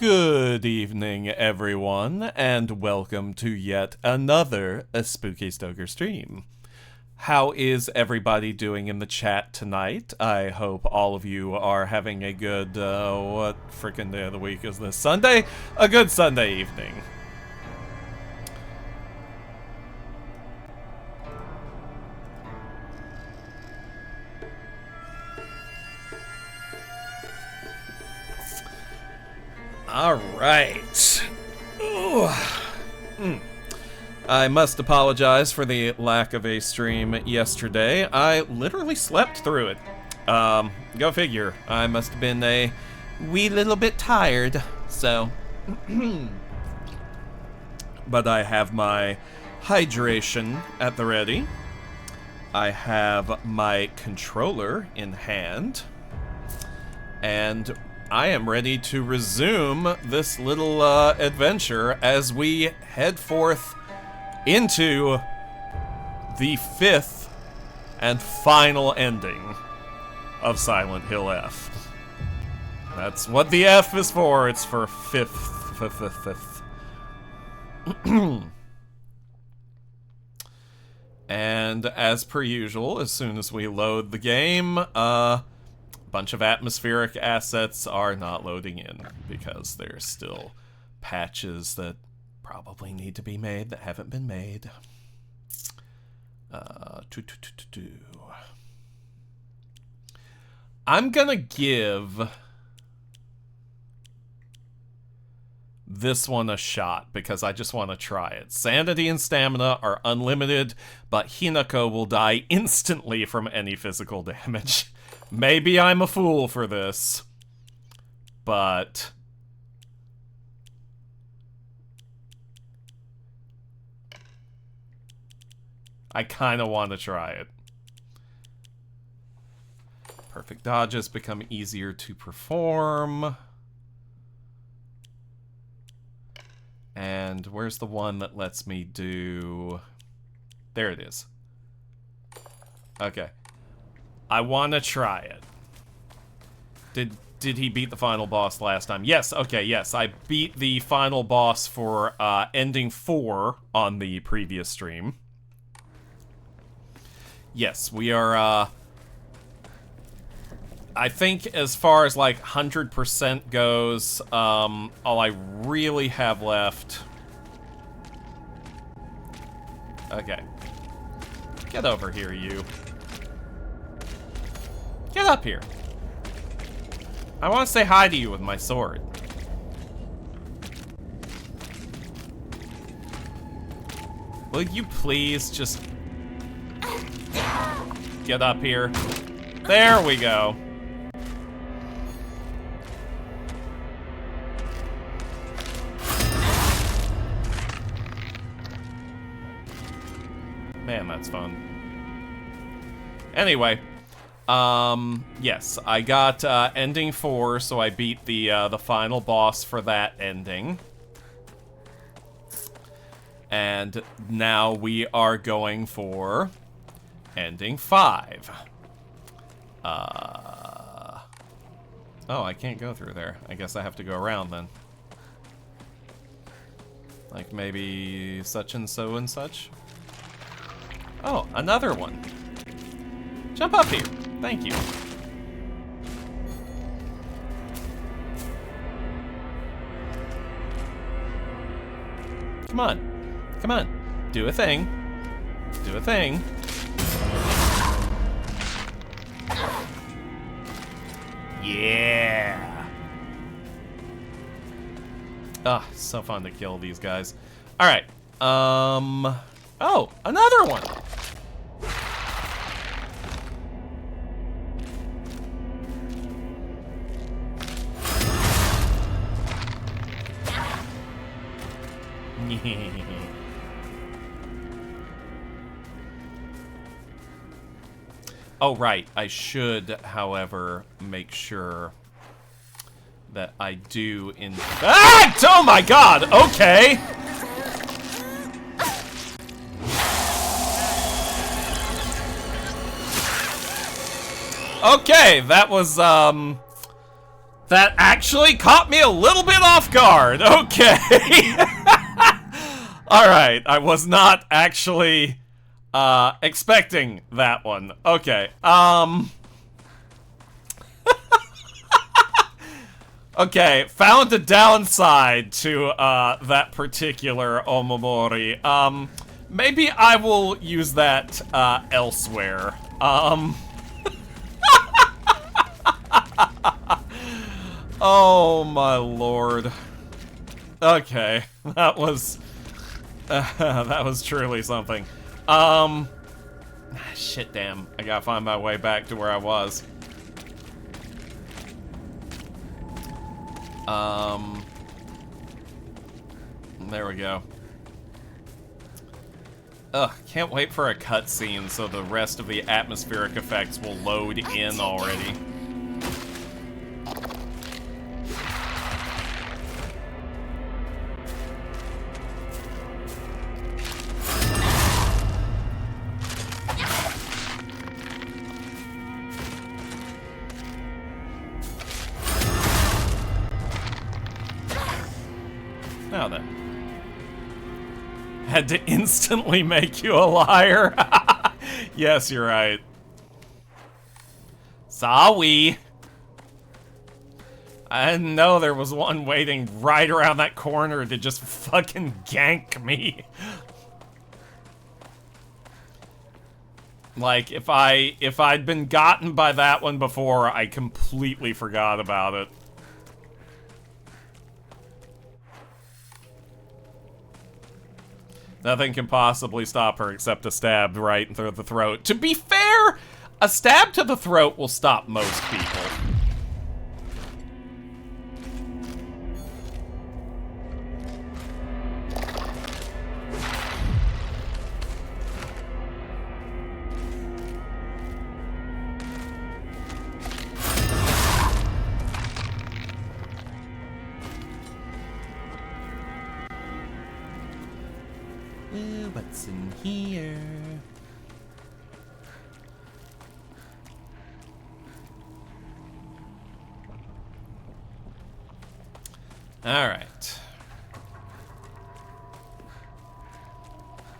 Good evening, everyone, and welcome to yet another Spooky Stoker stream. How is everybody doing in the chat tonight? I hope all of you are having a good, what frickin' day of the week is this? Sunday? A good Sunday evening. Alright. I must apologize for the lack of a stream yesterday. I literally slept through it. Go figure. I must have been a wee little bit tired, so. But I have my hydration at the ready. I have my controller in hand. And I am ready to resume this little adventure as we head forth into the fifth and final ending of Silent Hill F. That's what the F is for. It's for fifth. And as per usual, as soon as we load the game, bunch of atmospheric assets are not loading in because there's still patches that probably need to be made that haven't been made. I'm gonna give this one a shot because I just want to try it. Sanity and stamina are unlimited, but Hinako will die instantly from any physical damage. Maybe I'm a fool for this, but I kind of want to try it. Perfect dodges become easier to perform. And where's the one that lets me do... There it is. Okay. I want to try it. Did he beat the final boss last time? Yes, okay, yes. I beat the final boss for Ending 4 on the previous stream. Yes, we are, I think as far as, like, 100% goes, all I really have left... Okay. Get over here, you. Get up here. I want to say hi to you with my sword. Will you please just get up here? There we go. Man, that's fun. Anyway. Yes, I got, ending 4, so I beat the final boss for that ending. And now we are going for ending 5. Oh, I can't go through there. I guess I have to go around then. Like maybe such and so and such. Oh, another one. Jump up here. Thank you. Come on. Come on. Do a thing. Do a thing. Yeah. Ah, so fun to kill these guys. Alright. Oh, another one. Oh, right. I should, however, make sure that I do in... Ah! Oh my god! Okay! Okay, that was, That actually caught me a little bit off guard. Okay. Alright, I was not actually expecting that one. Okay, okay, found a downside to that particular Omamori. Maybe I will use that elsewhere. Oh my lord. Okay, that was that was truly something. Shit, damn. I gotta find my way back to where I was. There we go. Ugh, can't wait for a cutscene so the rest of the atmospheric effects will load in already. Now then. Had to instantly make you a liar. Yes, you're right. Sorry. I didn't know there was one waiting right around that corner to just fucking gank me. Like, if I'd been gotten by that one before, I completely forgot about it. Nothing can possibly stop her except a stab right through the throat. To be fair, a stab to the throat will stop most people. What's in here? All right.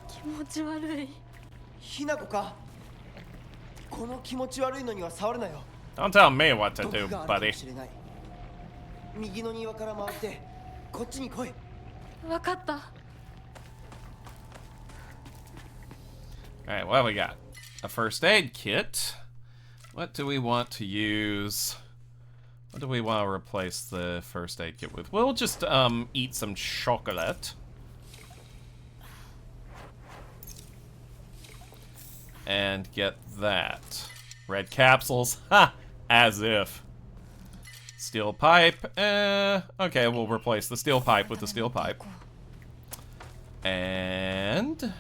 気持ち悪い。ひなこか。この気持ち悪いのには触るなよ。Don't tell me what to 毒 do, があるか buddy. もしれない。右の庭から回ってこっちに来い。わかった。Alright, what do we got? A first aid kit. What do we want to use? What do we want to replace the first aid kit with? We'll just eat some chocolate. And get that. Red capsules. Ha! As if. Steel pipe. Okay, we'll replace the steel pipe with the steel pipe. And...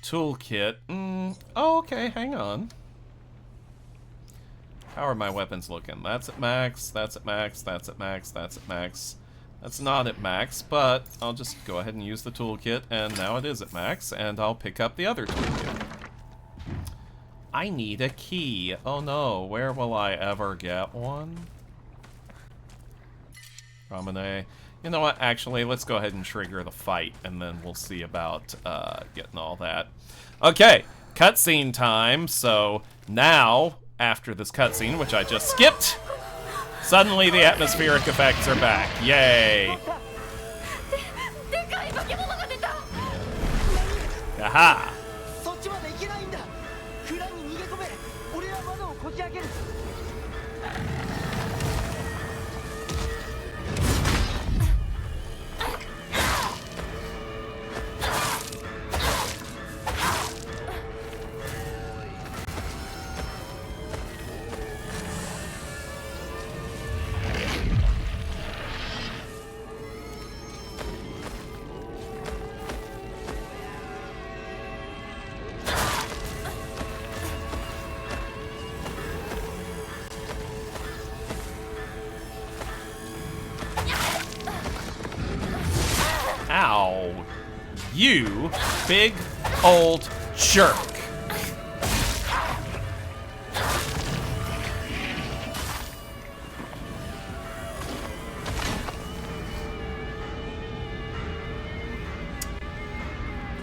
toolkit. Oh, okay, hang on. How are my weapons looking? That's at max, that's at max, that's at max, that's at max. That's not at max, but I'll just go ahead and use the toolkit, and now it is at max, and I'll pick up the other toolkit. I need a key. Oh no, where will I ever get one? Promenade. You know what, actually, let's go ahead and trigger the fight, and then we'll see about getting all that. Okay, cutscene time, so now, after this cutscene, which I just skipped, suddenly the atmospheric effects are back. Yay! Aha! そっちまで行けないんだ。蔵に逃げ込め。俺は窓をこじ開ける。Ow. You big old jerk.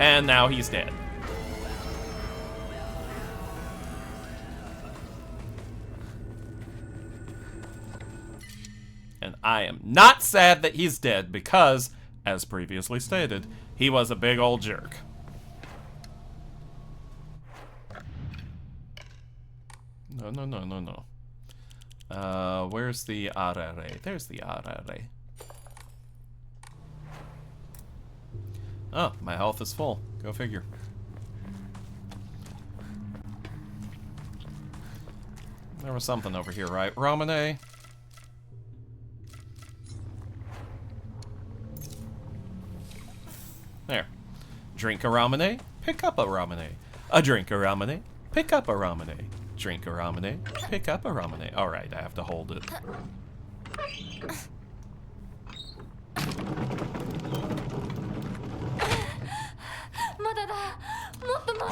And now he's dead. And I am not sad that he's dead because, as previously stated, he was a big old jerk. No, no, no, no, no. Where's the arare? There's the arare. Oh, my health is full. Go figure. There was something over here, right? Ramune? There. Drink a ramune, pick up a ramune. A drink a ramune, pick up a ramune. Drink a ramune, pick up a ramune. Alright, I have to hold it.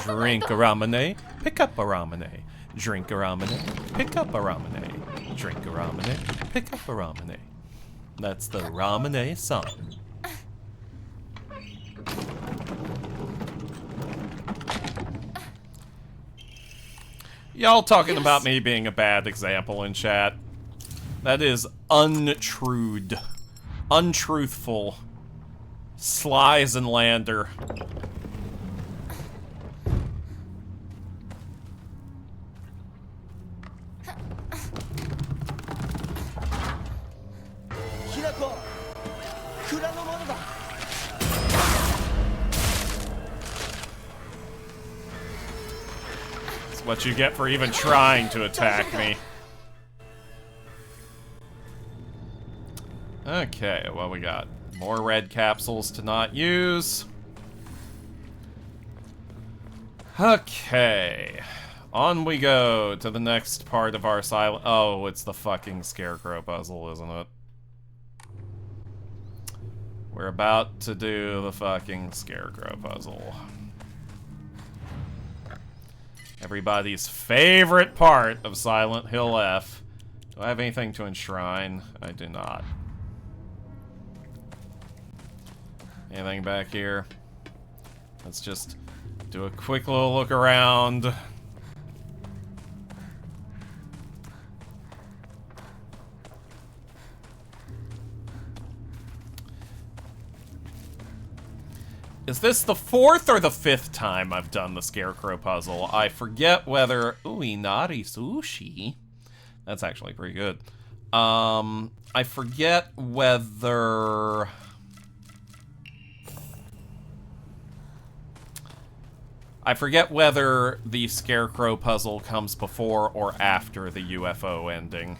Drink a ramune, pick up a ramune. Drink a ramune, pick up a ramune. Drink a ramune, pick up a ramune. That's the ramune song. Y'all talking about me being a bad example in chat. That is untrued. Untruthful. Slies and Lander. It's what you get for even trying to attack me. Okay, what we got? More red capsules to not use. Okay. On we go to the next part of our silent... Oh, it's the fucking scarecrow puzzle, isn't it? We're about to do the fucking scarecrow puzzle. Everybody's favorite part of Silent Hill F. Do I have anything to enshrine? I do not. Anything back here? Let's just do a quick little look around. Is this the 4th or the 5th time I've done the Scarecrow puzzle? I forget whether... Ooh, Inari Sushi. That's actually pretty good. I forget whether... I forget whether the Scarecrow puzzle comes before or after the UFO ending.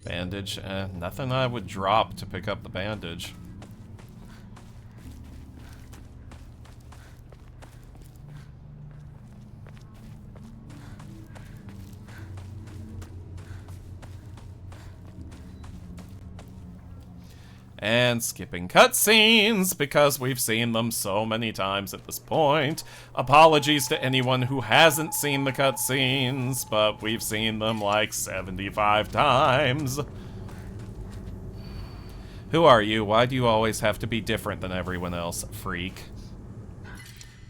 Bandage. Nothing I would drop to pick up the bandage. And skipping cutscenes, because we've seen them so many times at this point. Apologies to anyone who hasn't seen the cutscenes, but we've seen them like 75 times. Who are you? Why do you always have to be different than everyone else, freak?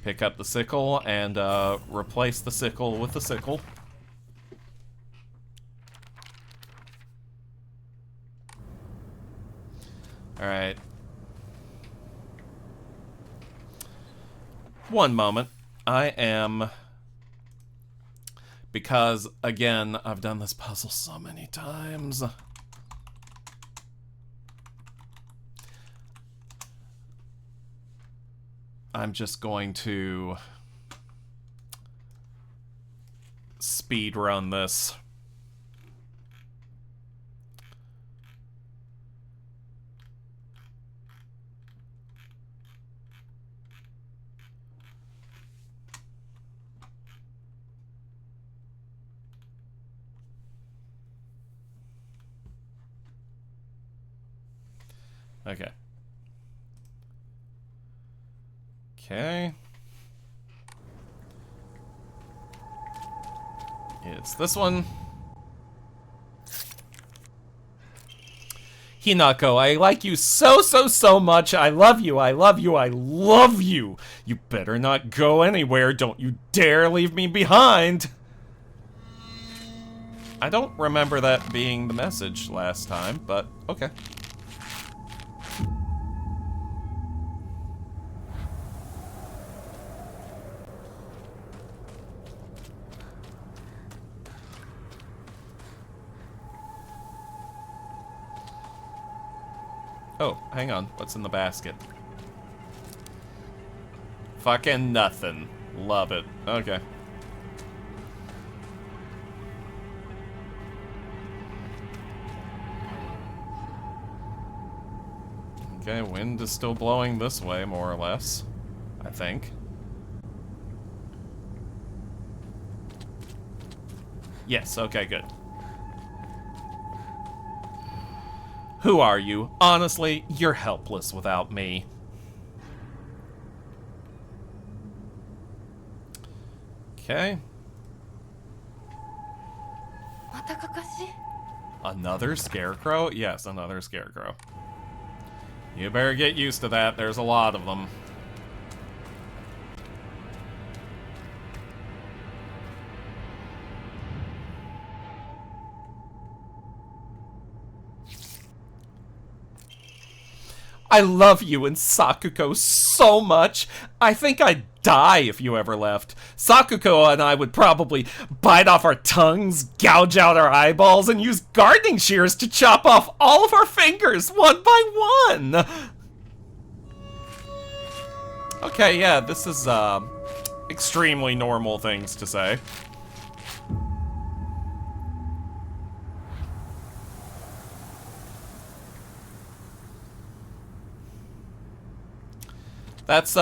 Pick up the sickle and replace the sickle with the sickle. Alright. One moment. I am... Because, again, I've done this puzzle so many times. I'm just going to... speed run this. Okay. Okay. It's this one. Hinako, I like you so much. I love you, I love you, I love you. You better not go anywhere. Don't you dare leave me behind. I don't remember that being the message last time, but okay. Oh, hang on. What's in the basket? Fucking nothing. Love it. Okay. Okay, wind is still blowing this way, more or less. I think. Yes, okay, good. Who are you? Honestly, you're helpless without me. Okay. Another scarecrow? Yes, another scarecrow. You better get used to that. There's a lot of them. I love you and Sakuko so much. I think I'd die if you ever left. Sakuko and I would probably bite off our tongues, gouge out our eyeballs, and use gardening shears to chop off all of our fingers one by one. Okay, yeah, this is extremely normal things to say. That's,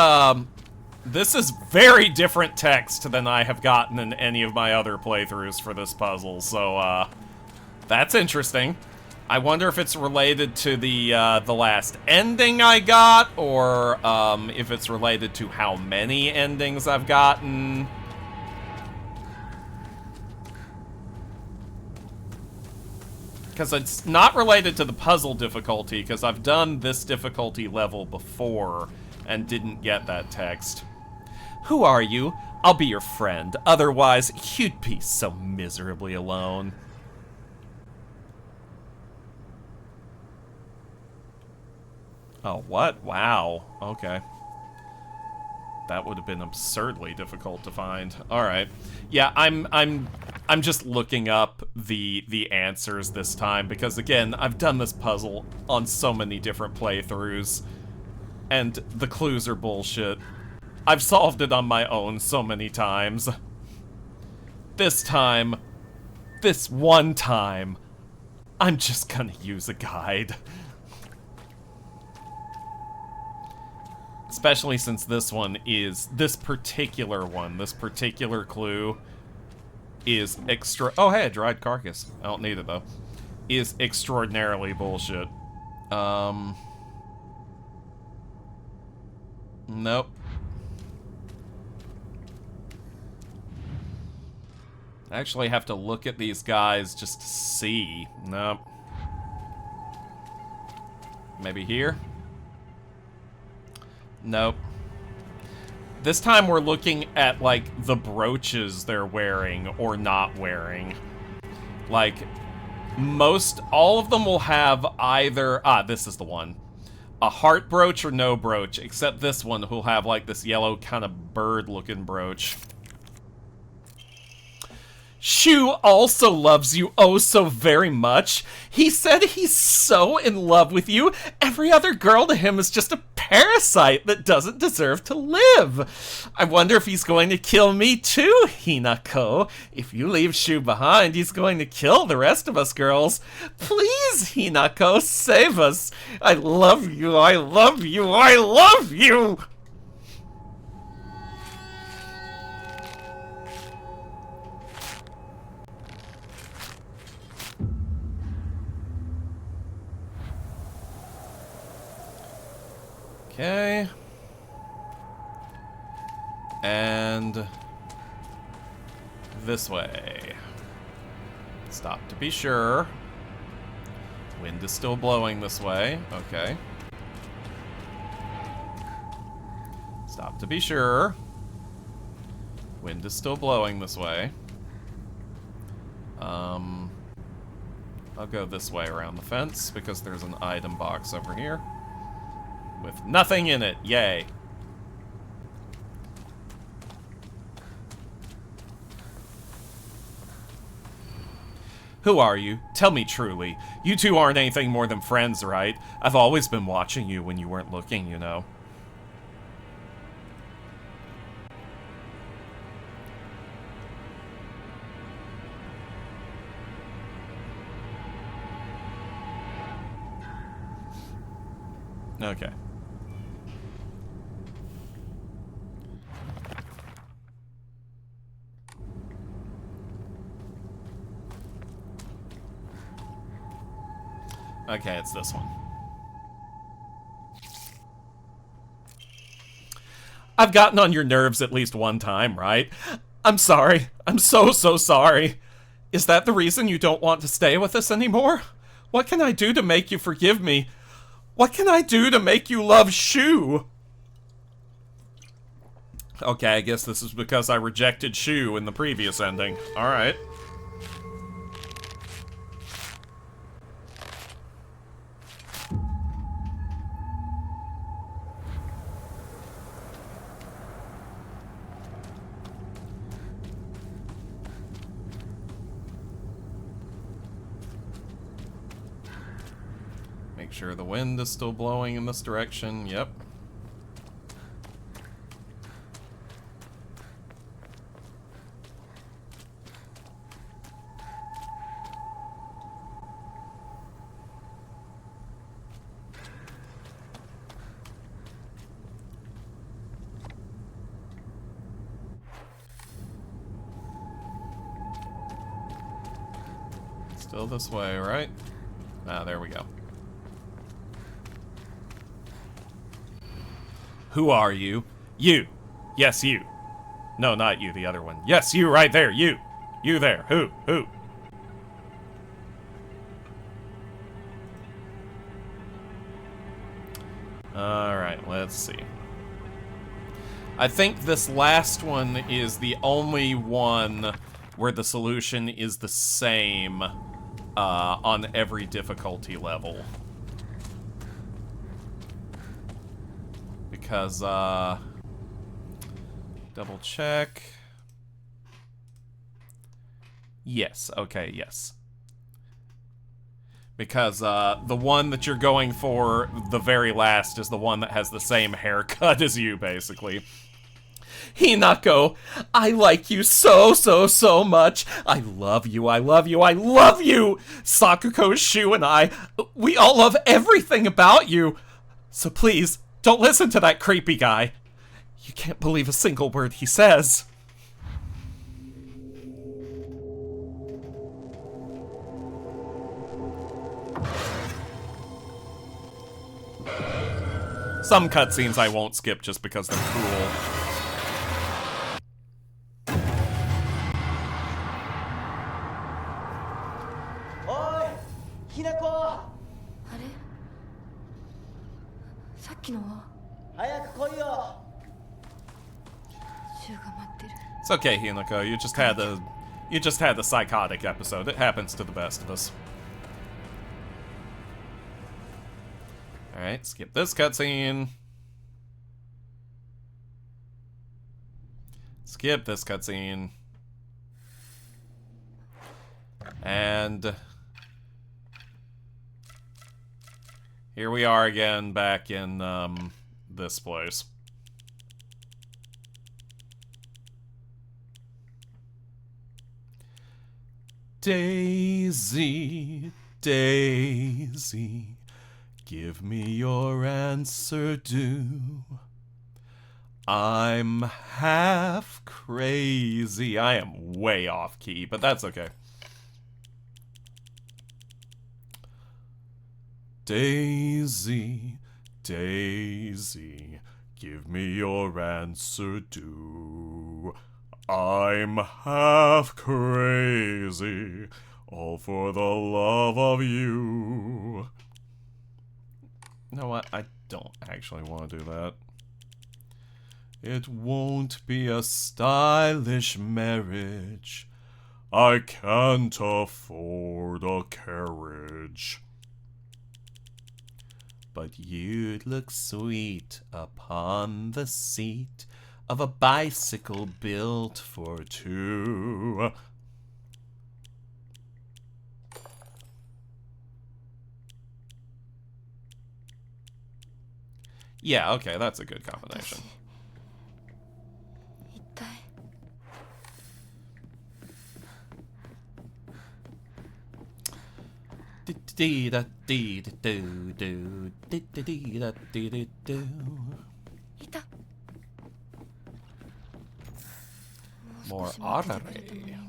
this is very different text than I have gotten in any of my other playthroughs for this puzzle, so, that's interesting. I wonder if it's related to the last ending I got, or, if it's related to how many endings I've gotten. Because it's not related to the puzzle difficulty, because I've done this difficulty level before and didn't get that text. Who are you? I'll be your friend. Otherwise, you'd be so miserably alone. Oh, what? Wow. Okay. That would have been absurdly difficult to find. All right. Yeah, I'm just looking up the answers this time because again, I've done this puzzle on so many different playthroughs and the clues are bullshit. I've solved it on my own so many times. This one time, I'm just gonna use a guide. Especially since this particular clue is oh hey, a dried carcass. I don't need it though. Is extraordinarily bullshit. Nope. I actually have to look at these guys just to see. Nope. Maybe here? Nope. This time we're looking at, like, the brooches they're wearing or not wearing. Like, all of them will have either, this is the one. A heart brooch or no brooch, except this one who'll have, like, this yellow kind of bird-looking brooch. Shu also loves you oh so very much. He said he's so in love with you. Every other girl to him is just a parasite that doesn't deserve to live. I wonder if he's going to kill me too, Hinako. If you leave Shu behind, he's going to kill the rest of us girls. Please, Hinako, save us. I love you, I love you, I love you! Okay. And this way. Stop to be sure. Wind is still blowing this way. Okay. Stop to be sure. Wind is still blowing this way. I'll go this way around the fence because there's an item box over here with nothing in it. Yay. Who are you? Tell me truly. You two aren't anything more than friends, right? I've always been watching you when you weren't looking, you know. Okay. Okay, it's this one. I've gotten on your nerves at least one time, right? I'm sorry. I'm so sorry. Is that the reason you don't want to stay with us anymore? What can I do to make you forgive me? What can I do to make you love Shu? Okay, I guess this is because I rejected Shu in the previous ending. Alright. Make sure the wind is still blowing in this direction. Yep. Still this way, right? Ah, there we go. Who are you? You. Yes, you. No, not you, the other one. Yes, you right there, you. You there. Who? Who? Alright, let's see. I think this last one is the only one where the solution is the same on every difficulty level. Because, double check. Yes, okay, yes. Because, the one that you're going for, the very last, is the one that has the same haircut as you, basically. Hinako, I like you so much. I love you, I love you, I love you! Sakuko, Shu, and I, we all love everything about you. So please, don't listen to that creepy guy. You can't believe a single word he says. Some cutscenes I won't skip just because they're cool. Oi, Hinako! あれさっきのは早く来いよ。シュウが待ってる。 It's okay, Hinako. You just had the psychotic episode. It happens to the best of us. Alright, skip this cutscene. Skip this cutscene. And here we are again, back in this place. Daisy, Daisy, give me your answer due. I'm half crazy. I am way off key, but that's okay. Daisy, Daisy, give me your answer due. I'm half crazy, all for the love of you. You know what? I don't actually want to do that. It won't be a stylish marriage. I can't afford a carriage. But you'd look sweet upon the seat of a bicycle built for two. Yeah, okay, that's a good combination. 一体 いた More もう少し待っててくれてもいい artery. のに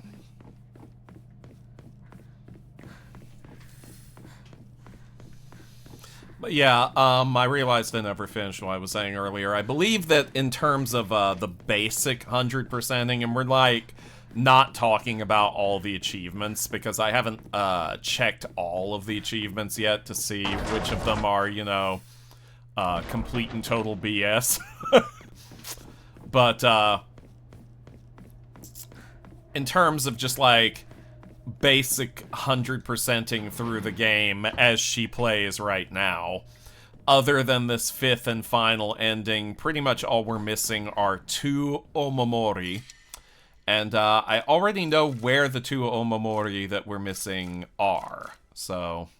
But yeah, I realized I never finished what I was saying earlier. I believe that in terms of the basic 100%ing, and we're like not talking about all the achievements because I haven't checked all of the achievements yet to see which of them are, you know, complete and total BS. But in terms of just like basic 100%ing through the game as she plays right now, other than this fifth and final ending, pretty much all we're missing are 2 Omamori. And I already know where the 2 Omamori that we're missing are, so...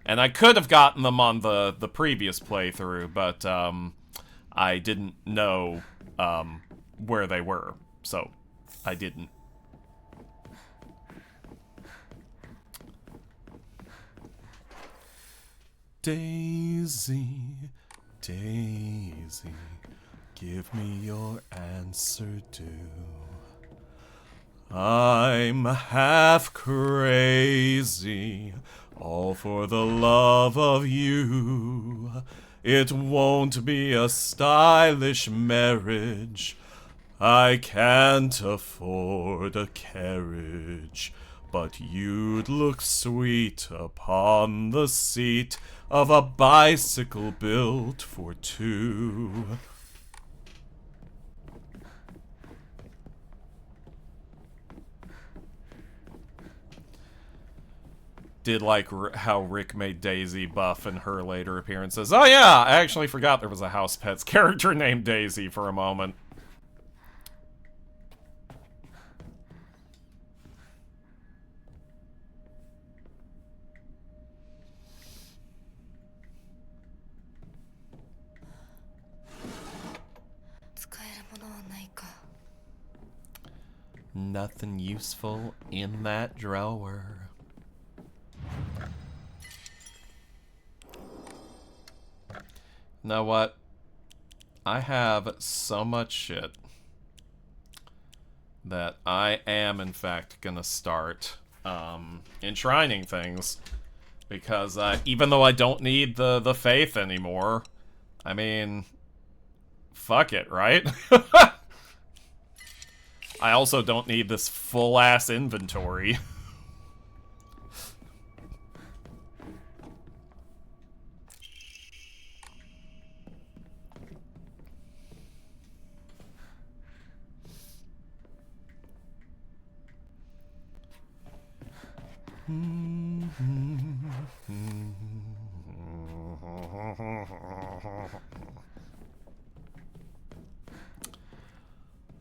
And I could have gotten them on the previous playthrough, but I didn't know where they were, so I didn't. Daisy, Daisy, give me your answer due. I'm half crazy, all for the love of you. It won't be a stylish marriage. I can't afford a carriage, but you'd look sweet upon the seat of a bicycle built for two. Did like how Rick made Daisy buff in her later appearances. Oh yeah, I actually forgot there was a House Pets character named Daisy for a moment. Nothing useful in that drawer. Know what? I have so much shit that I am, in fact, gonna start enshrining things. Because even though I don't need the faith anymore, I mean, fuck it, right? I also don't need this full-ass inventory.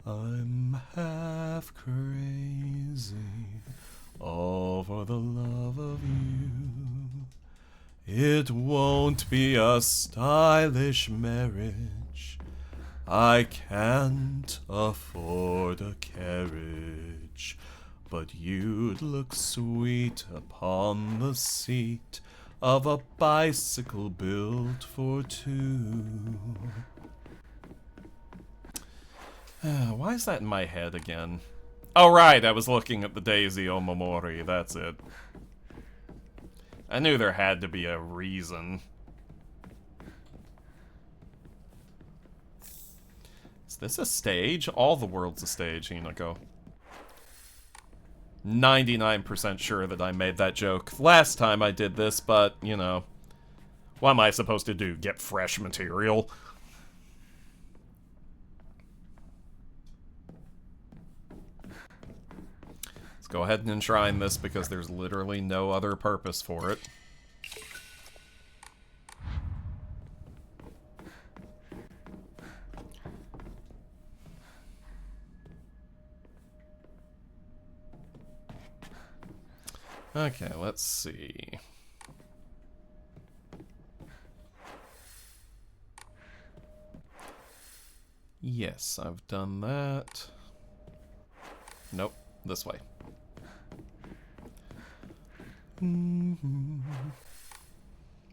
I'm half crazy, all for the love of you. It won't be a stylish marriage. I can't afford a carriage, but you'd look sweet upon the seat of a bicycle built for two. Why is that in my head again? Oh, right, I was looking at the Daisy Omamori, that's it. I knew there had to be a reason. Is this a stage? All the world's a stage, Hinako. 99% sure that I made that joke last time I did this, but, you know. What am I supposed to do? Get fresh material? Let's go ahead and enshrine this because there's literally no other purpose for it. Okay, let's see. Yes, I've done that. Nope, this way.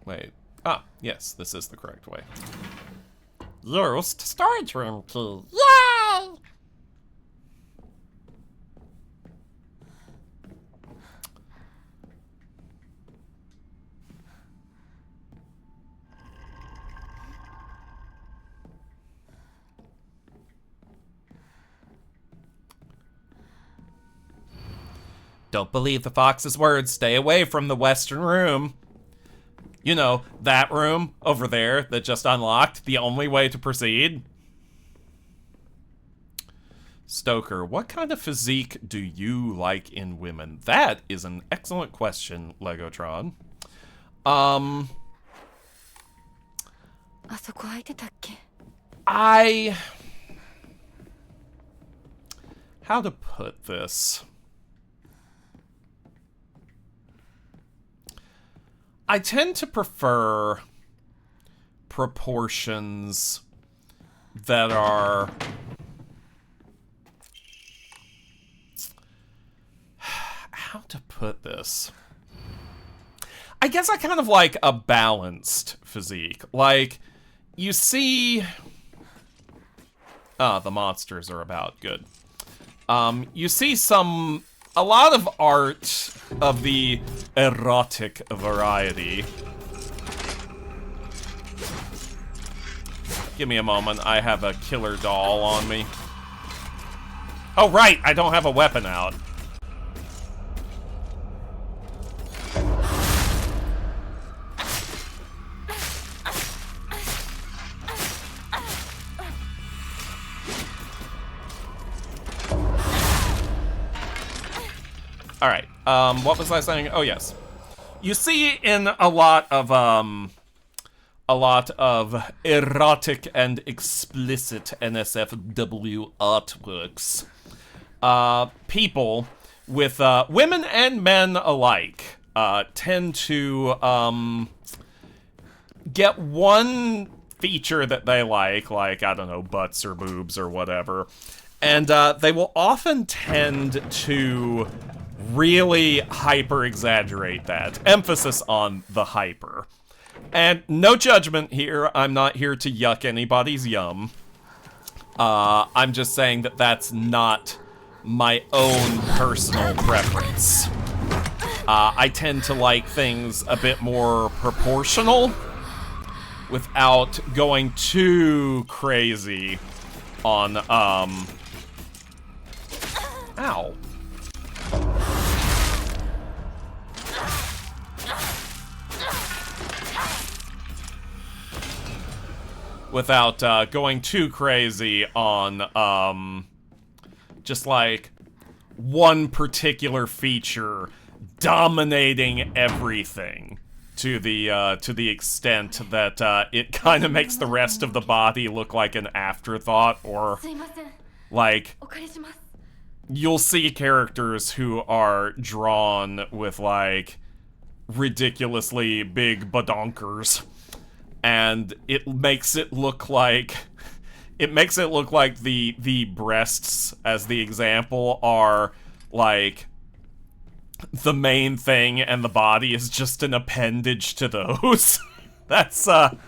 Wait. Ah, yes, this is the correct way. Used storage room key. Yay! Don't believe the fox's words. Stay away from the western room. You know, that room over there that just unlocked. The only way to proceed. Stoker, what kind of physique do you like in women? That is an excellent question, Legotron. How to put this? I tend to prefer proportions that are... How to put this? I guess I kind of like a balanced physique. Like, you see... Ah, the monsters are about. Good. You see a lot of art of the erotic variety. Give me a moment, I have a killer doll on me. Oh right, I don't have a weapon out. Alright, what was I saying? Oh, yes. You see in a lot of erotic and explicit NSFW artworks, people with, women and men alike, tend to, get one feature that they like, I don't know, butts or boobs or whatever, and, they will often tend to really hyper-exaggerate that. Emphasis on the hyper. And no judgment here. I'm not here to yuck anybody's yum. I'm just saying that that's not my own personal preference. I tend to like things a bit more proportional without going too crazy on, Ow. Without going too crazy on just like one particular feature dominating everything to the extent that it kind of makes the rest of the body look like an afterthought, or like you'll see characters who are drawn with like ridiculously big badonkers. And it makes it look like the breasts, as the example, are like the main thing and the body is just an appendage to those. That's not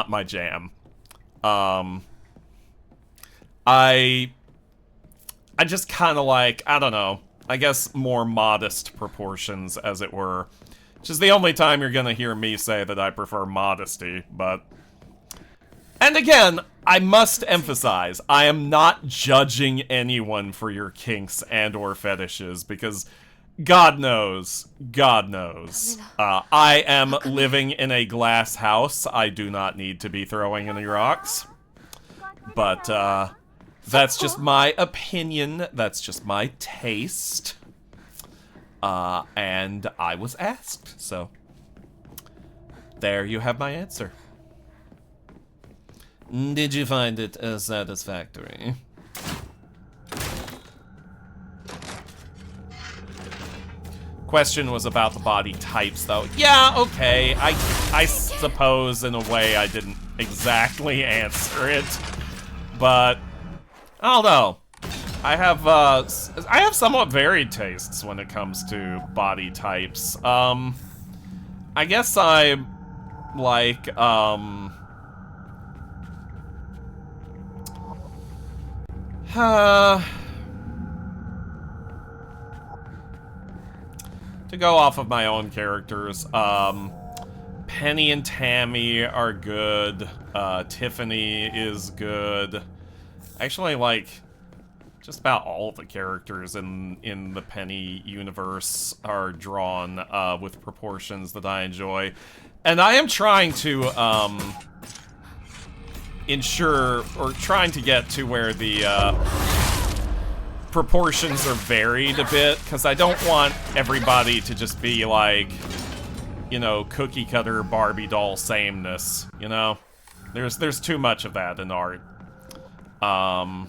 my jam. I just kind of like, I don't know, I guess more modest proportions, as it were. Which is the only time you're gonna hear me say that I prefer modesty, but... And again, I must emphasize, I am not judging anyone for your kinks and or fetishes, because God knows, I am living in a glass house. I do not need to be throwing any rocks. But, that's just my opinion, that's just my taste. And I was asked, so there you have my answer. Did you find it satisfactory? Question was about the body types, though. Yeah, okay, I suppose in a way I didn't exactly answer it, but I don't know. I have somewhat varied tastes when it comes to body types. I guess I like, to go off of my own characters, Penny and Tammy are good, Tiffany is good. Actually, like, just about all the characters in the Penny universe are drawn, with proportions that I enjoy. And I am trying to, ensure, or trying to get to where the, proportions are varied a bit, because I don't want everybody to just be like, you know, cookie cutter Barbie doll sameness, you know? There's too much of that in art. But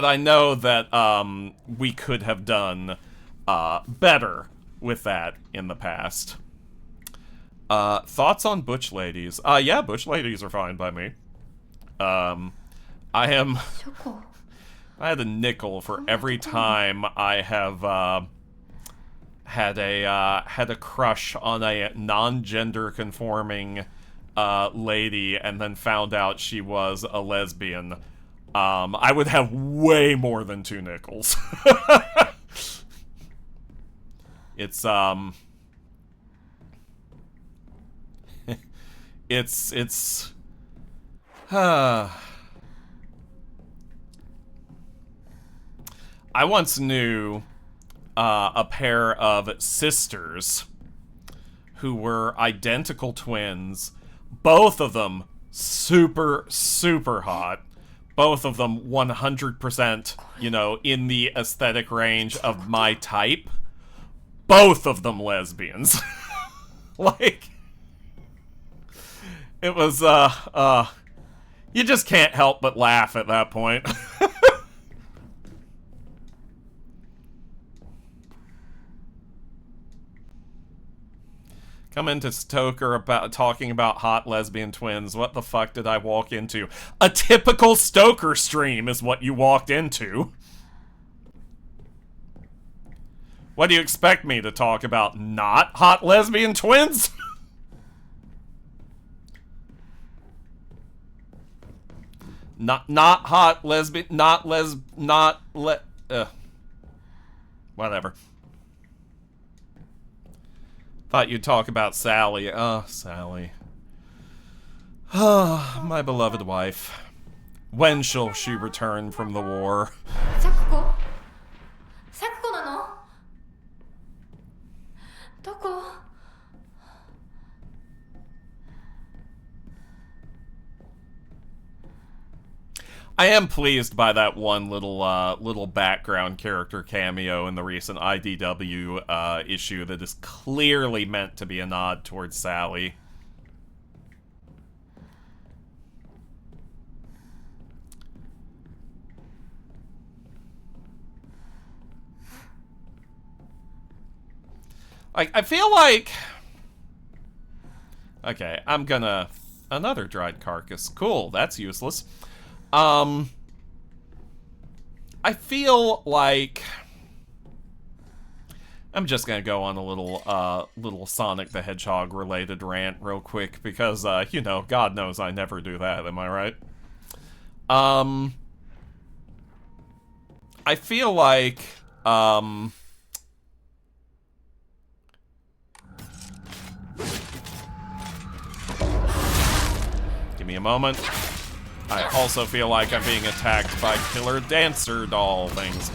I know that, we could have done, better with that in the past. Thoughts on butch ladies? Yeah, butch ladies are fine by me. I had a nickel for every time I have, had a crush on a non-gender conforming, lady and then found out she was a lesbian. I would have way more than 2 nickels. It's, I once knew, a pair of sisters who were identical twins, both of them super, super hot. Both of them 100%, you know, in the aesthetic range of my type. Both of them lesbians. Like, it was, you just can't help but laugh at that point. Come into Stoker talking about hot lesbian twins. What the fuck did I walk into? A typical Stoker stream is what you walked into. What do you expect me to talk about? Not hot lesbian twins? Not hot lesbian, whatever. Thought you'd talk about Sally. Oh, Sally. Ah, my beloved wife. When shall she return from the war? I am pleased by that one little background character cameo in the recent IDW issue that is clearly meant to be a nod towards Sally. I feel like... Okay, I'm gonna... Another dried carcass. Cool, that's useless. I feel like... I'm just gonna go on a little Sonic the Hedgehog related rant real quick because, you know, God knows I never do that, am I right? I feel like, give me a moment. I also feel like I'm being attacked by killer dancer doll things.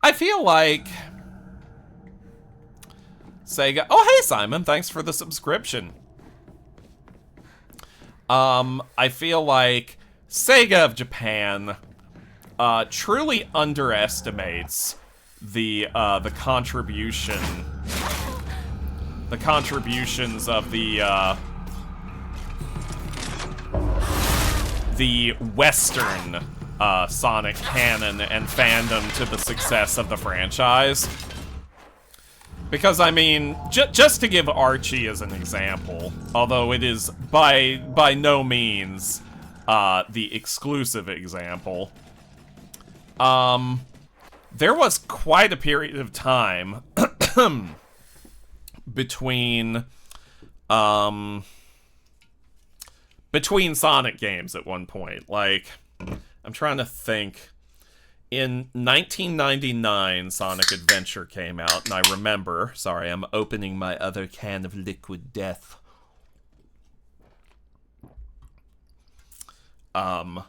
I feel like Sega... Oh, hey, Simon. Thanks for the subscription. I feel like Sega of Japan truly underestimates the contributions of the Western Sonic canon and fandom to the success of the franchise. Because, I mean, just to give Archie as an example, although it is by no means the exclusive example, there was quite a period of time between Sonic games at one point. Like, I'm trying to think. In 1999, Sonic Adventure came out, and I remember... Sorry, I'm opening my other can of liquid death. I'm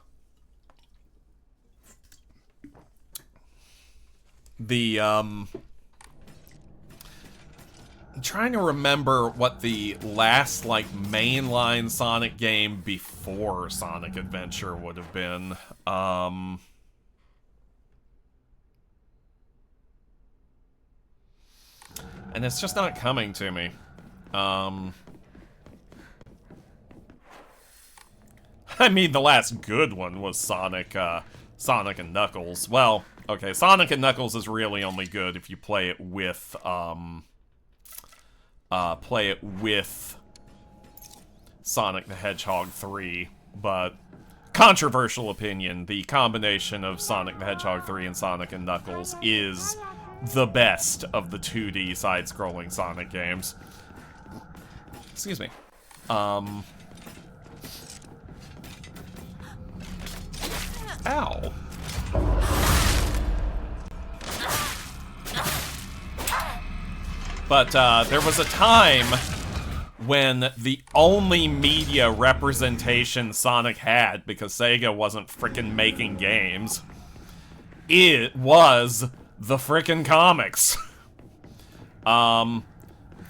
trying to remember what the last, like, mainline Sonic game before Sonic Adventure would have been. And it's just not coming to me. I mean, the last good one was Sonic and Knuckles. Well, okay, Sonic and Knuckles is really only good if you play it with, Sonic the Hedgehog 3, but controversial opinion, the combination of Sonic the Hedgehog 3 and Sonic and Knuckles is the best of the 2D side-scrolling Sonic games. Excuse me. Ow. But, there was a time when the only media representation Sonic had, because Sega wasn't frickin' making games, it was the frickin' comics.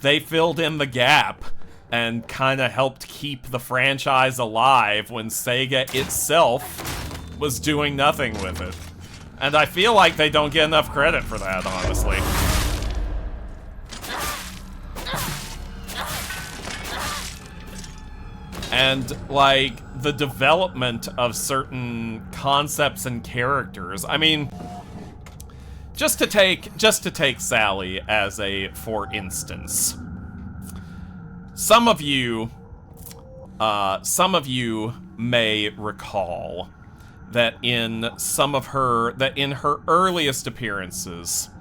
They filled in the gap and kinda helped keep the franchise alive when Sega itself was doing nothing with it. And I feel like they don't get enough credit for that, honestly. And, like, the development of certain concepts and characters. I mean, just to take Sally as a for instance. Some of you may recall that in her earliest appearances,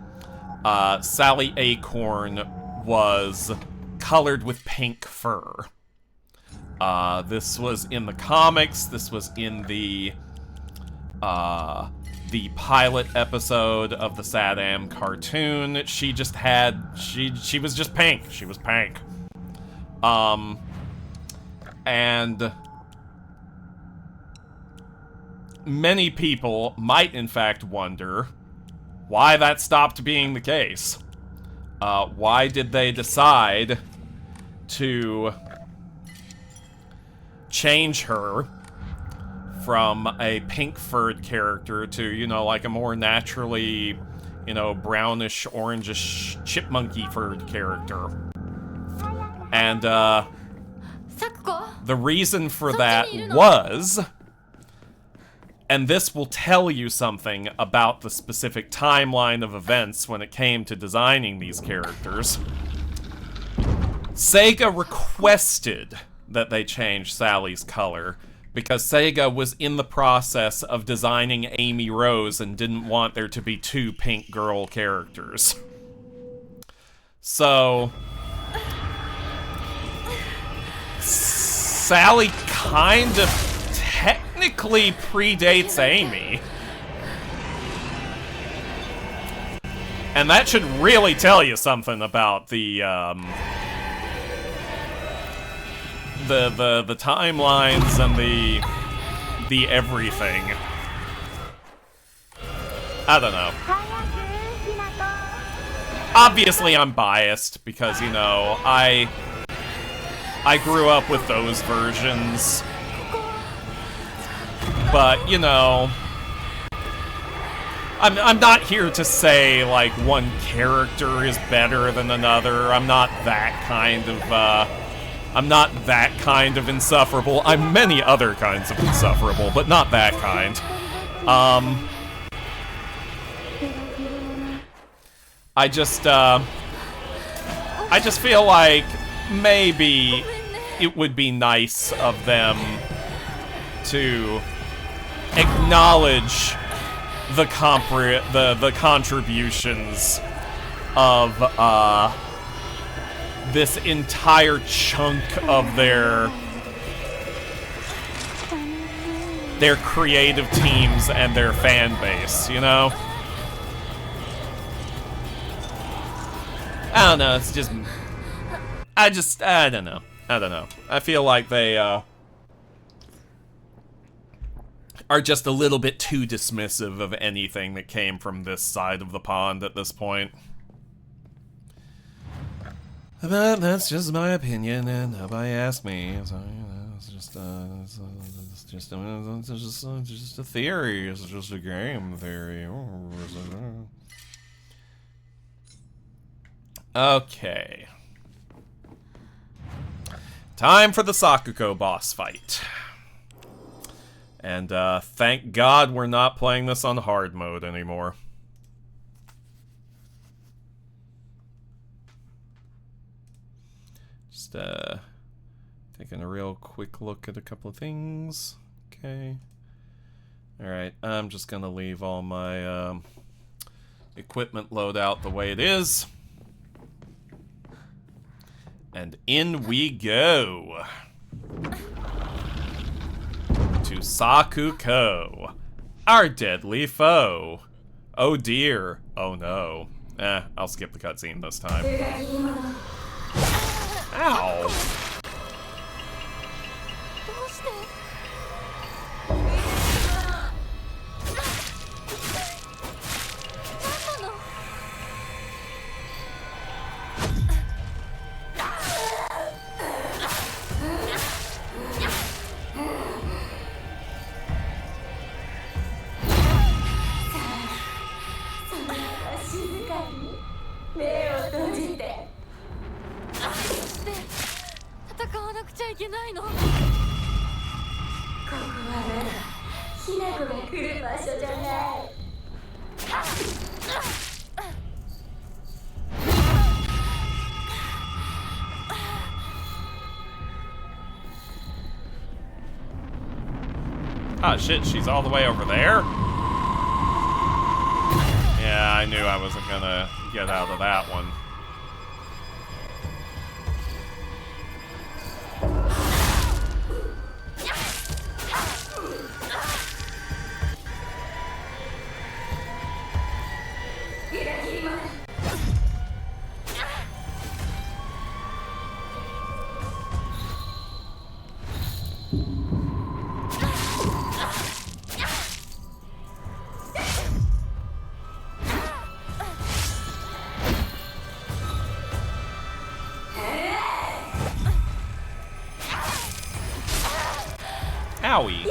Sally Acorn was colored with pink fur. This was in the comics, this was in the pilot episode of the Saddam cartoon. She was just pink. She was pink. And many people might in fact wonder why that stopped being the case. Why did they decide to change her from a pink-furred character to, you know, like a more naturally, you know, brownish, orangish, chipmunky-furred character? And, the reason for that was, and this will tell you something about the specific timeline of events when it came to designing these characters, Sega requested that they change Sally's color because Sega was in the process of designing Amy Rose and didn't want there to be two pink girl characters. So Sally kind of technically predates Amy. And that should really tell you something about the timelines and the everything. I don't know. Obviously, I'm biased because, you know, I grew up with those versions. But, you know, I'm not here to say, like, one character is better than another. I'm not that kind of insufferable. I'm many other kinds of insufferable, but not that kind. I just feel like maybe it would be nice of them to acknowledge the contributions of this entire chunk of their creative teams and their fan base, you know? I don't know, it's just... I don't know. I feel like they, are just a little bit too dismissive of anything that came from this side of the pond at this point. But that's just my opinion, and nobody asked me, so, you know, it's just a theory, it's just a game theory. Okay. Time for the Sakuko boss fight. And, thank God we're not playing this on hard mode anymore. Just, taking a real quick look at a couple of things. Okay. Alright, I'm just gonna leave all my, equipment loadout the way it is. And in we go. To Sakuko, our deadly foe. Oh dear. Oh no. I'll skip the cutscene this time. Ow. Ah, shit, she's all the way over there? Yeah, I knew I wasn't gonna get out of that one. Owie.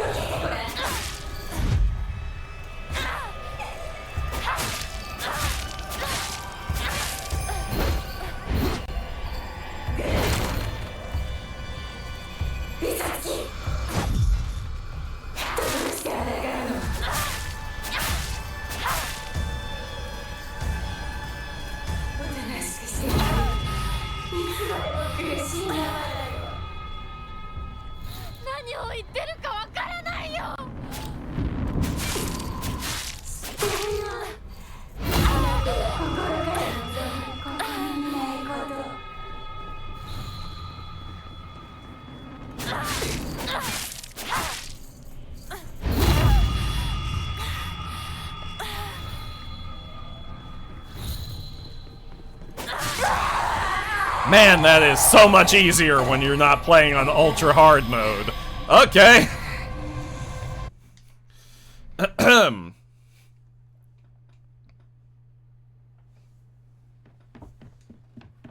Man, that is so much easier when you're not playing on ultra hard mode. Okay.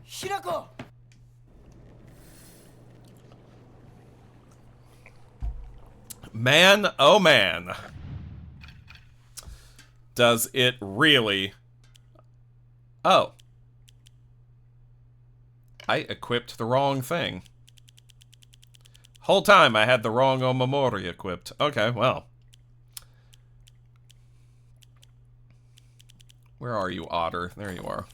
Hirako! Man, oh man. Does it really? Oh. I equipped the wrong thing. Whole time I had the wrong Omamori equipped. Okay, well. Where are you, Otter? There you are.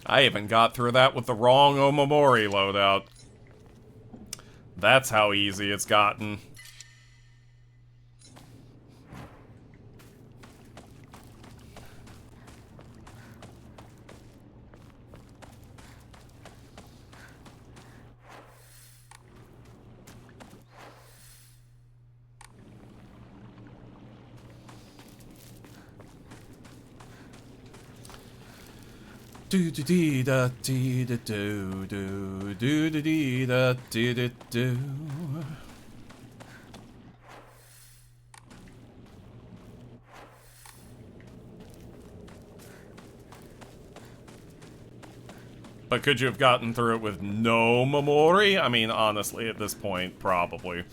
I even got through that with the wrong Omamori loadout. That's how easy it's gotten. Do do dee da dee da do do do do dee da dee da do. But could you have gotten through it with no Momori? I mean, honestly, at this point, probably.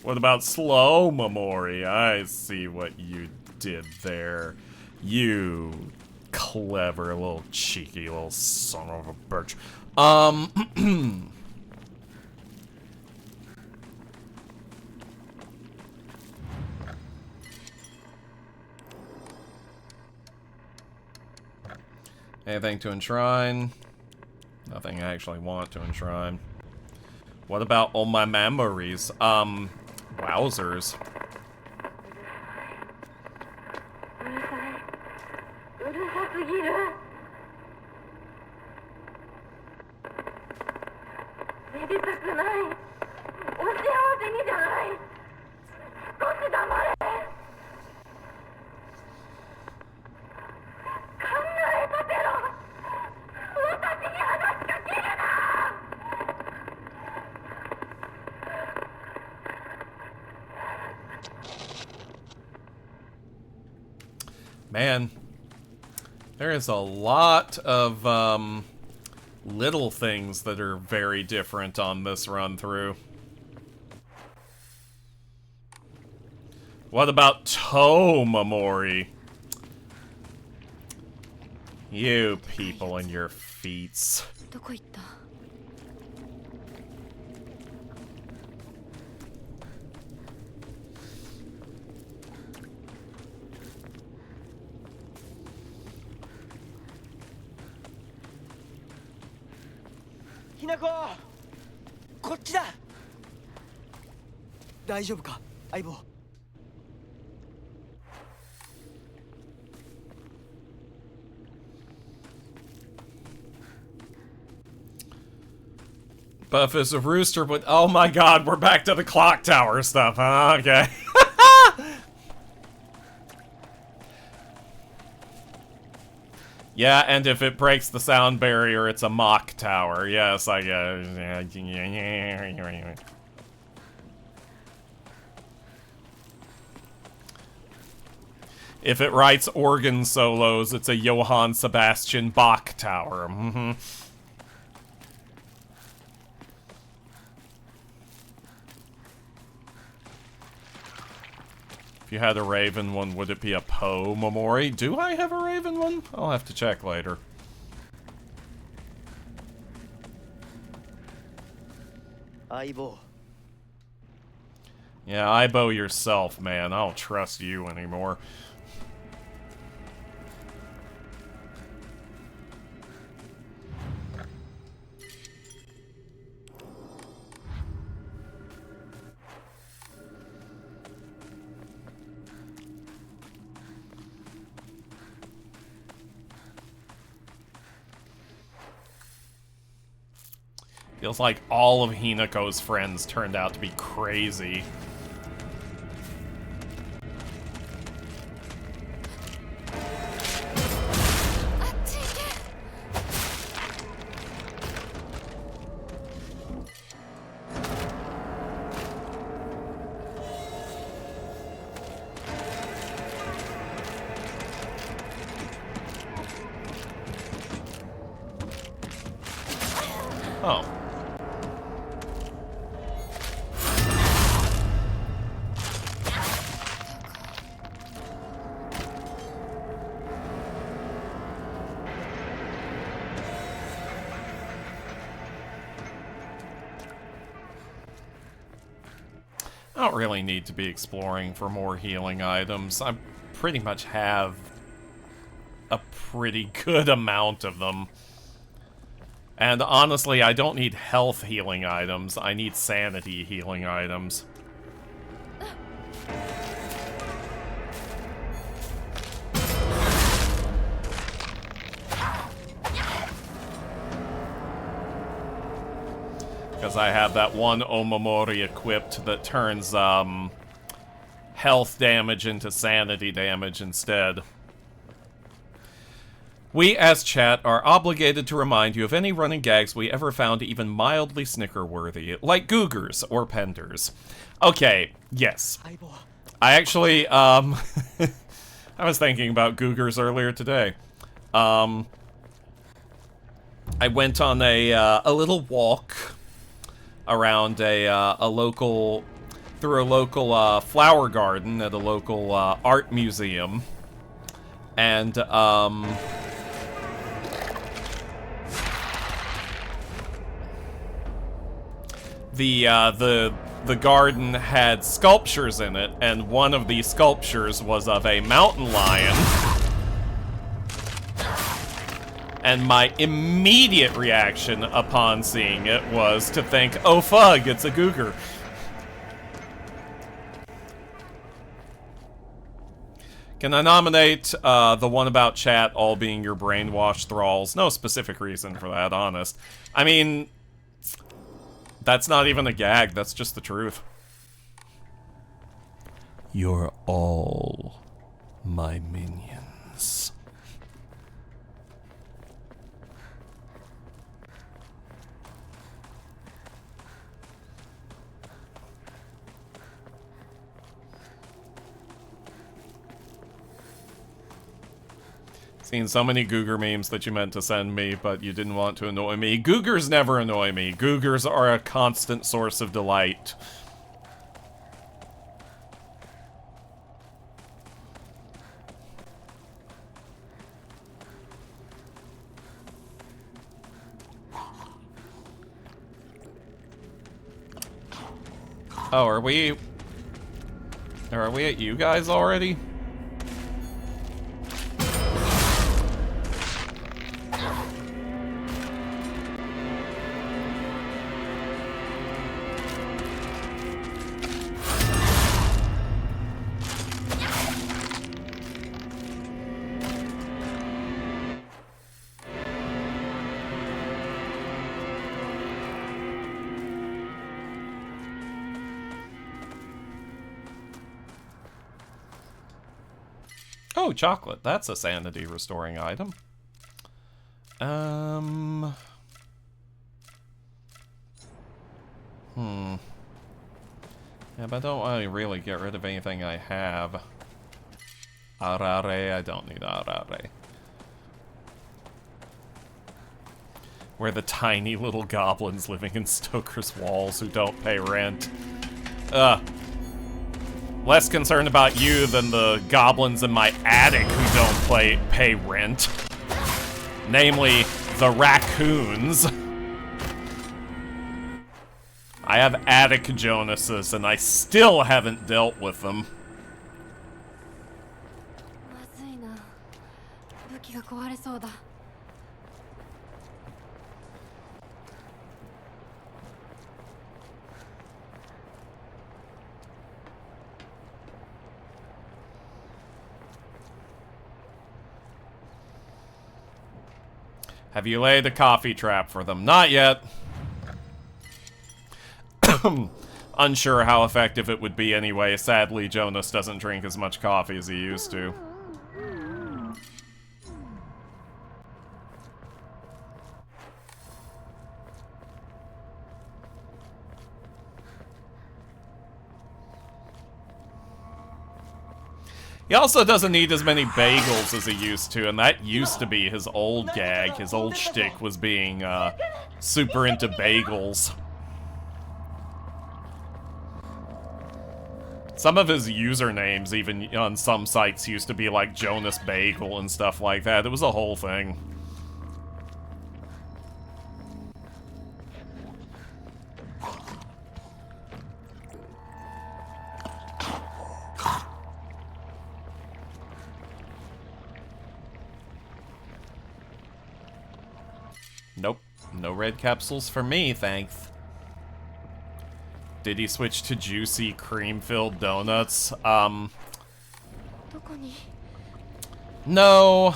What about slow Momori? I see what you did there. You clever little cheeky little son of a bitch. Anything to enshrine? Nothing I actually want to enshrine. What about all my memories? Wowzers. Man, there is a lot of little things that are very different on this run through. What about Toe Momori? You people and your feats. Hinako! こっちだ! 大丈夫か、相棒? Buff is a rooster, but oh my god, we're back to the clock tower stuff, huh? Okay. Yeah, and if it breaks the sound barrier, it's a mock tower. Yes, I guess. If it writes organ solos, it's a Johann Sebastian Bach tower. If you had a Raven one, would it be a Poe Momori? Do I have a Raven one? I'll have to check later. Aibo. Yeah, Aibo yourself, man. I don't trust you anymore. Feels like all of Hinako's friends turned out to be crazy. Oh. I don't really need to be exploring for more healing items. I pretty much have a pretty good amount of them. And honestly, I don't need health healing items. I need sanity healing items. Because I have that one Omamori equipped that turns health damage into sanity damage instead. We, as chat, are obligated to remind you of any running gags we ever found even mildly snicker-worthy, like Googers or Penders. Okay, yes. I actually, I was thinking about Googers earlier today. I went on a little walk around a local, through a local flower garden at a local art museum, and the garden had sculptures in it, and one of these sculptures was of a mountain lion. And my immediate reaction upon seeing it was to think, oh fug, it's a Googer. Can I nominate the one about chat all being your brainwashed thralls? No specific reason for that, honest. I mean, that's not even a gag, that's just the truth. You're all my minions. Seen so many Googer memes that you meant to send me, but you didn't want to annoy me. Googers never annoy me. Googers are a constant source of delight. Oh, are we at you guys already? Oh, chocolate. That's a sanity restoring item. Yeah, but I don't want to really get rid of anything I have. Arare, I don't need arare. We're the tiny little goblins living in Stoker's walls who don't pay rent. Less concerned about you than the goblins in my attic who don't pay rent. Namely, the raccoons. I have attic Jonases, and I still haven't dealt with them. Have you laid a coffee trap for them? Not yet. Unsure how effective it would be anyway. Sadly, Jonas doesn't drink as much coffee as he used to. He also doesn't need as many bagels as he used to, and that used to be his old gag. His old shtick was being, super into bagels. Some of his usernames, even on some sites, used to be like Jonas Bagel and stuff like that. It was a whole thing. Nope. No red capsules for me, thanks. Did he switch to juicy, cream-filled donuts? No.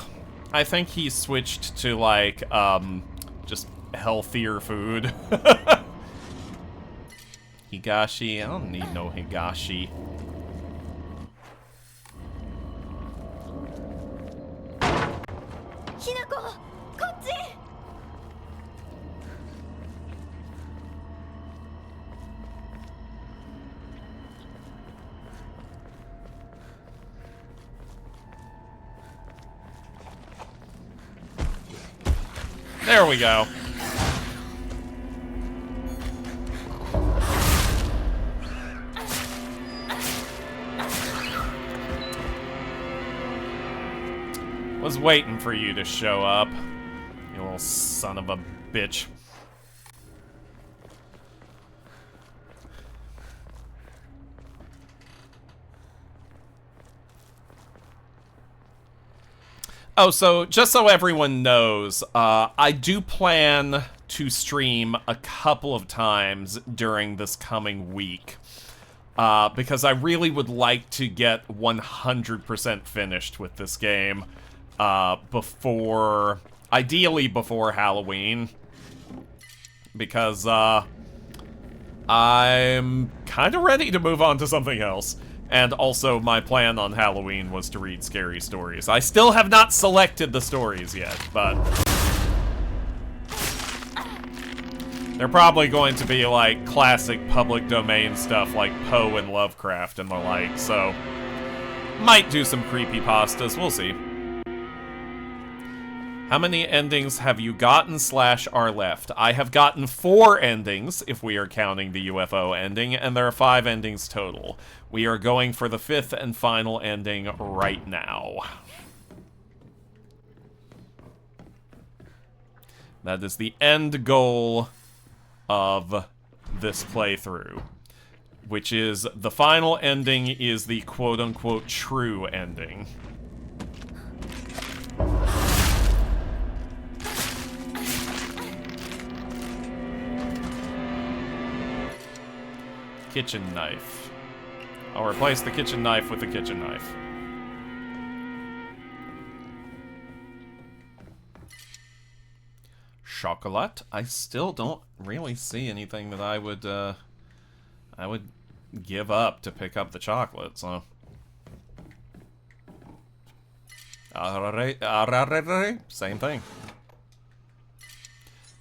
I think he switched to, like, just healthier food. Higashi? I don't need no Higashi. There we go. Was waiting for you to show up, you little son of a bitch. Oh, so just so everyone knows, I do plan to stream a couple of times during this coming week. Because I really would like to get 100% finished with this game before, ideally before Halloween. Because I'm kind of ready to move on to something else. And also, my plan on Halloween was to read scary stories. I still have not selected the stories yet, but they're probably going to be, like, classic public domain stuff like Poe and Lovecraft and the like, so might do some creepypastas, we'll see. How many endings have you gotten / are left? I have gotten 4 endings, if we are counting the UFO ending, and there are 5 endings total. We are going for the 5th and final ending right now. That is the end goal of this playthrough, which is the final ending is the quote-unquote true ending. Kitchen knife. I'll replace the kitchen knife with the kitchen knife. Chocolate? I still don't really see anything that I would give up to pick up the chocolate, so. Same thing.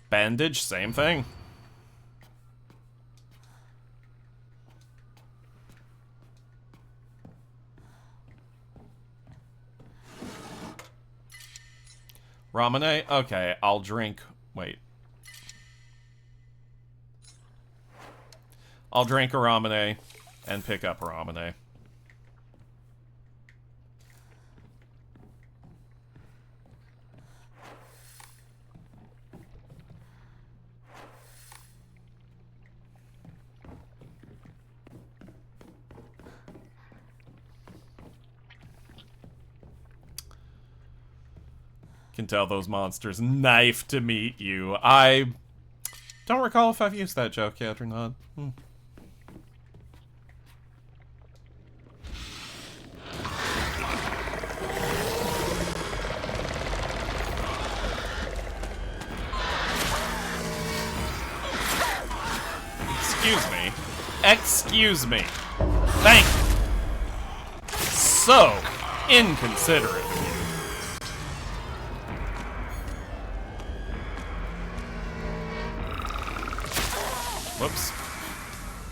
Bandage, same thing. Ramune? Okay, I'll drink... Wait. I'll drink a Ramune and pick up a Ramune. Can tell those monsters knife to meet you. I don't recall if I've used that joke yet or not. excuse me. Excuse me. Thank you. So inconsiderate of you. Whoops.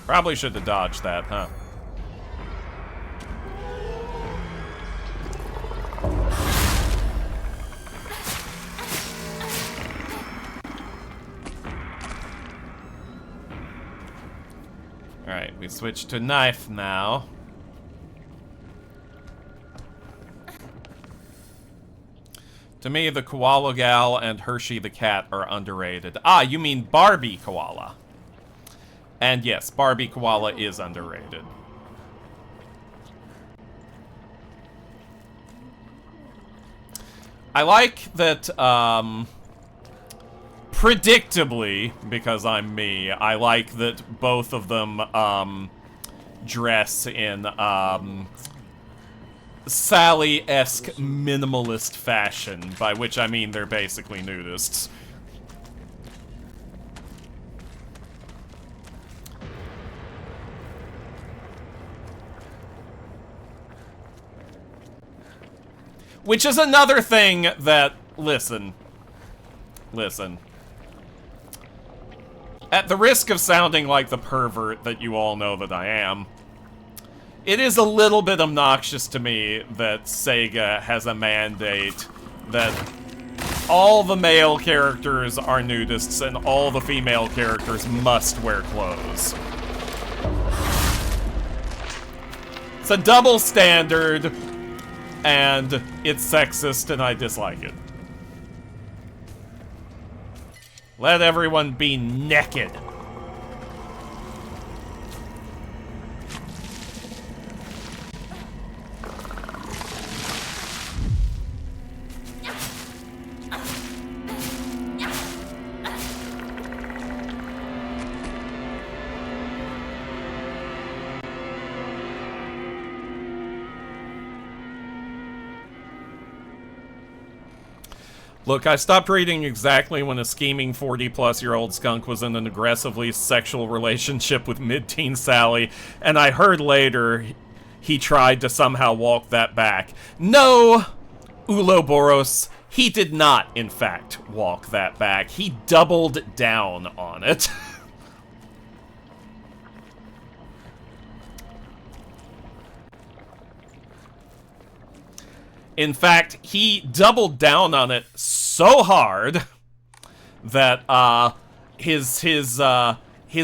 Probably should have dodged that, huh? Alright, we switch to knife now. To me, the Koala Gal and Hershey the Cat are underrated. Ah, you mean Barbie Koala. And yes, Barbie Koala is underrated. I like that, predictably, because I'm me, I like that both of them, dress in, Sally-esque minimalist fashion, by which I mean they're basically nudists. Which is another thing that, listen. At the risk of sounding like the pervert that you all know that I am, it is a little bit obnoxious to me that Sega has a mandate that all the male characters are nudists and all the female characters must wear clothes. It's a double standard, and it's sexist, and I dislike it. Let everyone be naked. Look, I stopped reading exactly when a scheming 40-plus-year-old skunk was in an aggressively sexual relationship with mid-teen Sally, and I heard later he tried to somehow walk that back. No, Ouroboros, he did not, in fact, walk that back. He doubled down on it. In fact, he doubled down on it so hard that his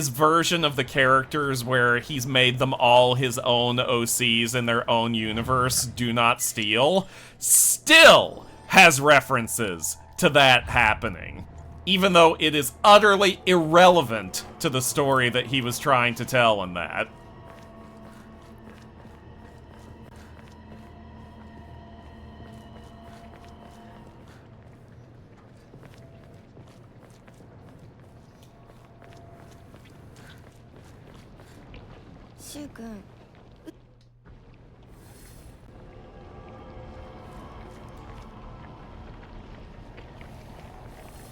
version of the characters where he's made them all his own OCs in their own universe, Do Not Steal, still has references to that happening, even though it is utterly irrelevant to the story that he was trying to tell in that.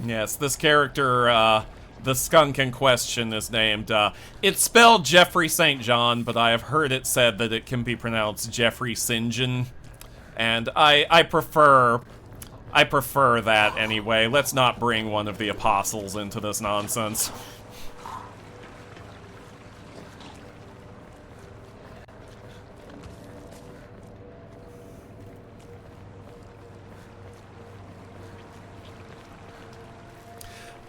Yes, this character, the skunk in question is named, it's spelled Jeffrey St. John, but I have heard it said that it can be pronounced Jeffrey St. John, and I prefer that anyway. Let's not bring one of the apostles into this nonsense.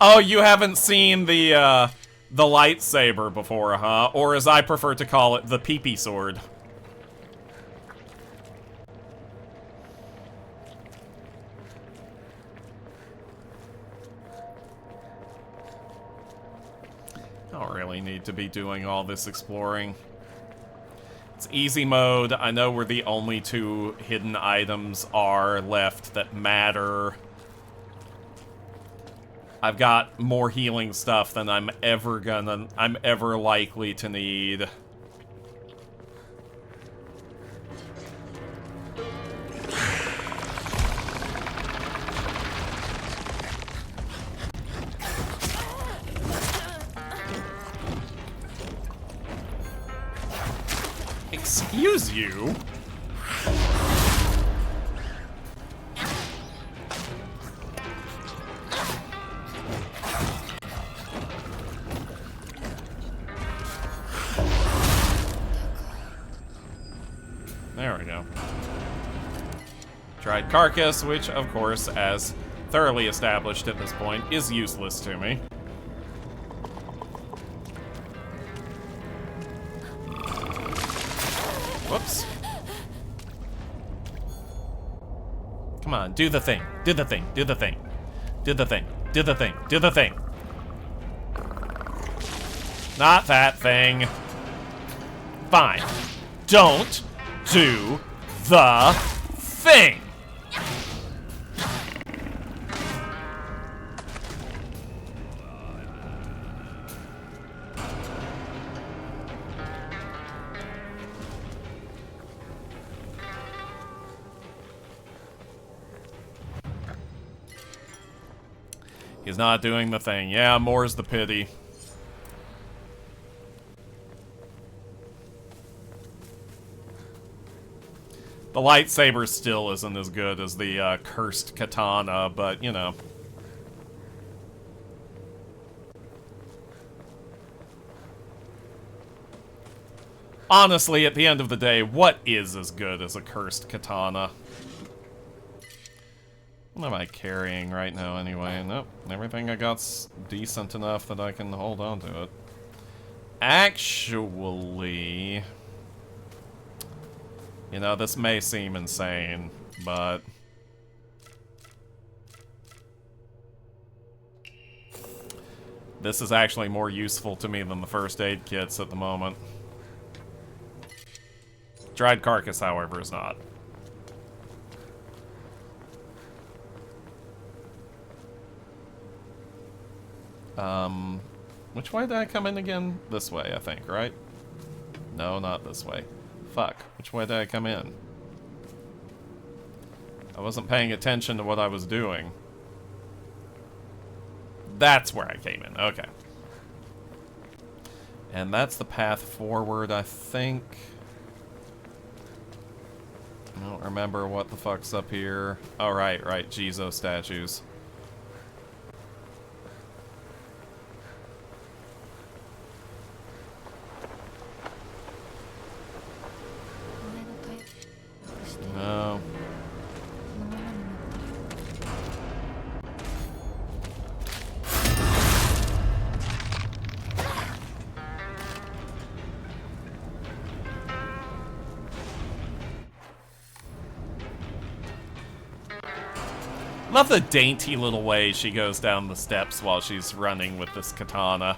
Oh, you haven't seen the lightsaber before, huh? Or as I prefer to call it, the pee-pee sword. I don't really need to be doing all this exploring. It's easy mode. I know where the only two hidden items are left that matter. I've got more healing stuff than I'm ever likely to need. Excuse you? There we go. Dried carcass, which, of course, as thoroughly established at this point, is useless to me. Whoops. Come on, do the thing. Do the thing. Do the thing. Do the thing. Do the thing. Do the thing. Not that thing. Fine. Don't do the thing. He's not doing the thing. Yeah, more's the pity. The lightsaber still isn't as good as the cursed katana, but, you know. Honestly, at the end of the day, what is as good as a cursed katana? What am I carrying right now anyway? Nope, everything I got's decent enough that I can hold on to it. Actually... You know, this may seem insane, but... This is actually more useful to me than the first aid kits at the moment. Dried carcass, however, is not. Which way did I come in again? This way, I think, right? No, not this way. Fuck. Which way did I come in? I wasn't paying attention to what I was doing. That's where I came in. Okay. And that's the path forward, I think. I don't remember what the fuck's up here. Oh, right. Jizo statues. No. Love the dainty little way she goes down the steps while she's running with this katana.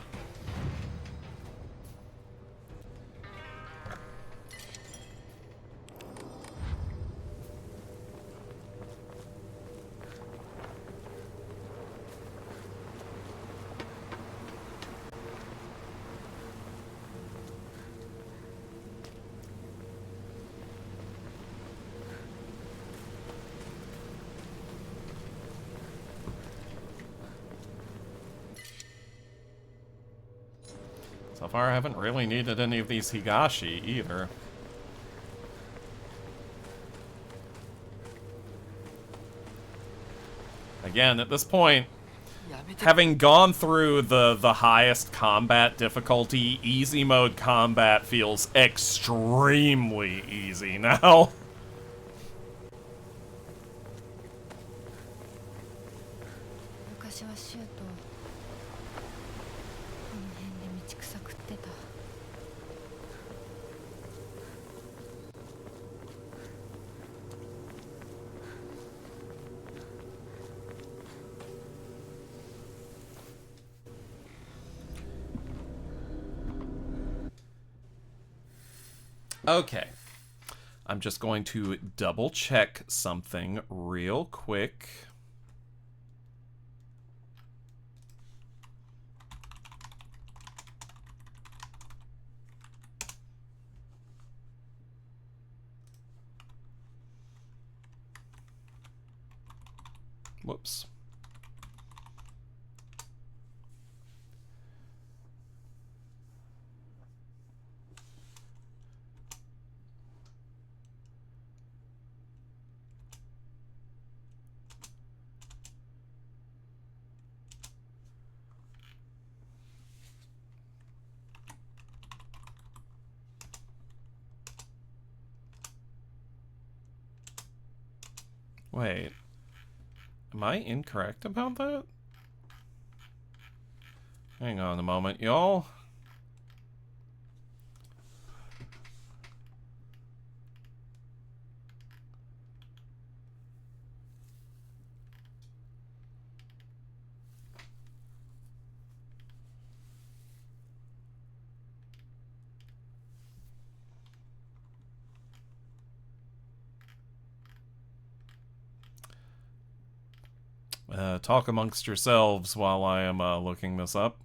So far, I haven't really needed any of these Higashi either. Again, at this point, having gone through the highest combat difficulty, easy mode combat feels extremely easy now. Okay. I'm just going to double check something real quick. Whoops. Wait. Am I incorrect about that? Hang on a moment, y'all. Talk amongst yourselves while I am looking this up.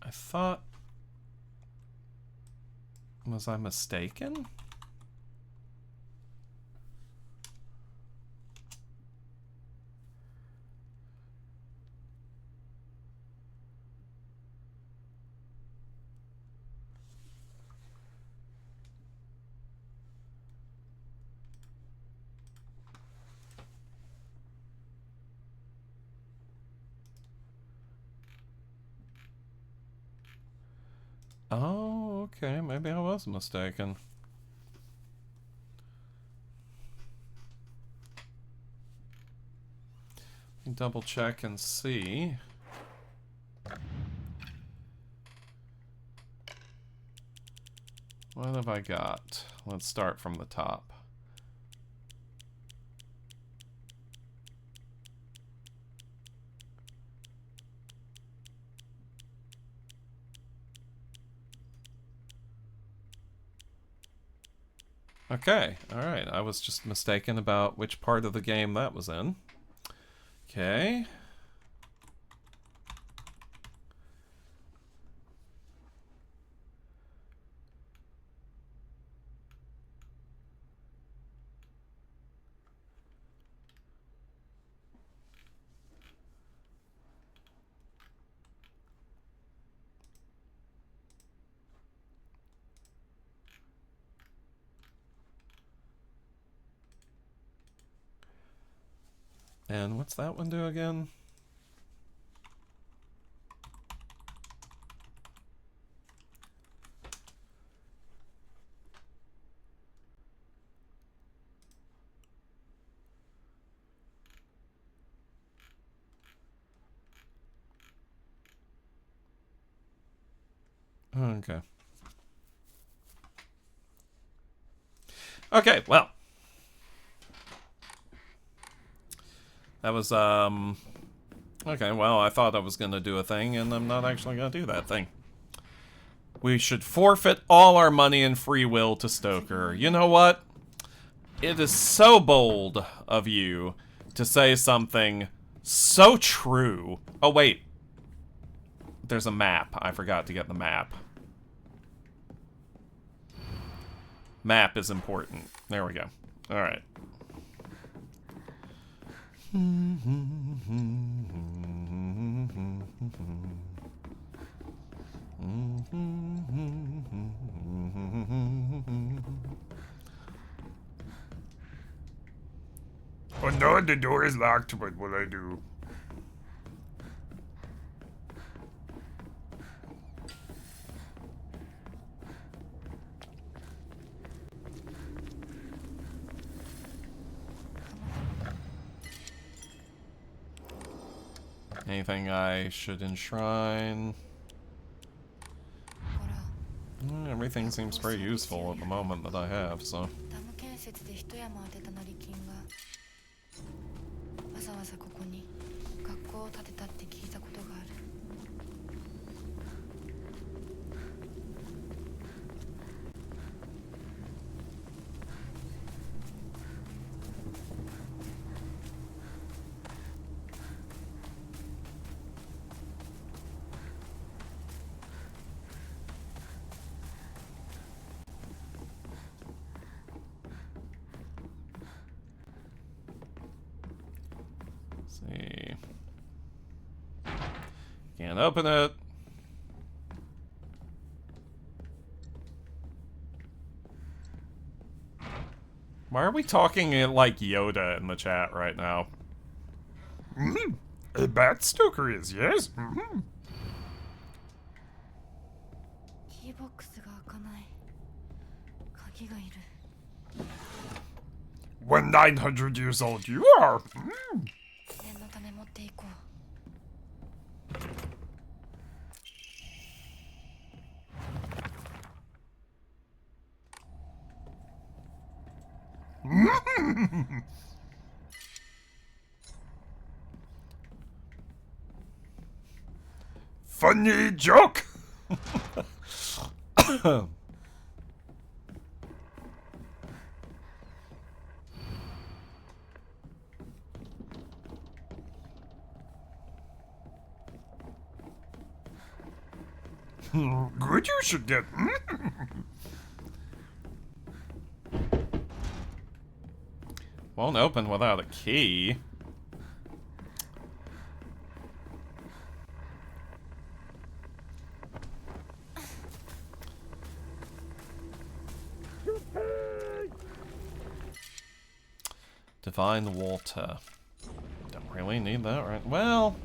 I thought... Was I mistaken? Oh, okay. Maybe I was mistaken. Double check and see. What have I got? Let's start from the top. Okay, alright. I was just mistaken about which part of the game that was in. Okay. And what's that one do again? Okay. Okay, well. That was, okay, well, I thought I was going to do a thing, and I'm not actually going to do that thing. We should forfeit all our money and free will to Stoker. You know what? It is so bold of you to say something so true. Oh, wait. There's a map. I forgot to get the map. Map is important. There we go. All right. Oh no, the door is locked. What will I do? Anything I should enshrine? Everything seems pretty useful at the moment that I have, so. ダム建設で一山当てた成金がわざわざここに学校を建てたって聞いたことがある。see. Can't open it. Why are we talking like Yoda in the chat right now? A bat Stoker is, yes? Mm-hmm. キーボックスが開かない。鍵がいる。When 900 years old you are. Mm. 念のため持っていこう。Funny joke. Good you should get. Won't open without a key. Divine water. Don't really need that, right? Well...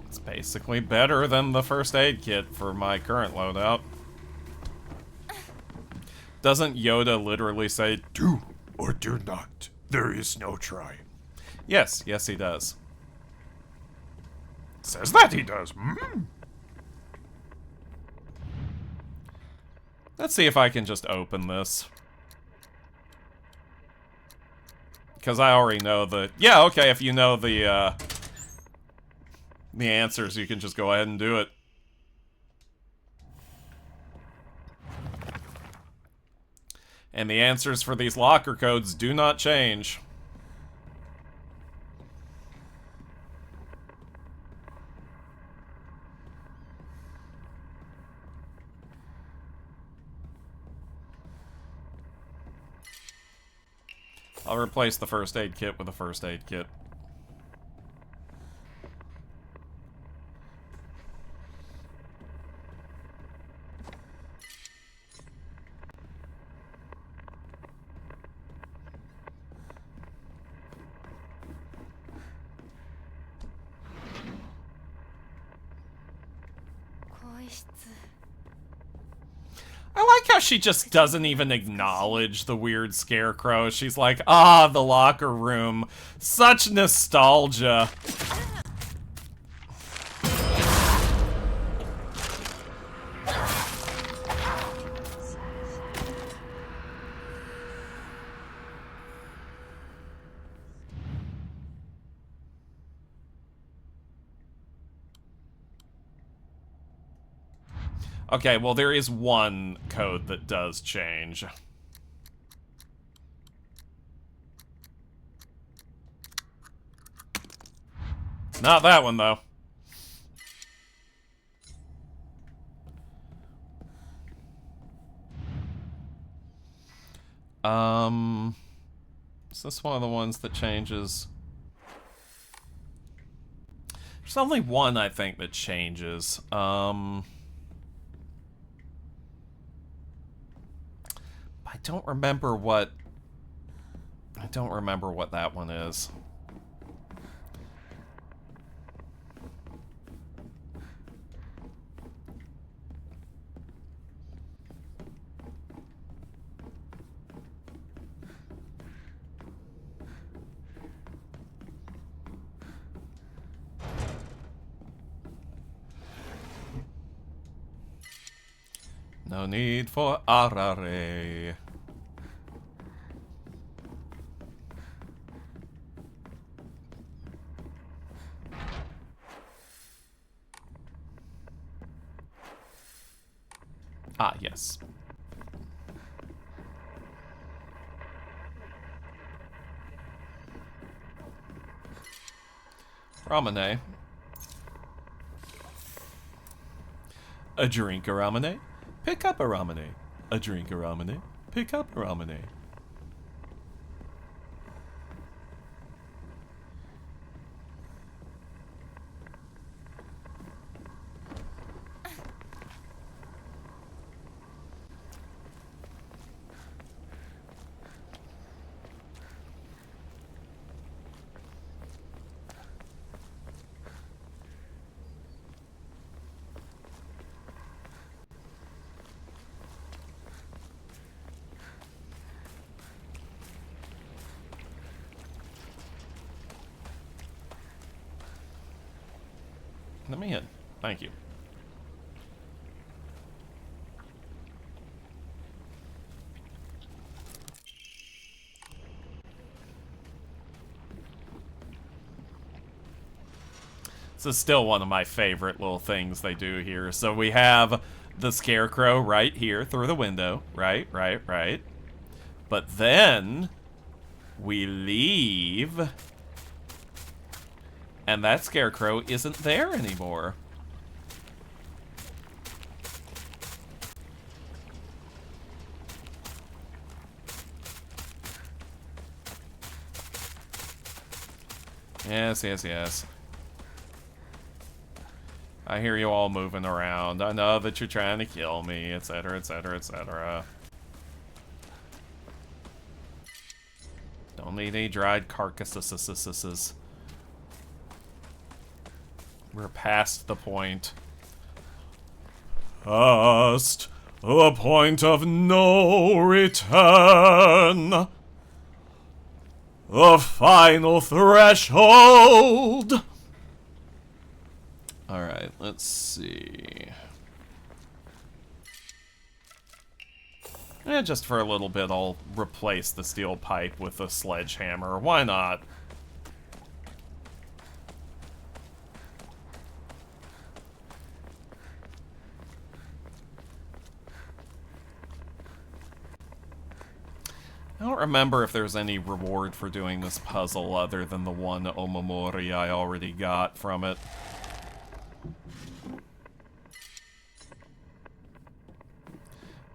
it's basically better than the first aid kit for my current loadout. Doesn't Yoda literally say, Do or do not. There is no try. yes, yes he does. Says that he does. Mm. Let's see if I can just open this. Because I already know the... yeah, okay, if you know the answers, you can just go ahead and do it. And the answers for these locker codes do not change. I'll replace the first aid kit with a first aid kit. I like how she just doesn't even acknowledge the weird scarecrow. She's like, ah, the locker room. Such nostalgia. Okay, well, there is one code that does change. It's not that one, though. Is this one of the ones that changes? There's only one, I think, that changes. I don't remember what that one is. No need for arare. Ah, yes. Ramune. A drink of ramune. Pick up a ramune. A drink of ramune. Pick up a ramune. Let me in. Thank you. This is still one of my favorite little things they do here. So we have the scarecrow right here through the window. Right. But then we leave, and that scarecrow isn't there anymore. Yes. I hear you all moving around. I know that you're trying to kill me, etc. Don't need any dried carcasses. We're past the point. Past the point of no return. The final threshold. Alright, let's see. Just for a little bit, I'll replace the steel pipe with a sledgehammer. Why not? I don't remember if there's any reward for doing this puzzle other than the one Omamori I already got from it.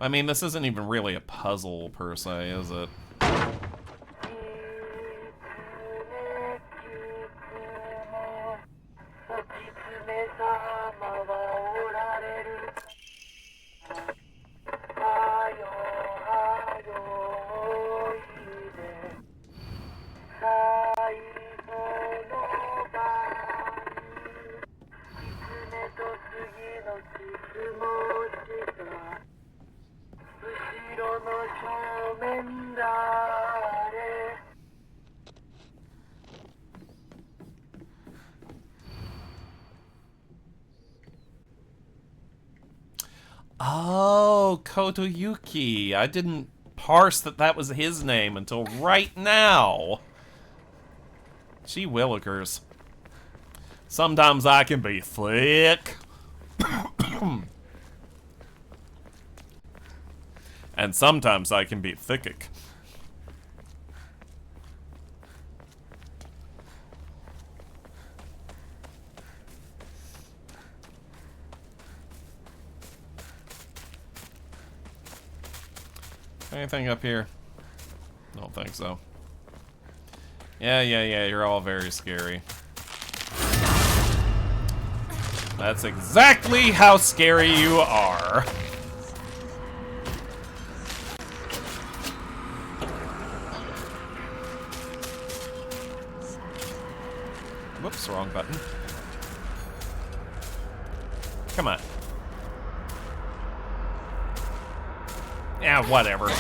I mean, this isn't even really a puzzle, per se, is it? Oh, Kotoyuki. I didn't parse that was his name until right now. Gee willikers. Sometimes I can be thick. And sometimes I can be thickic. Anything up here? Don't think so. Yeah, you're all very scary. That's exactly how scary you are. Whoops, wrong button. Come on. Yeah, whatever.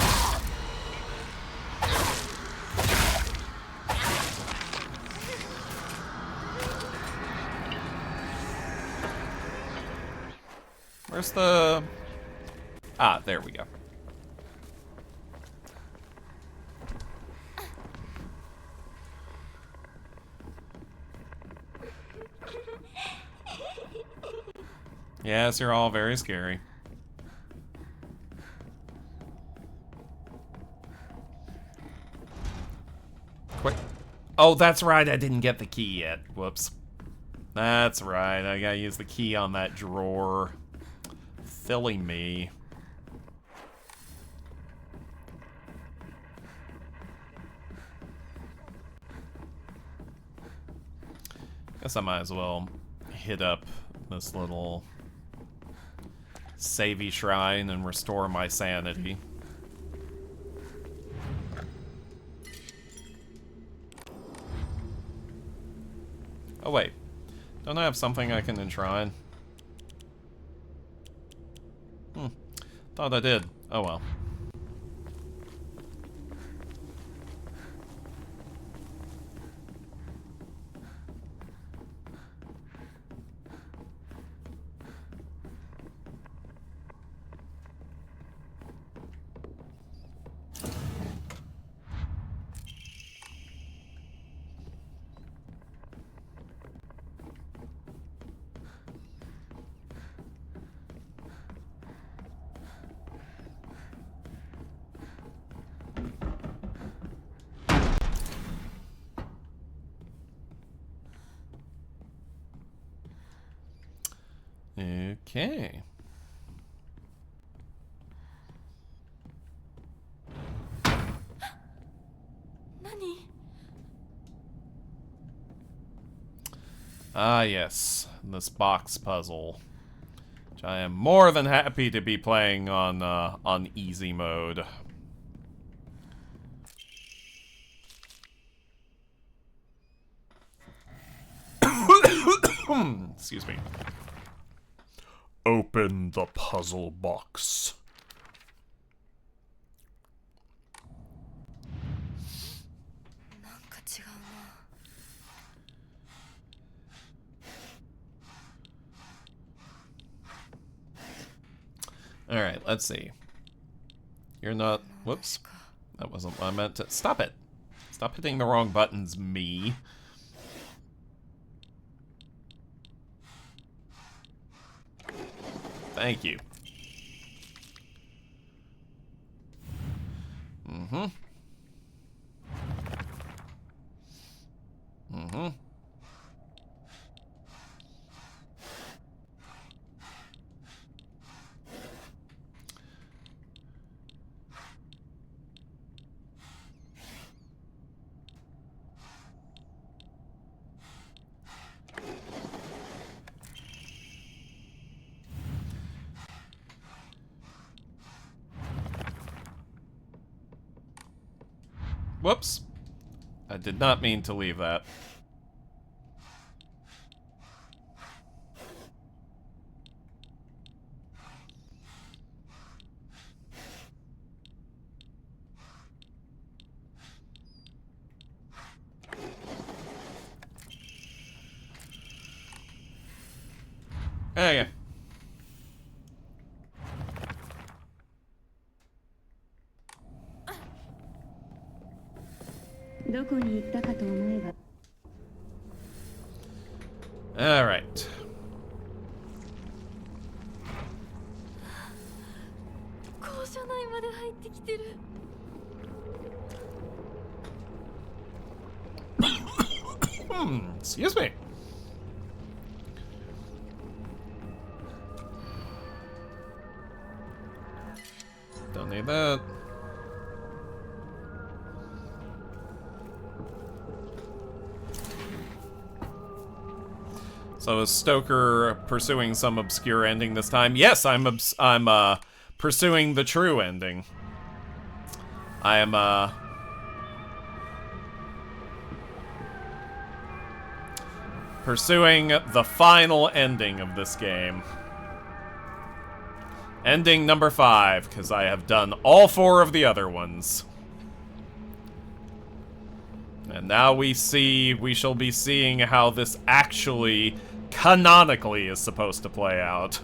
Where's the... Ah, there we go. Yes, you're all very scary. Quick. Oh, that's right, I didn't get the key yet. Whoops. That's right, I gotta use the key on that drawer. Silly me. Guess I might as well hit up this little savey shrine and restore my sanity. Oh wait, don't I have something I can enshrine? Thought I did. Oh well. Okay. Nani? Ah, yes. This box puzzle. Which I am more than happy to be playing on easy mode. Excuse me. Open the puzzle box. Alright, let's see. You're not... Whoops. That wasn't what I meant to... Stop it! Stop hitting the wrong buttons, me. Thank you. Mm-hmm. Mm-hmm. Whoops. I did not mean to leave that. Okay. どこに行ったかと思えば Alright. 校舎内まで入ってきてる。 Excuse me. Don't need that. So is Stoker pursuing some obscure ending this time? Yes, I'm pursuing the true ending. I am pursuing the final ending of this game. Ending number 5, because I have done all 4 of the other ones. And now we shall be seeing how this actually, canonically, is supposed to play out.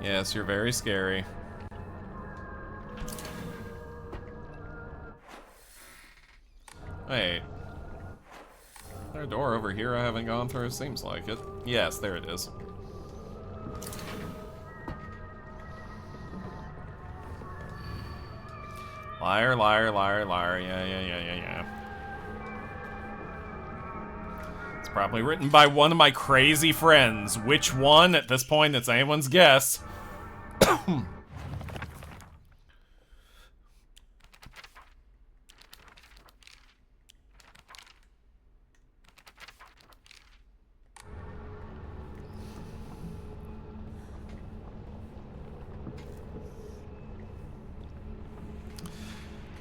Yes, you're very scary. Wait. Is there a door over here I haven't gone through? Seems like it. Yes, there it is. Liar, liar, liar, liar. Yeah. It's probably written by one of my crazy friends. Which one? At this point, it's anyone's guess.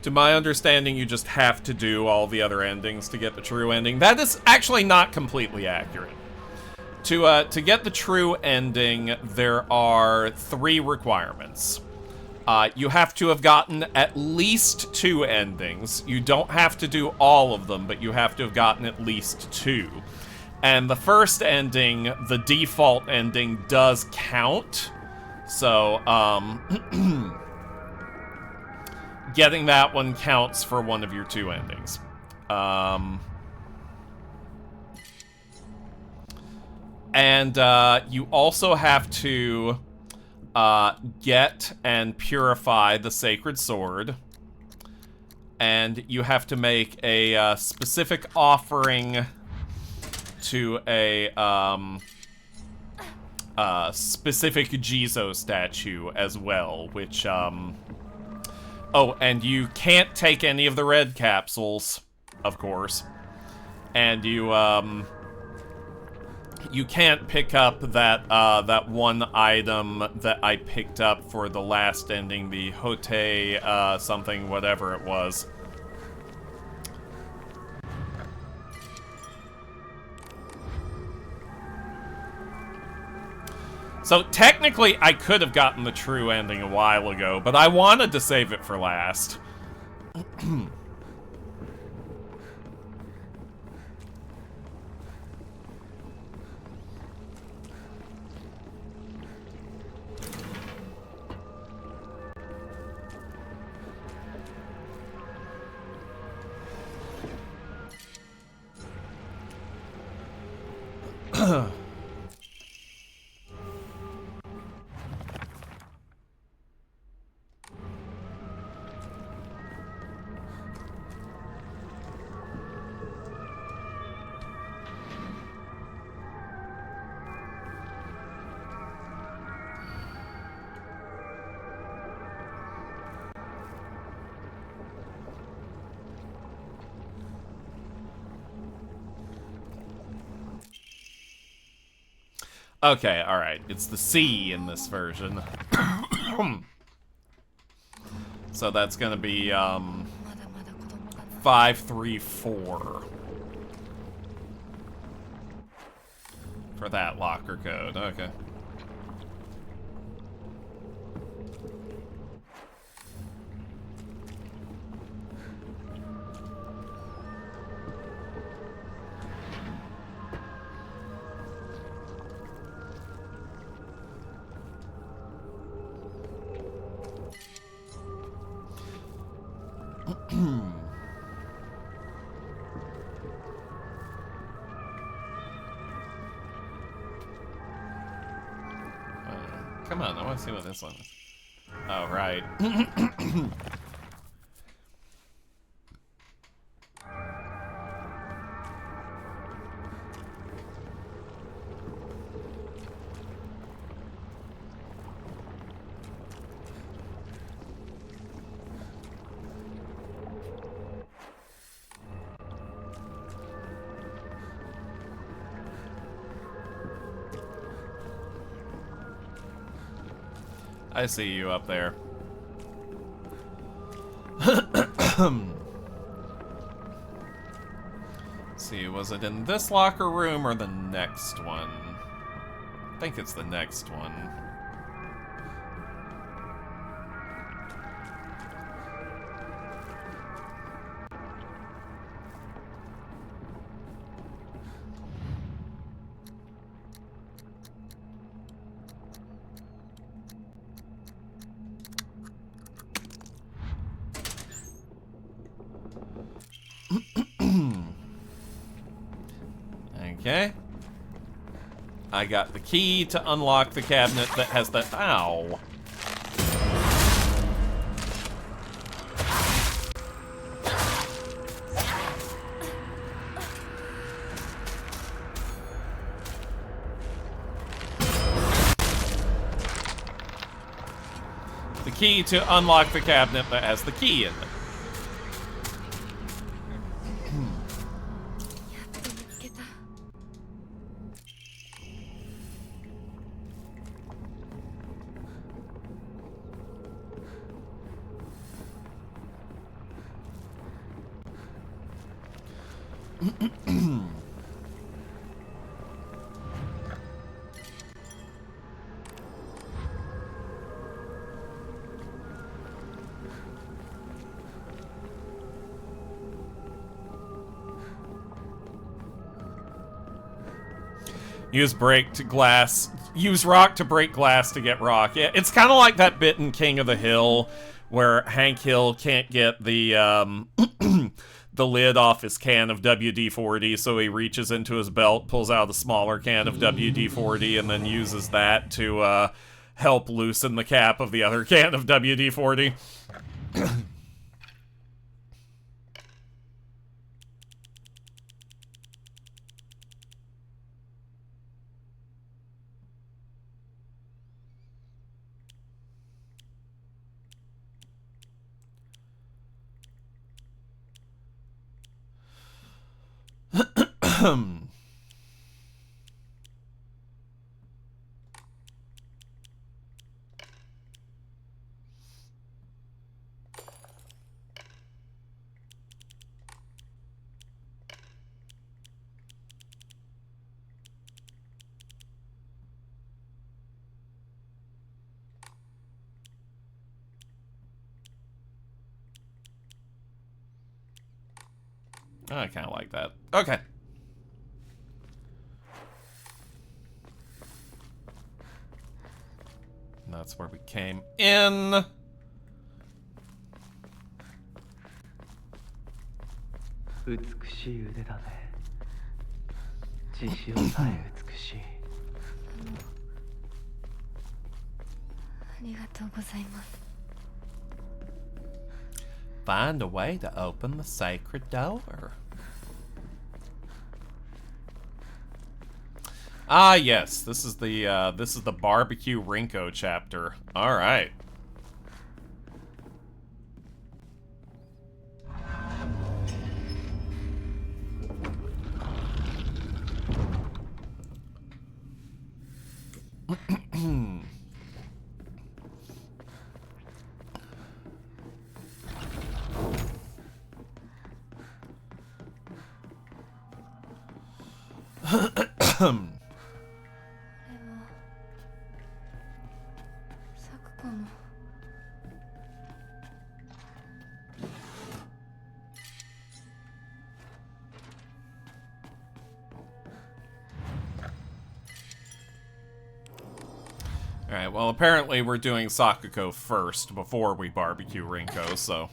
To my understanding, you just have to do all the other endings to get the true ending. That is actually not completely accurate. To get the true ending, there are 3 requirements. You have to have gotten at least 2 endings. You don't have to do all of them, but you have to have gotten at least 2. And the first ending, the default ending, does count. So, getting that one counts for one of your 2 endings. And you also have to get and purify the sacred sword. And you have to make a specific offering to a specific Jizo statue as well, which, oh, and you can't take any of the red capsules, of course. And you can't pick up that, that one item that I picked up for the last ending, the Hote, something, whatever it was. So, technically, I could have gotten the true ending a while ago, but I wanted to save it for last. Okay, alright. It's the C in this version. So that's gonna be, 534. For that locker code, okay. Come on, I want to see what this one is. Oh, right. I see you up there. See, was it in this locker room or the next one? I think it's the next one. Okay. I got the key to unlock the cabinet that has the... Ow. The key to unlock the cabinet that has the key in it. Use break to glass. Use rock to break glass to get rock. Yeah, it's kind of like that bit in King of the Hill where Hank Hill can't get the the lid off his can of WD-40, so he reaches into his belt, pulls out a smaller can of WD-40, and then uses that to help loosen the cap of the other can of WD-40. I kind of like that. Okay. That's where we came in. Find a way to open the sacred door. Ah, yes. This is the barbecue Rinko chapter. All right. Alright, well, apparently we're doing Sakuko first before we barbecue Rinko, so...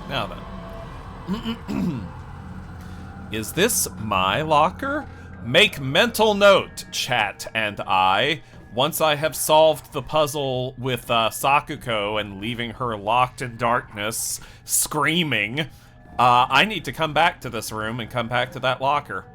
Now then. Is this my locker? Make mental note, chat and I. Once I have solved the puzzle with Sakuko and leaving her locked in darkness, screaming, I need to come back to this room and come back to that locker.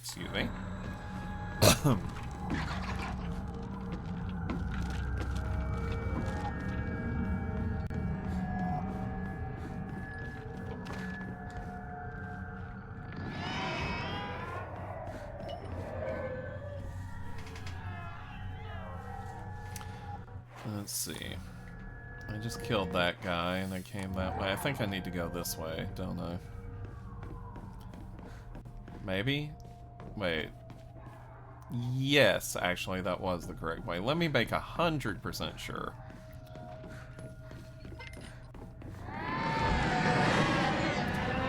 Excuse me. Let's see. I just killed that guy and I came that way. I think I need to go this way, don't I? Maybe? Wait. Yes, actually, that was the correct way. Let me make 100% sure.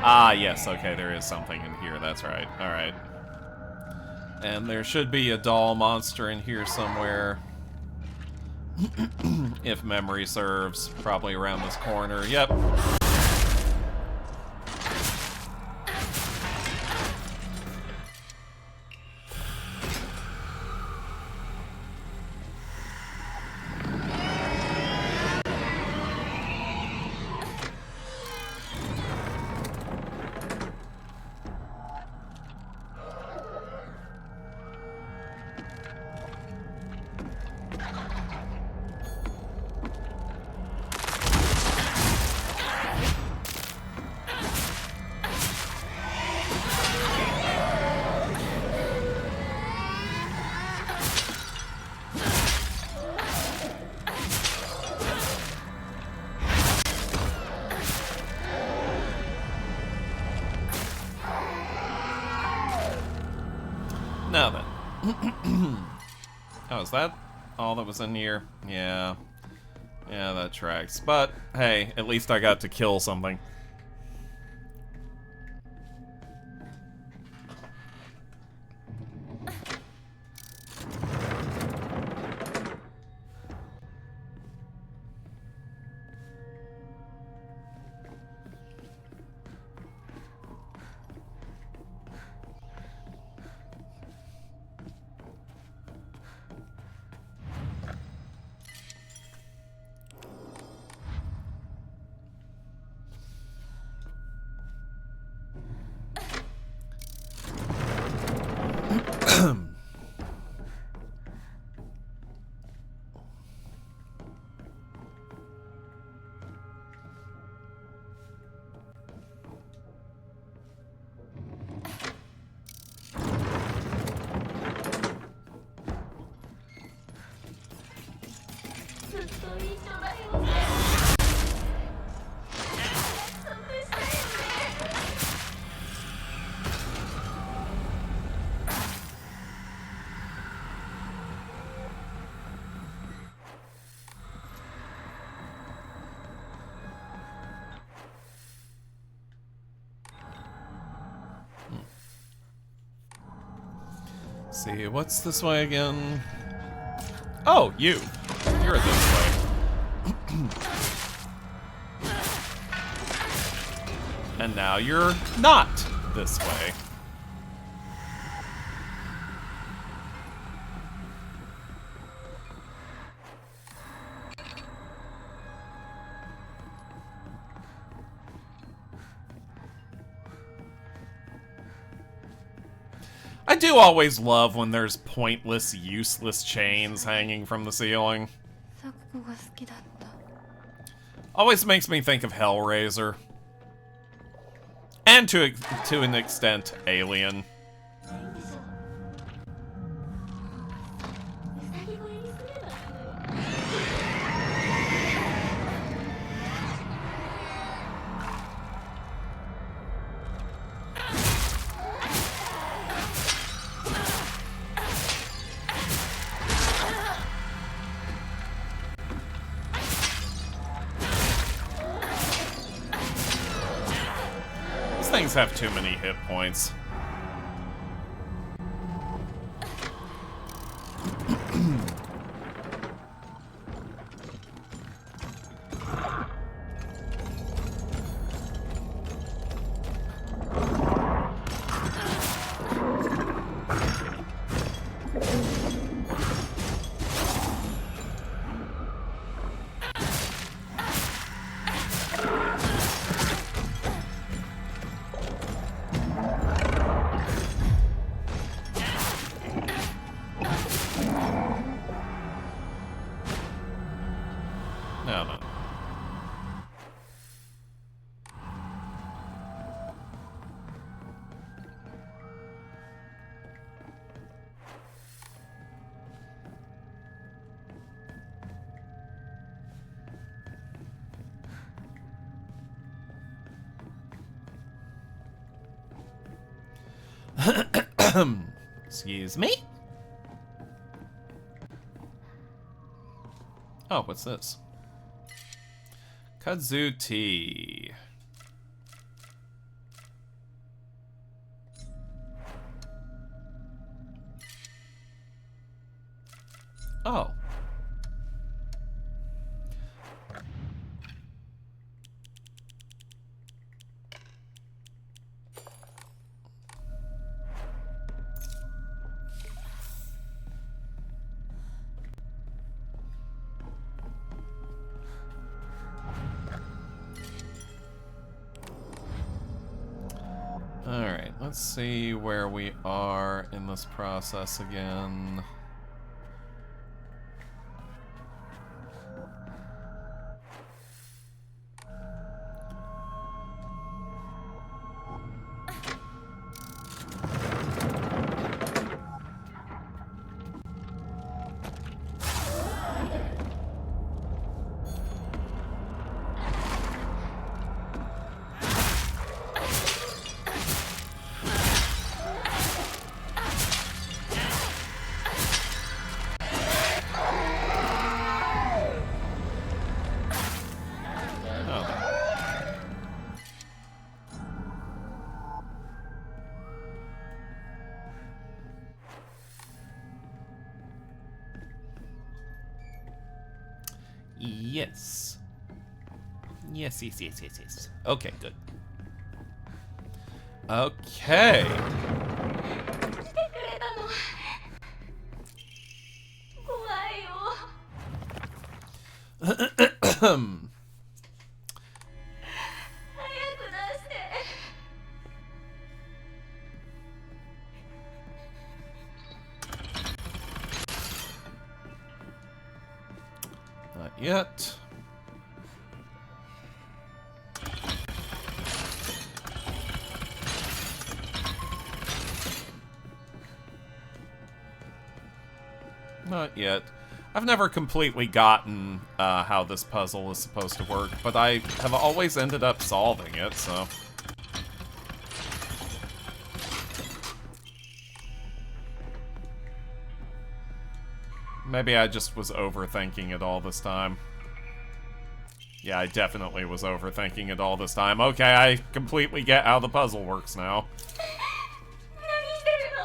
Ah, yes, okay, there is something in here, that's right. Alright. And there should be a doll monster in here somewhere. If memory serves. Probably around this corner. Yep. Now then. Oh, is that all that was in here? Yeah. Yeah, that tracks. But, hey, at least I got to kill something. See, what's this way again? Oh, you. You're this way. And now you're not this way. I do always love when there's pointless, useless chains hanging from the ceiling. 錯誤が好きだった Always makes me think of Hellraiser. And to an extent, Alien. Things have too many hit points. Excuse me? Oh, what's this? Kudzu tea. Oh. Alright, let's see where we are in this process again. Yes. Yes. Okay, good. Okay. 来てくれたの。怖いよ。早く出して。Not yet. Not yet. I've never completely gotten how this puzzle is supposed to work, but I have always ended up solving it, so... Maybe I just was overthinking it all this time. Yeah, I definitely was overthinking it all this time. Okay, I completely get how the puzzle works now. 何してるの？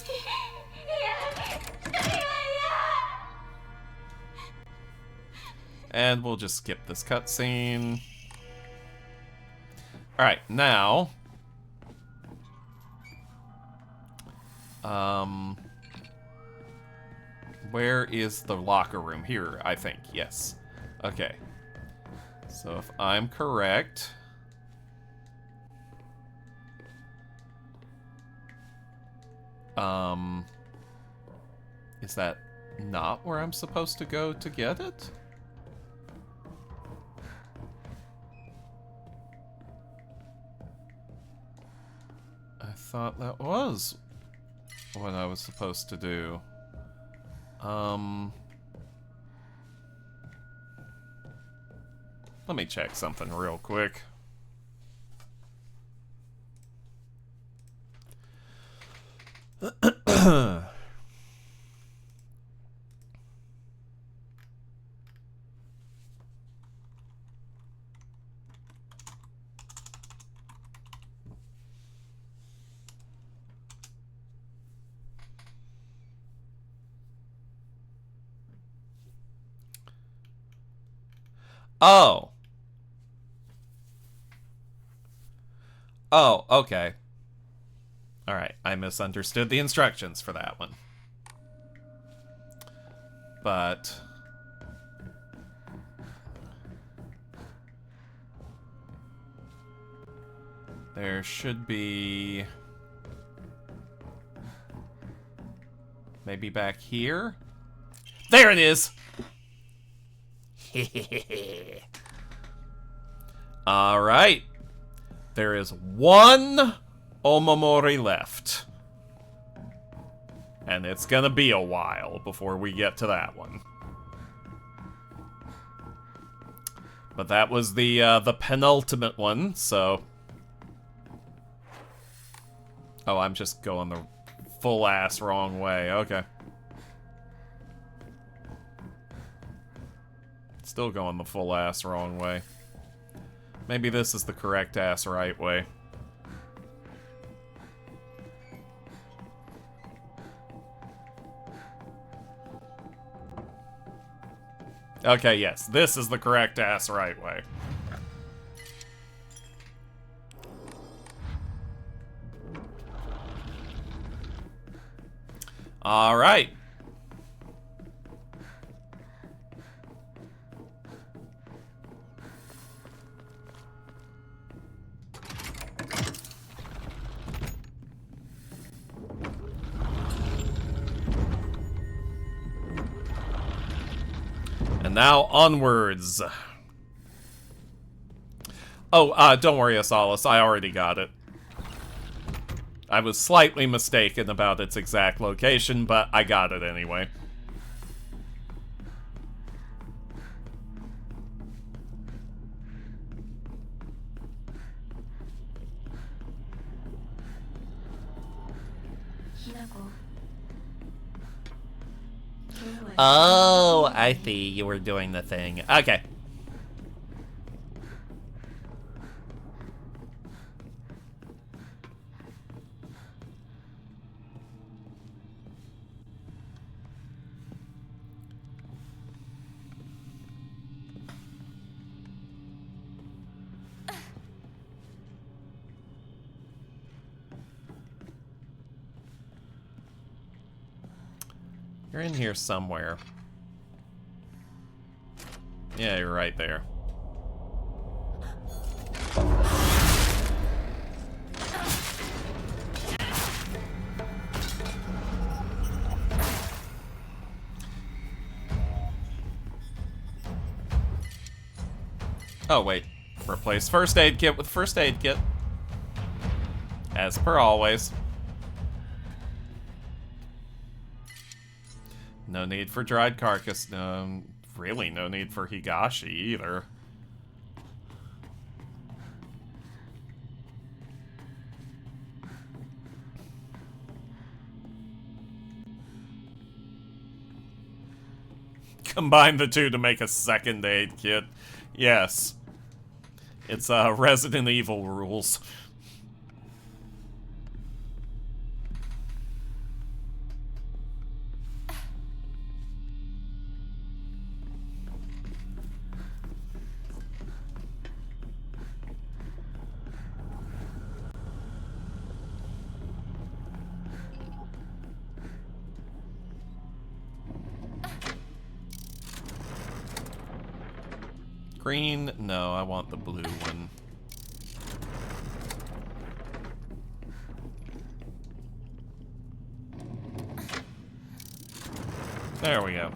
いや、いや。 And we'll just skip this cutscene. Alright, now... Where is the locker room? Here, I think. Yes. Okay. So if I'm correct... Is that not where I'm supposed to go to get it? I thought that was what I was supposed to do. Let me check something real quick. Oh. Oh, okay. Alright, I misunderstood the instructions for that one. But... there should be... maybe back here? There it is! Alright. There is one Omamori left. And it's gonna be a while before we get to that one. But that was the penultimate one, so... Oh, I'm just going the full ass wrong way. Okay. Still going the full ass wrong way. Maybe this is the correct ass right way. Okay, yes, this is the correct ass right way. All right. And now onwards. Oh, don't worry, Asalis. I already got it. I was slightly mistaken about its exact location, but I got it anyway. Oh, I see. You were doing the thing. Okay. You're in here somewhere. Yeah, you're right there. Oh, wait. Replace first aid kit with first aid kit. As per always. No need for dried carcass. Really no need for Higashi either. Combine the two to make a second aid kit. Yes. It's Resident Evil rules. Green? No, I want the blue one. There we go.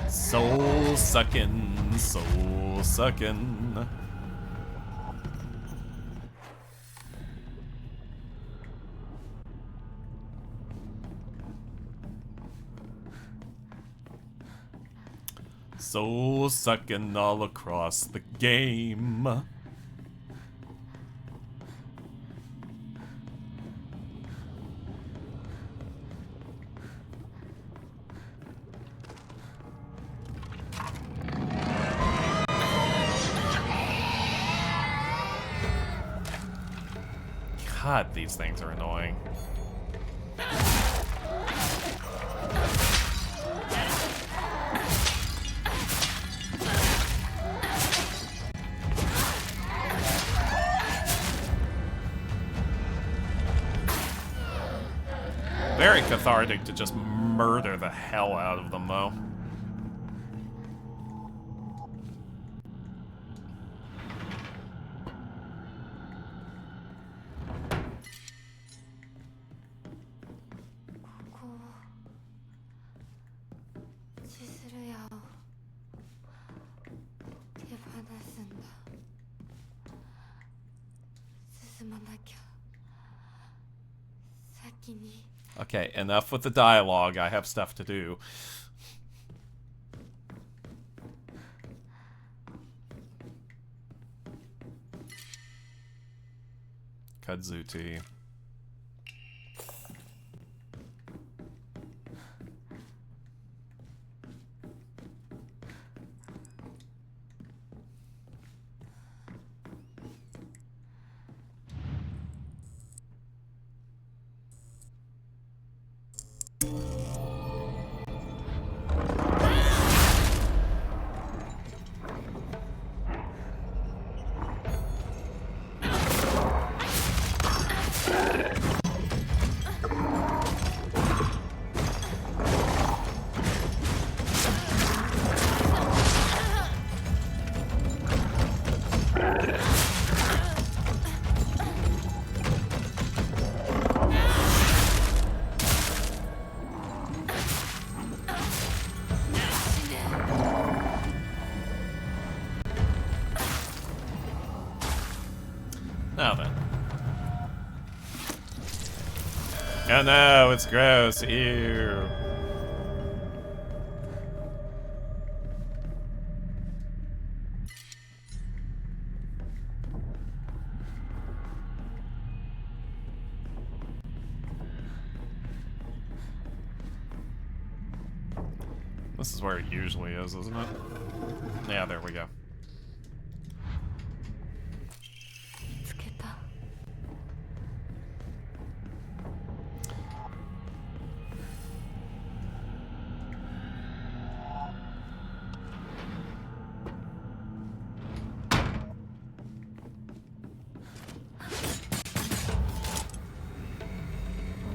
Soul sucking, soul sucking. Soul sucking all across the game. God, these things are annoying. Very cathartic to just murder the hell out of them, though. まなきゃ先に Okay, enough with the dialogue. I have stuff to do. Kudzuti. Now then. Oh no, it's gross. Ew. This is where it usually is, isn't it? Yeah, there we go. つけた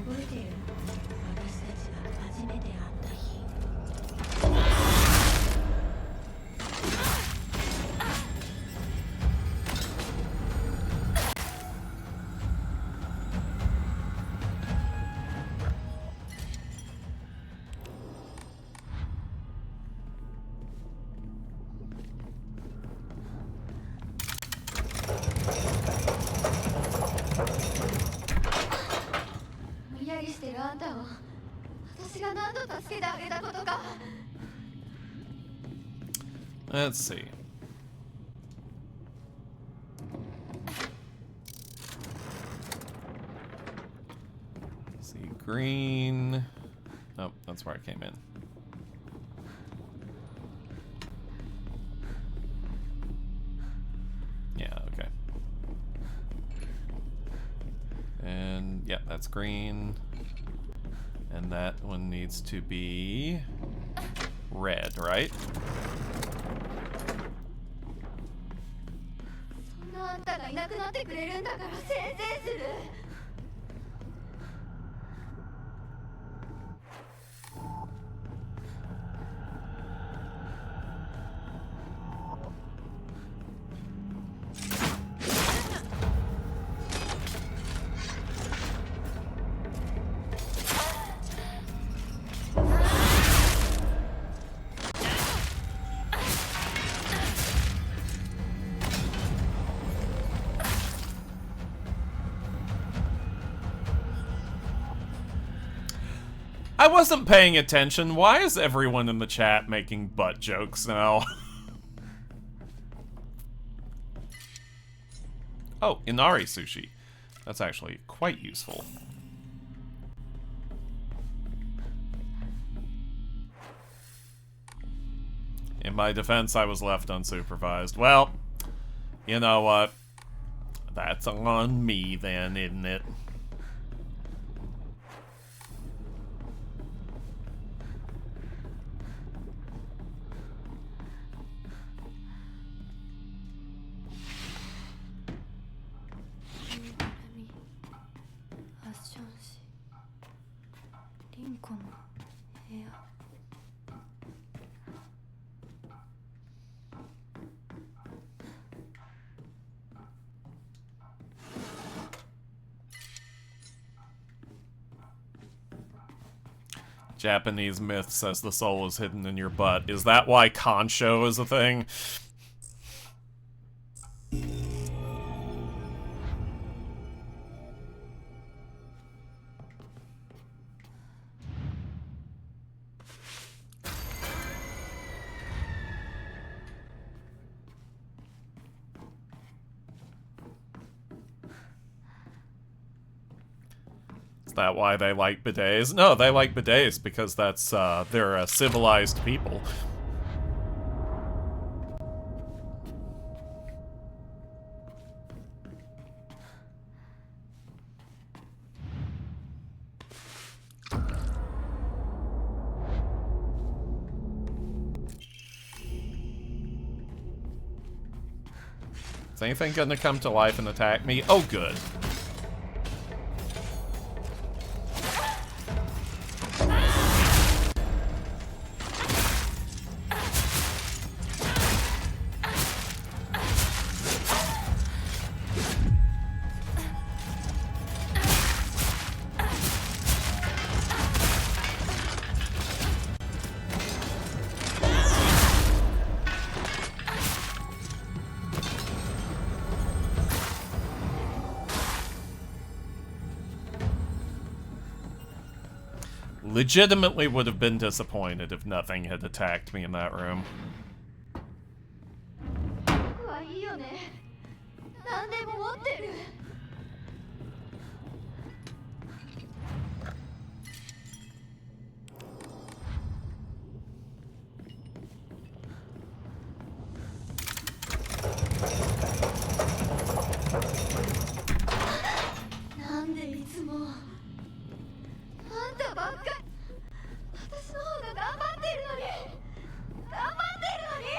覚えてる？私たちが初めて会った日。無理やりしてるあんたを私が何度助けてあげたことか。 Let's see. See, green. Oh, that's where I came in. Yeah, okay. And, yeah, that's green. And that one needs to be red, right? そんなあんたがいなくなってくれるんだからせいぜいする。 I wasn't paying attention. Why is everyone in the chat making butt jokes now? Oh, Inari sushi. That's actually quite useful. In my defense, I was left unsupervised. Well, you know what? That's on me then, isn't it? Japanese myth says the soul is hidden in your butt. Is that why Concho is a thing? Is that why they like bidets? No, they like bidets because that's, they're a civilized people. Is anything gonna come to life and attack me? Oh, good. Legitimately would have been disappointed if nothing had attacked me in that room. 僕はいいよね。何でも持ってる。なんでいつもあんたばっかり。私の方が頑張ってるのに。頑張ってるのに。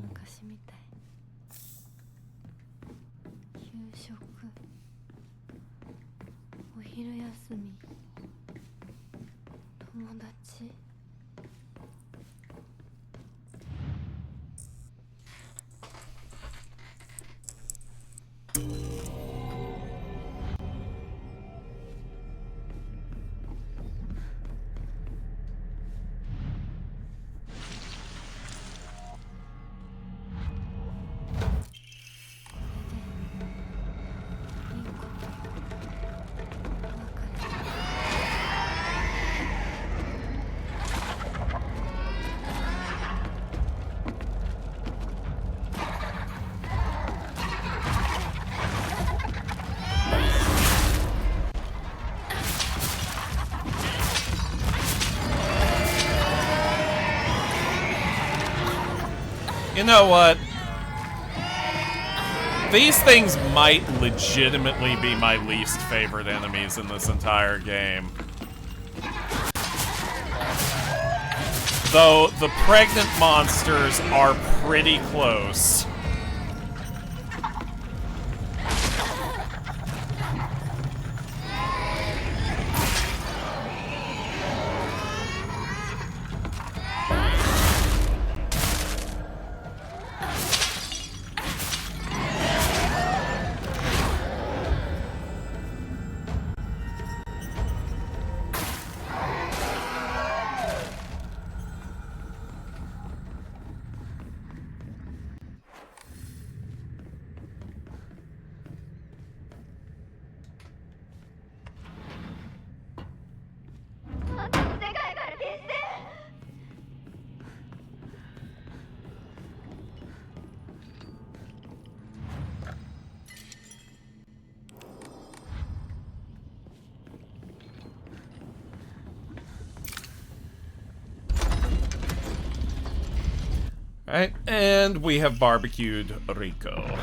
昔みたい。給食、お昼休み、友達。You know what? These things might legitimately be my least favorite enemies in this entire game. Though the pregnant monsters are pretty close. Alright, and we have barbecued Rico.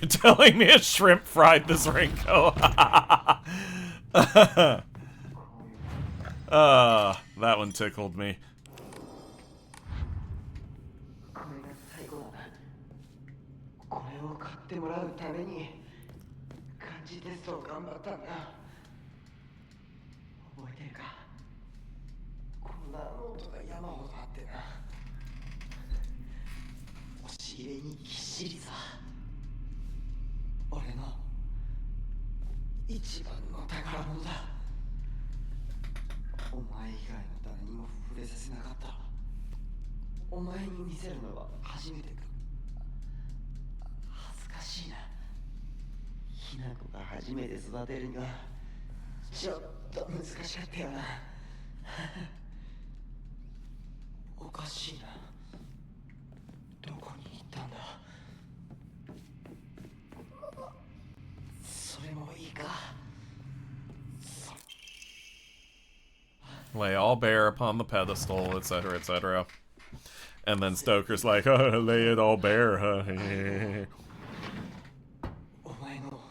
You're telling me a shrimp fried this Rinko? That one tickled me. これが最後だな。これを買ってもらうために漢字テストを頑張ったんだ。覚えてるか？こんなノートが山ほどあってな。押し入れにぎっしりさ。俺の一番の宝物だ。お前以外の誰にも触れさせなかった。お前に見せるのは初めてか。恥ずかしいな。ひな子が初めて育てるにはちょっと難しかったよな。おかしいな。どこに行ったんだ。それもいいか。Lay all bare upon the pedestal, etc., etc. And then Stoker's like, oh, lay it all bare, huh? お前の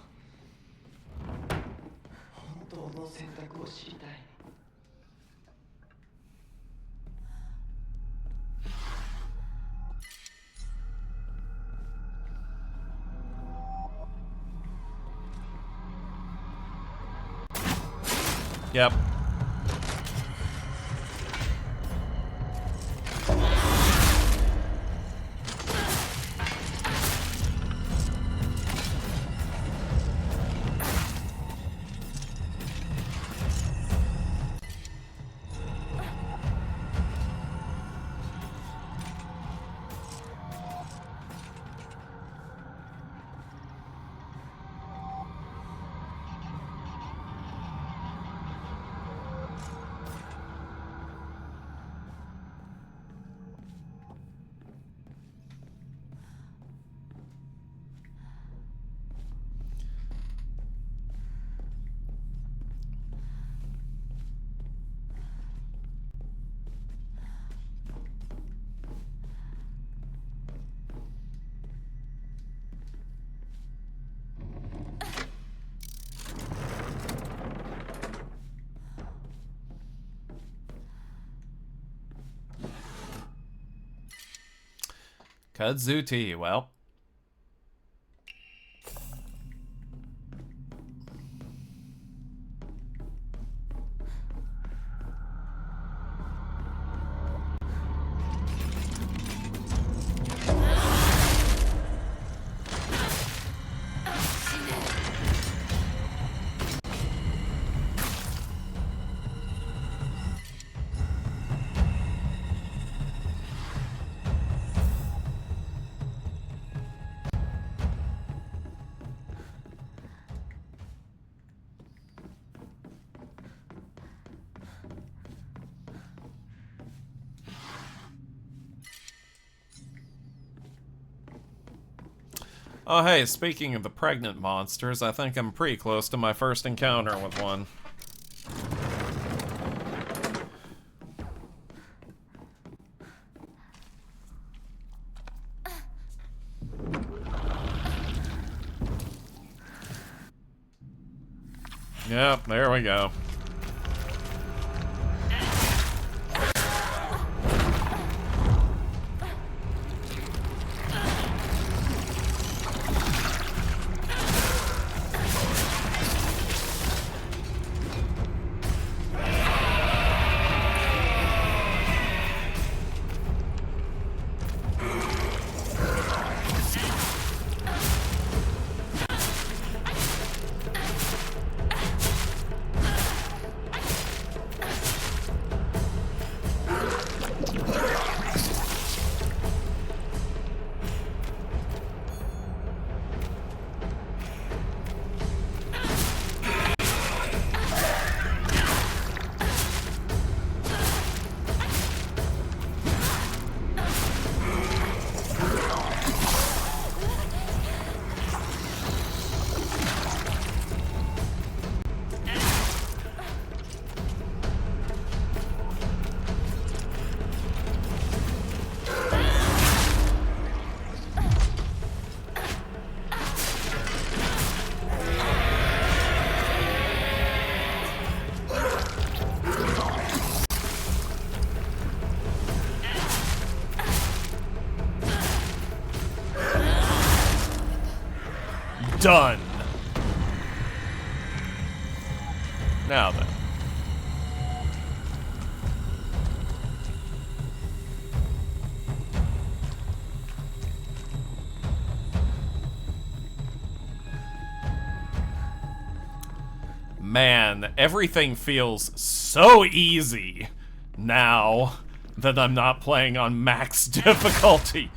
本当の選択を知りたい。Yep. Kudzu tea, well. Oh hey, speaking of the pregnant monsters, I think I'm pretty close to my first encounter with one. Yep, there we go. Done. Now then. Man, everything feels so easy now that I'm not playing on max difficulty.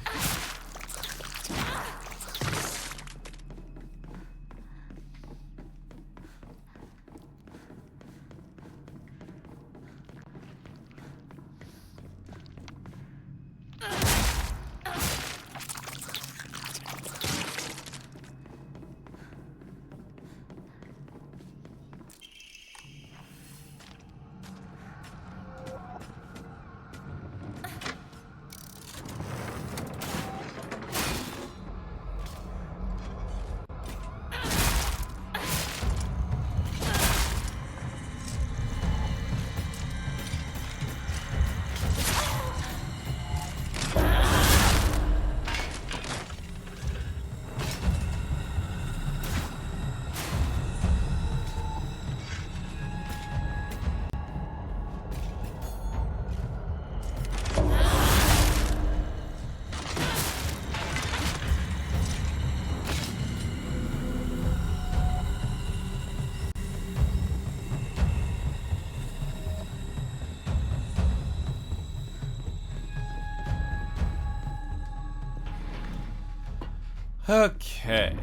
Okay.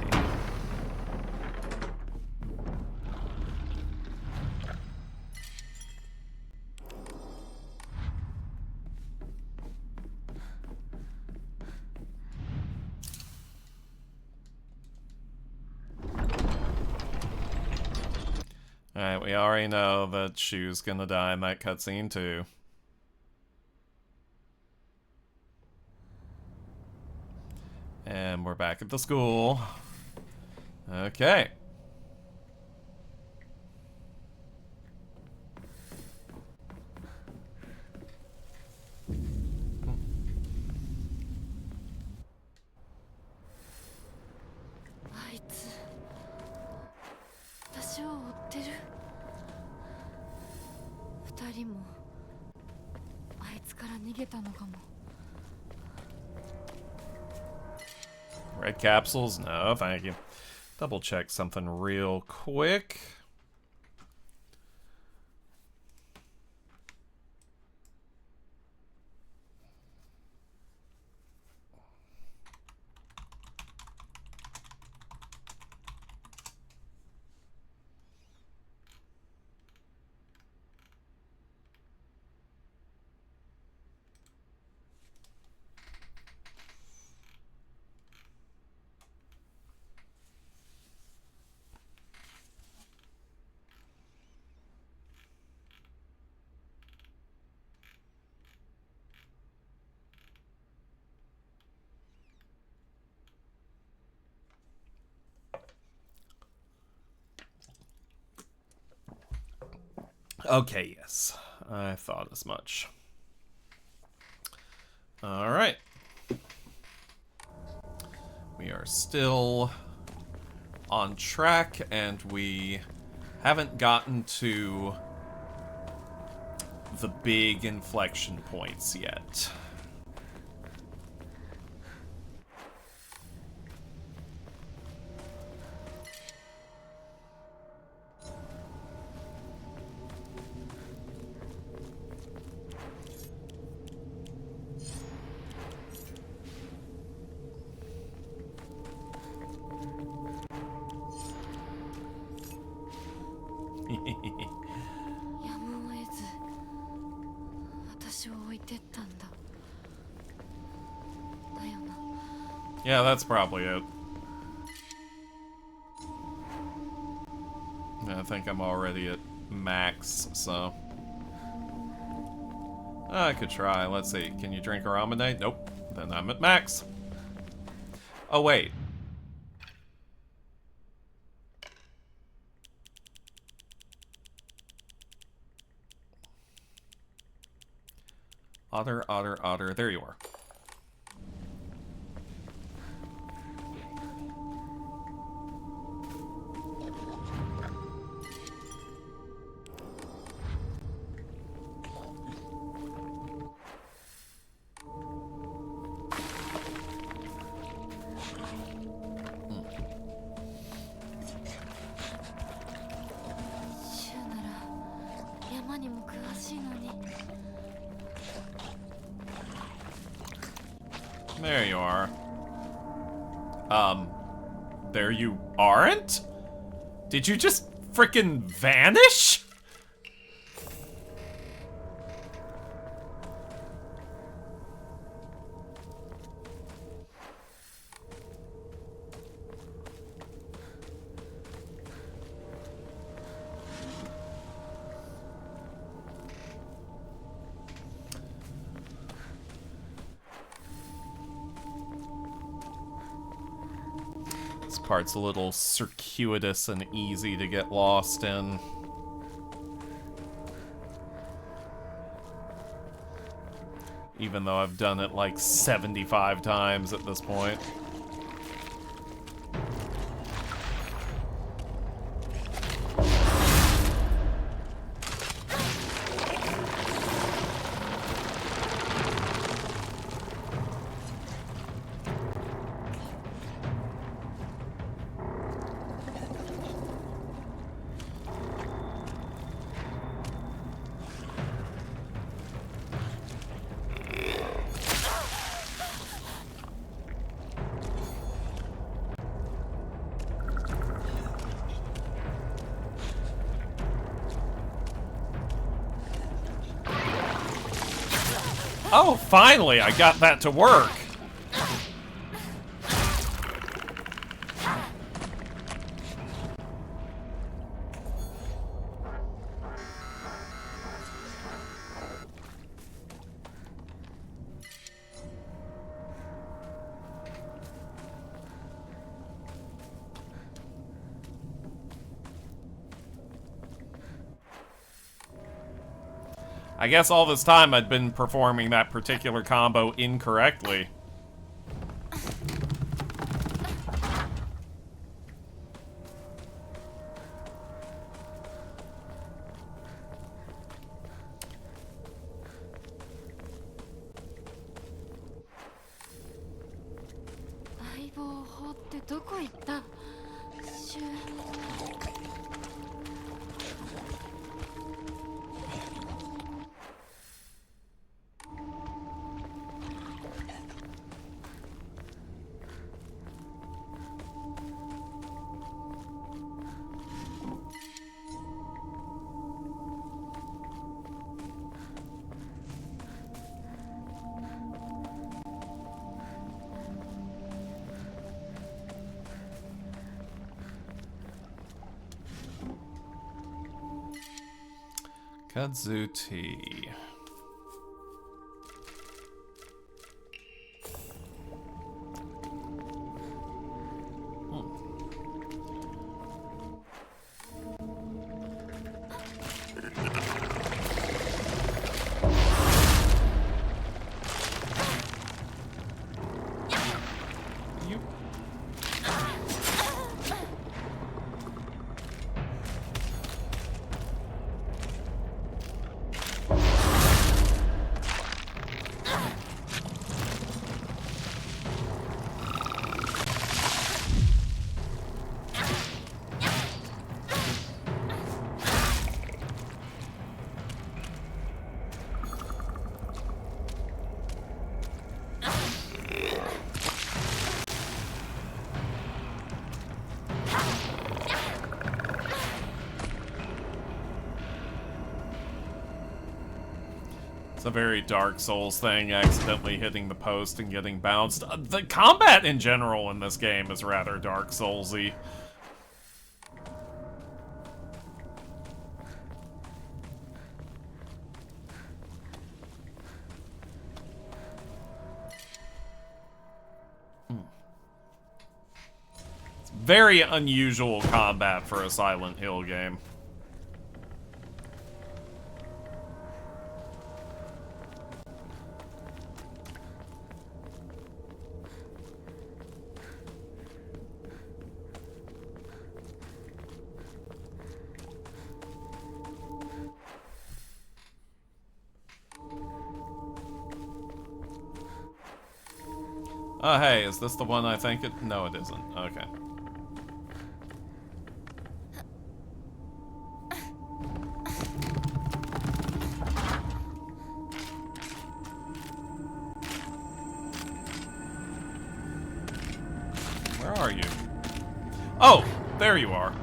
Alright, we already know that Shu's gonna die in that cutscene too. And we're back at the school. Okay. Red capsules? No, thank you. Double check something real quick. Okay, yes. I thought as much. Alright. We are still on track, and we haven't gotten to the big inflection points yet. Yeah, that's probably it. I think I'm already at max, so... I could try. Let's see. Can you drink a ramen? Nope. Then I'm at max. Oh, wait. Otter, otter, otter. There you are. There you are. There you aren't? Did you just frickin' vanish? This part's a little circuitous and easy to get lost in. Even though I've done it like 75 times at this point. Oh, finally, I got that to work. I guess all this time I'd been performing that particular combo incorrectly. Kadzuti. It's a very Dark Souls thing, accidentally hitting the post and getting bounced. The combat in general in this game is rather Dark Soulsy. It's very unusual combat for a Silent Hill game. Oh, hey, is this the one I think it? No, it isn't. Okay. Where are you? Oh, there you are.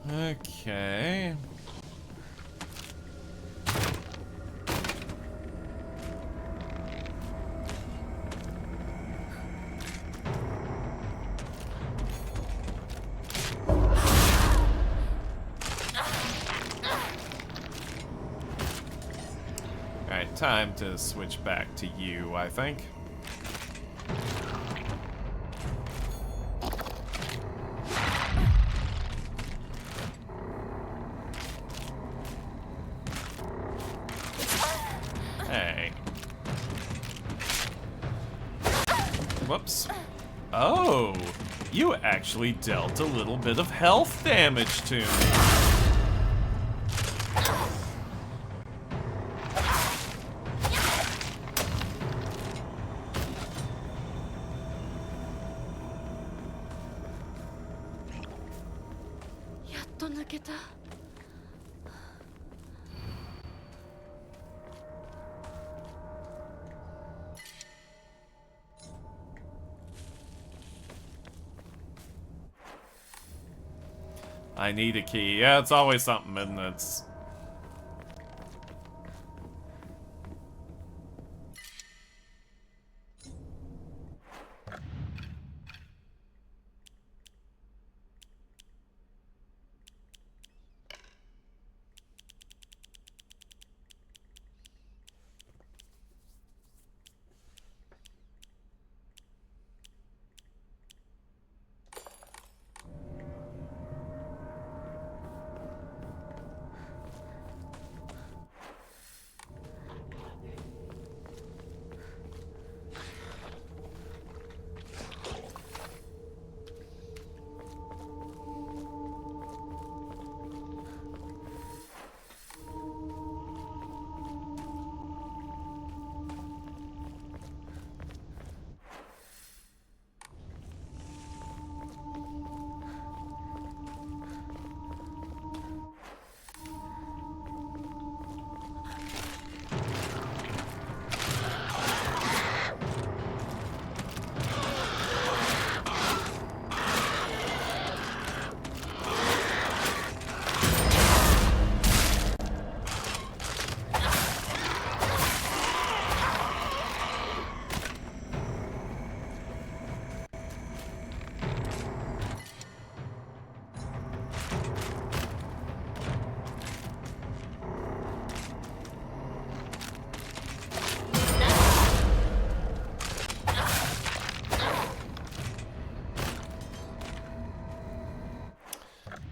Okay. Alright, time to switch back to you, I think. Hey. Whoops. Oh, you actually dealt a little bit of health damage to me. I need a key. Yeah, it's always something, isn't it? It's...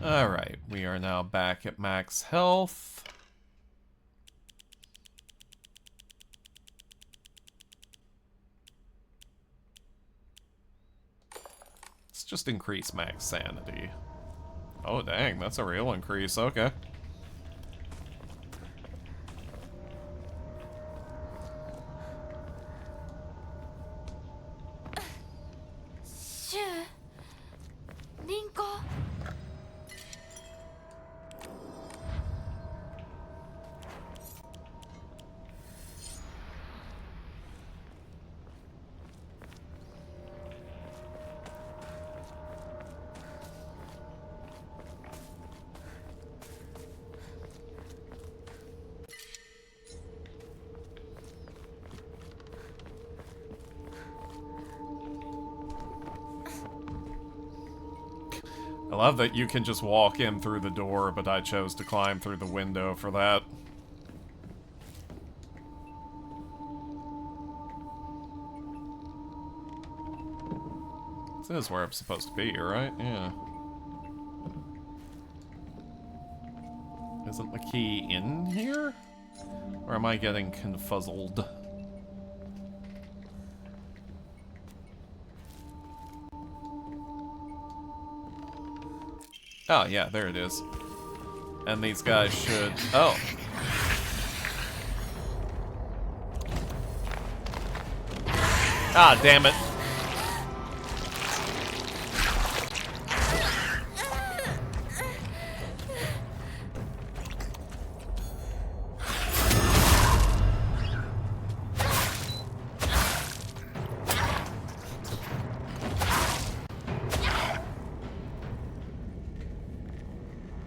Alright, we are now back at max health. Let's just increase max sanity. Oh dang, that's a real increase, okay. I love that you can just walk in through the door, but I chose to climb through the window for that. This is where I'm supposed to be, right? Yeah. Isn't the key in here? Or am I getting confuzzled? Oh, yeah, there it is. And these guys should... Oh. Ah, damn it.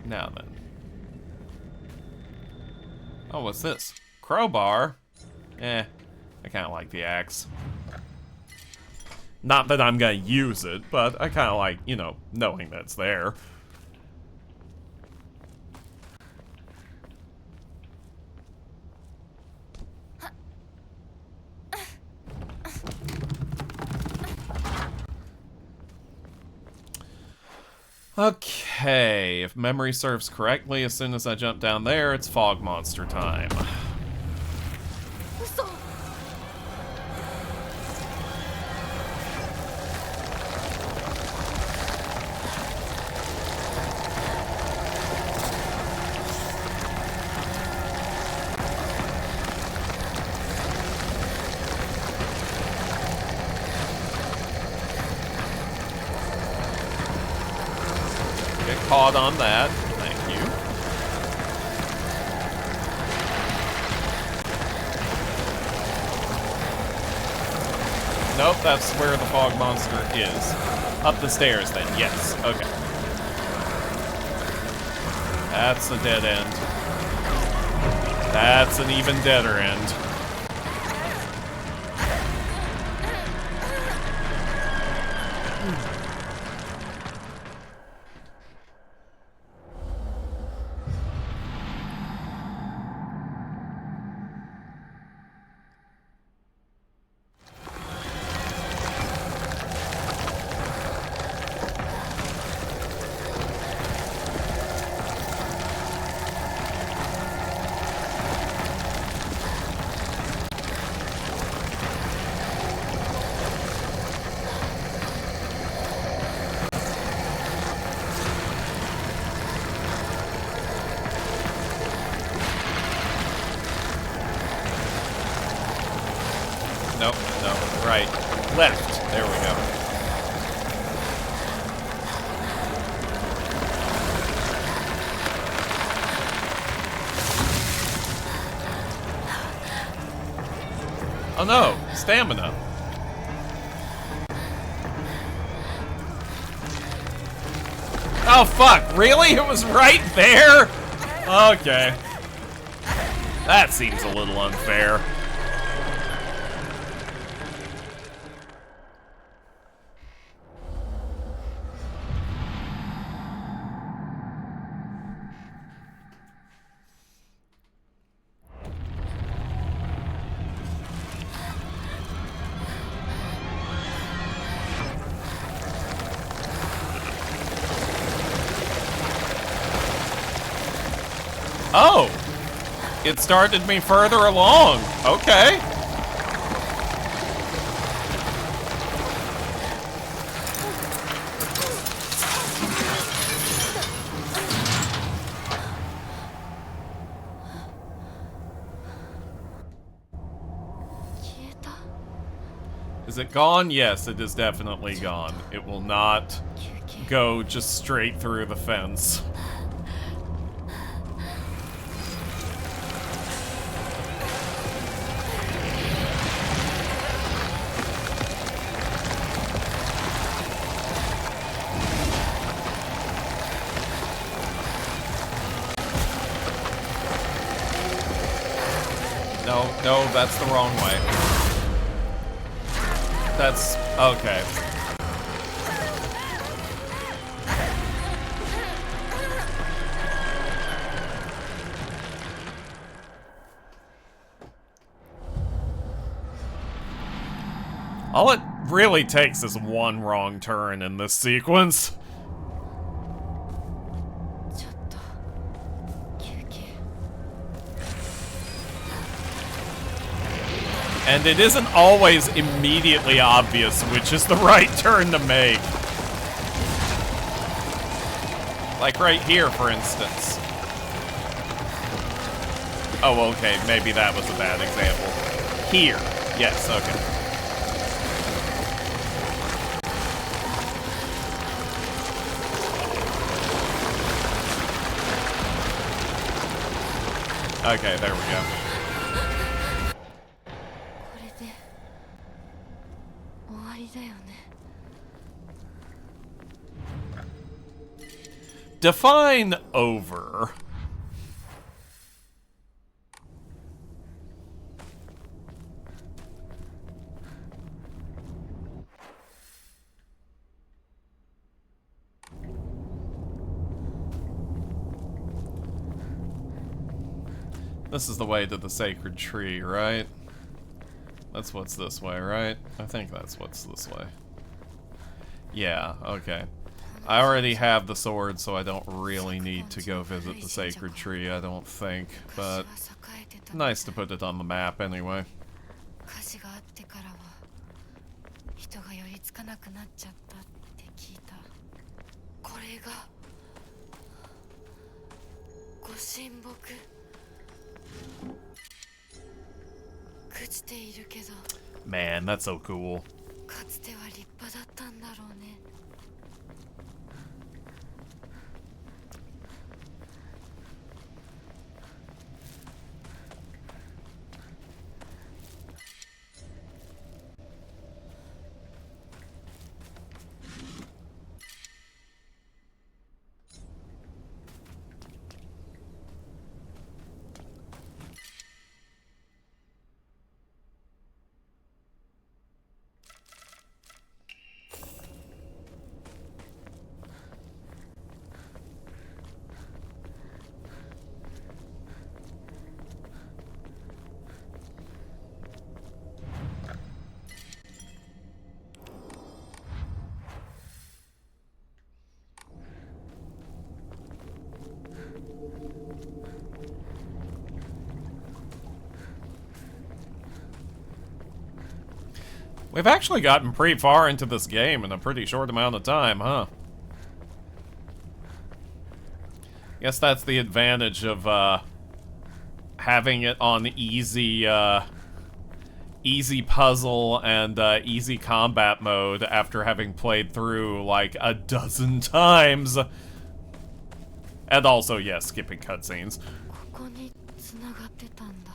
Now then. Oh, what's this? Crowbar? I kind of like the axe. Not that I'm gonna use it, but I kind of like, you know, knowing that it's there. Okay, if memory serves correctly, as soon as I jump down there, it's fog monster time. Get caught on that. Thank you. Nope, that's where the fog monster is. Up the stairs then, yes. Okay. That's a dead end. That's an even deader end. Nope, no, right. Left. There we go. Oh no, stamina. Oh fuck, really? It was right there? Okay. That seems a little unfair. Oh! It started me further along. Okay. Is it gone? Yes, it is definitely gone. It will not go just straight through the fence. No, that's the wrong way. That's... okay. All it really takes is one wrong turn in this sequence. And it isn't always immediately obvious which is the right turn to make. Like right here, for instance. Oh, okay, maybe that was a bad example. Here. Yes, okay. Okay, there we go. これで終わりだよね。 Define over. This is the way to the sacred tree, right? That's what's this way, right? I think that's what's this way. Yeah, okay. I already have the sword, so I don't really need to go visit the sacred tree, I don't think. But nice to put it on the map anyway. 火事があってからは人が寄りつかなくなっちゃったって聞いた。これがご神木。朽ちているけど。 Man, that's so cool. かつては立派だったんだろうね。 We've actually gotten pretty far into this game in a pretty short amount of time, huh? Guess that's the advantage of, having it on easy, easy puzzle and, easy combat mode after having played through, like, a dozen times. And also, yes, skipping cutscenes. ここに繋がってたんだ。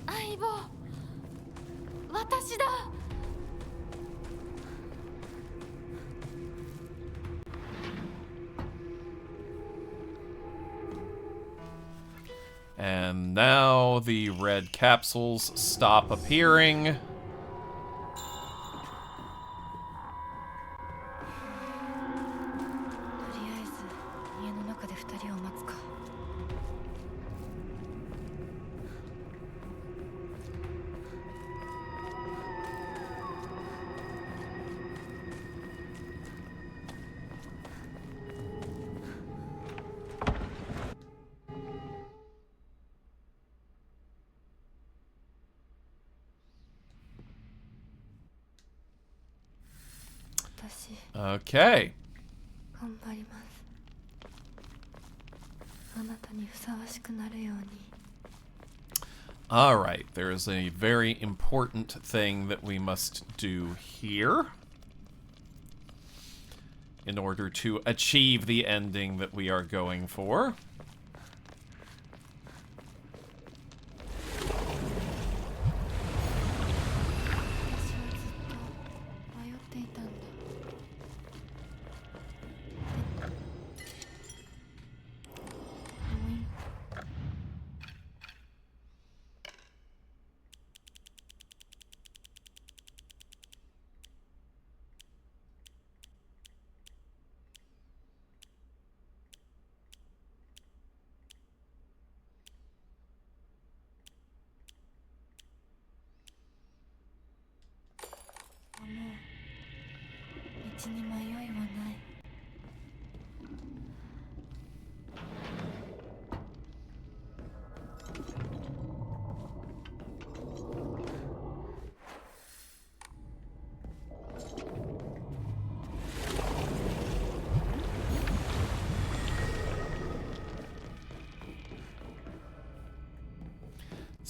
相棒、私だ。 And now the red capsules stop appearing. とりあえず家の中で2人を待つか。 Okay. 頑張ります。あなたにふさわしくなるように。 Alright, there is a very important thing that we must do here in order to achieve the ending that we are going for.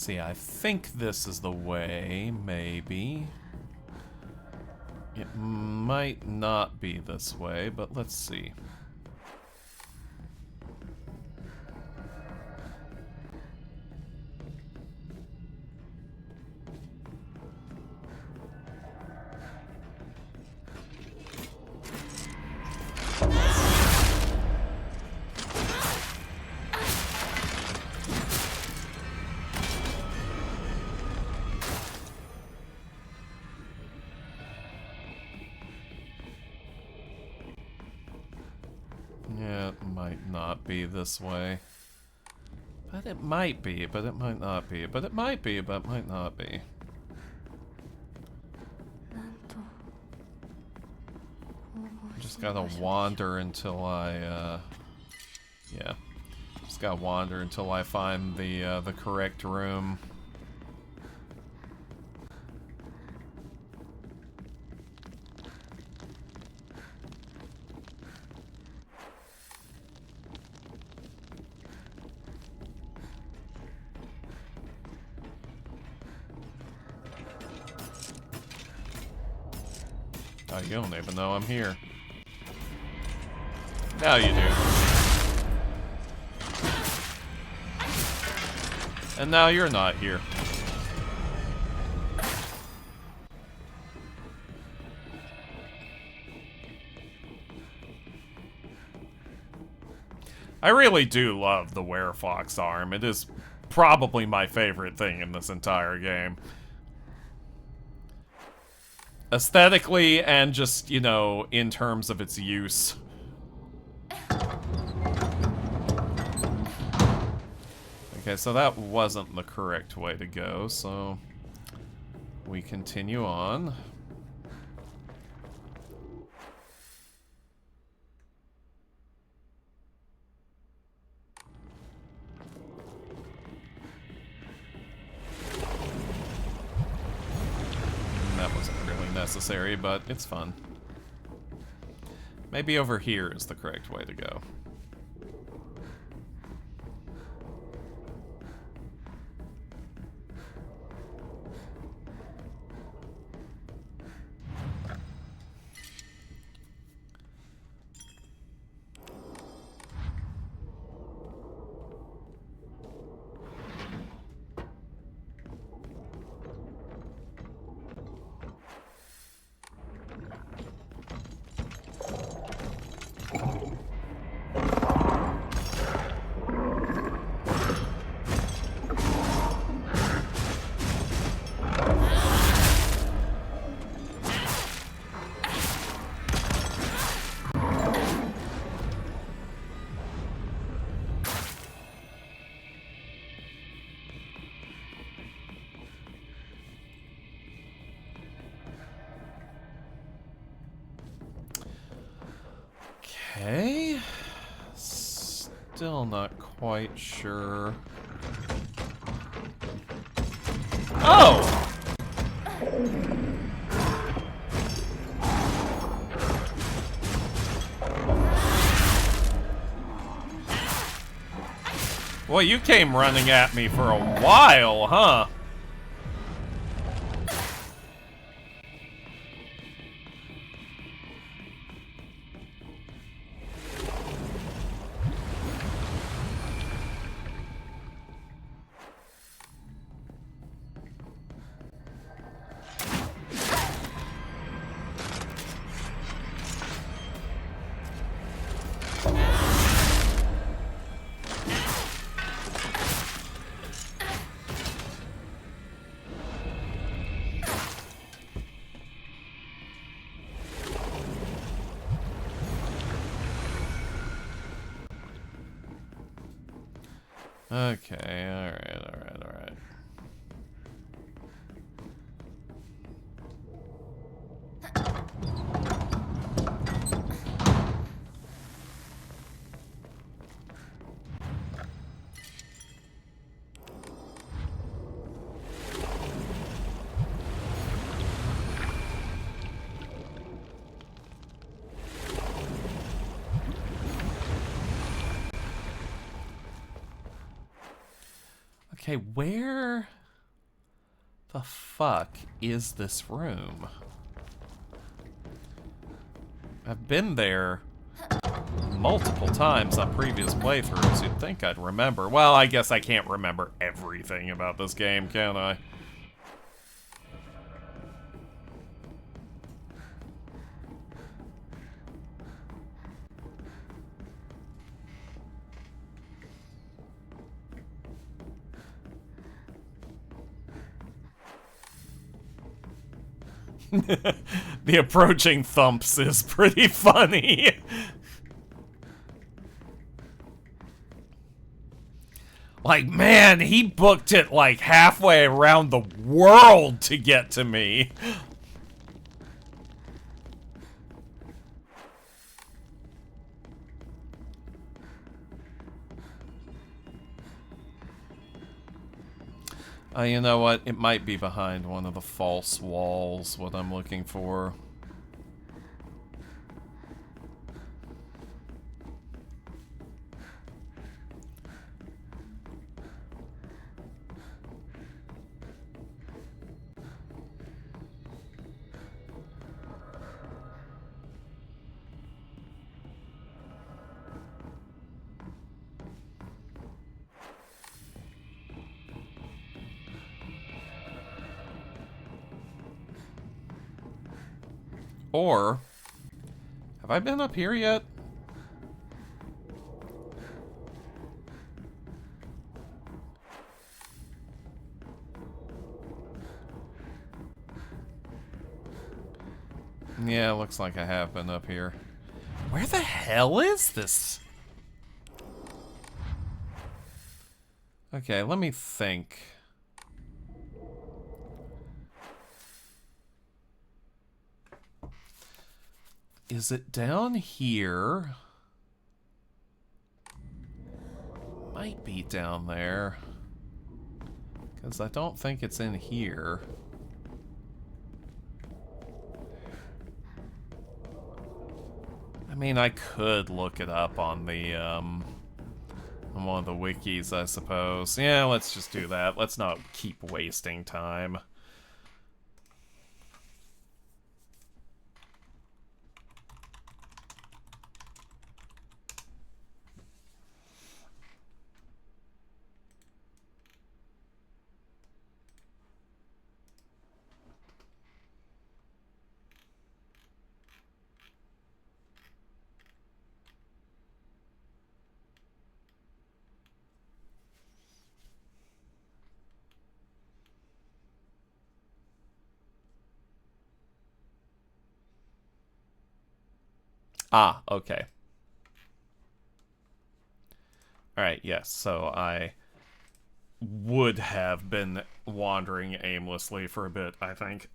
See, I think this is the way, maybe. It might not be this way, but let's see. Yeah, it might not be this way. But it might be, but it might not be. But it might be, but it might not be. Just gotta wander until I, yeah. Just gotta wander until I find the correct room. Oh, you don't even know I'm here. Now you do. And now you're not here. I really do love the Werefox arm. It is probably my favorite thing in this entire game. Aesthetically and just, you know, in terms of its use. Okay, so that wasn't the correct way to go, so we continue on. That wasn't really necessary, but it's fun. Maybe over here is the correct way to go. Okay. Still not quite sure. Oh! Well, you came running at me for a while, huh? Okay, alright. Okay, where the fuck is this room? I've been there multiple times on previous playthroughs. You'd think I'd remember. Well, I guess I can't remember everything about this game, can I? The approaching thumps is pretty funny. Like, man, he booked it like halfway around the world to get to me. You know what? It might be behind one of the false walls, what I'm looking for. Or, have I been up here yet? Yeah, looks like I have been up here. Where the hell is this? Okay, let me think. Is it down here? Might be down there. Because I don't think it's in here. I mean, I could look it up on the, on one of the wikis, I suppose. Yeah, let's just do that. Let's not keep wasting time. Ah, okay. Alright, yes, so I would have been wandering aimlessly for a bit, I think.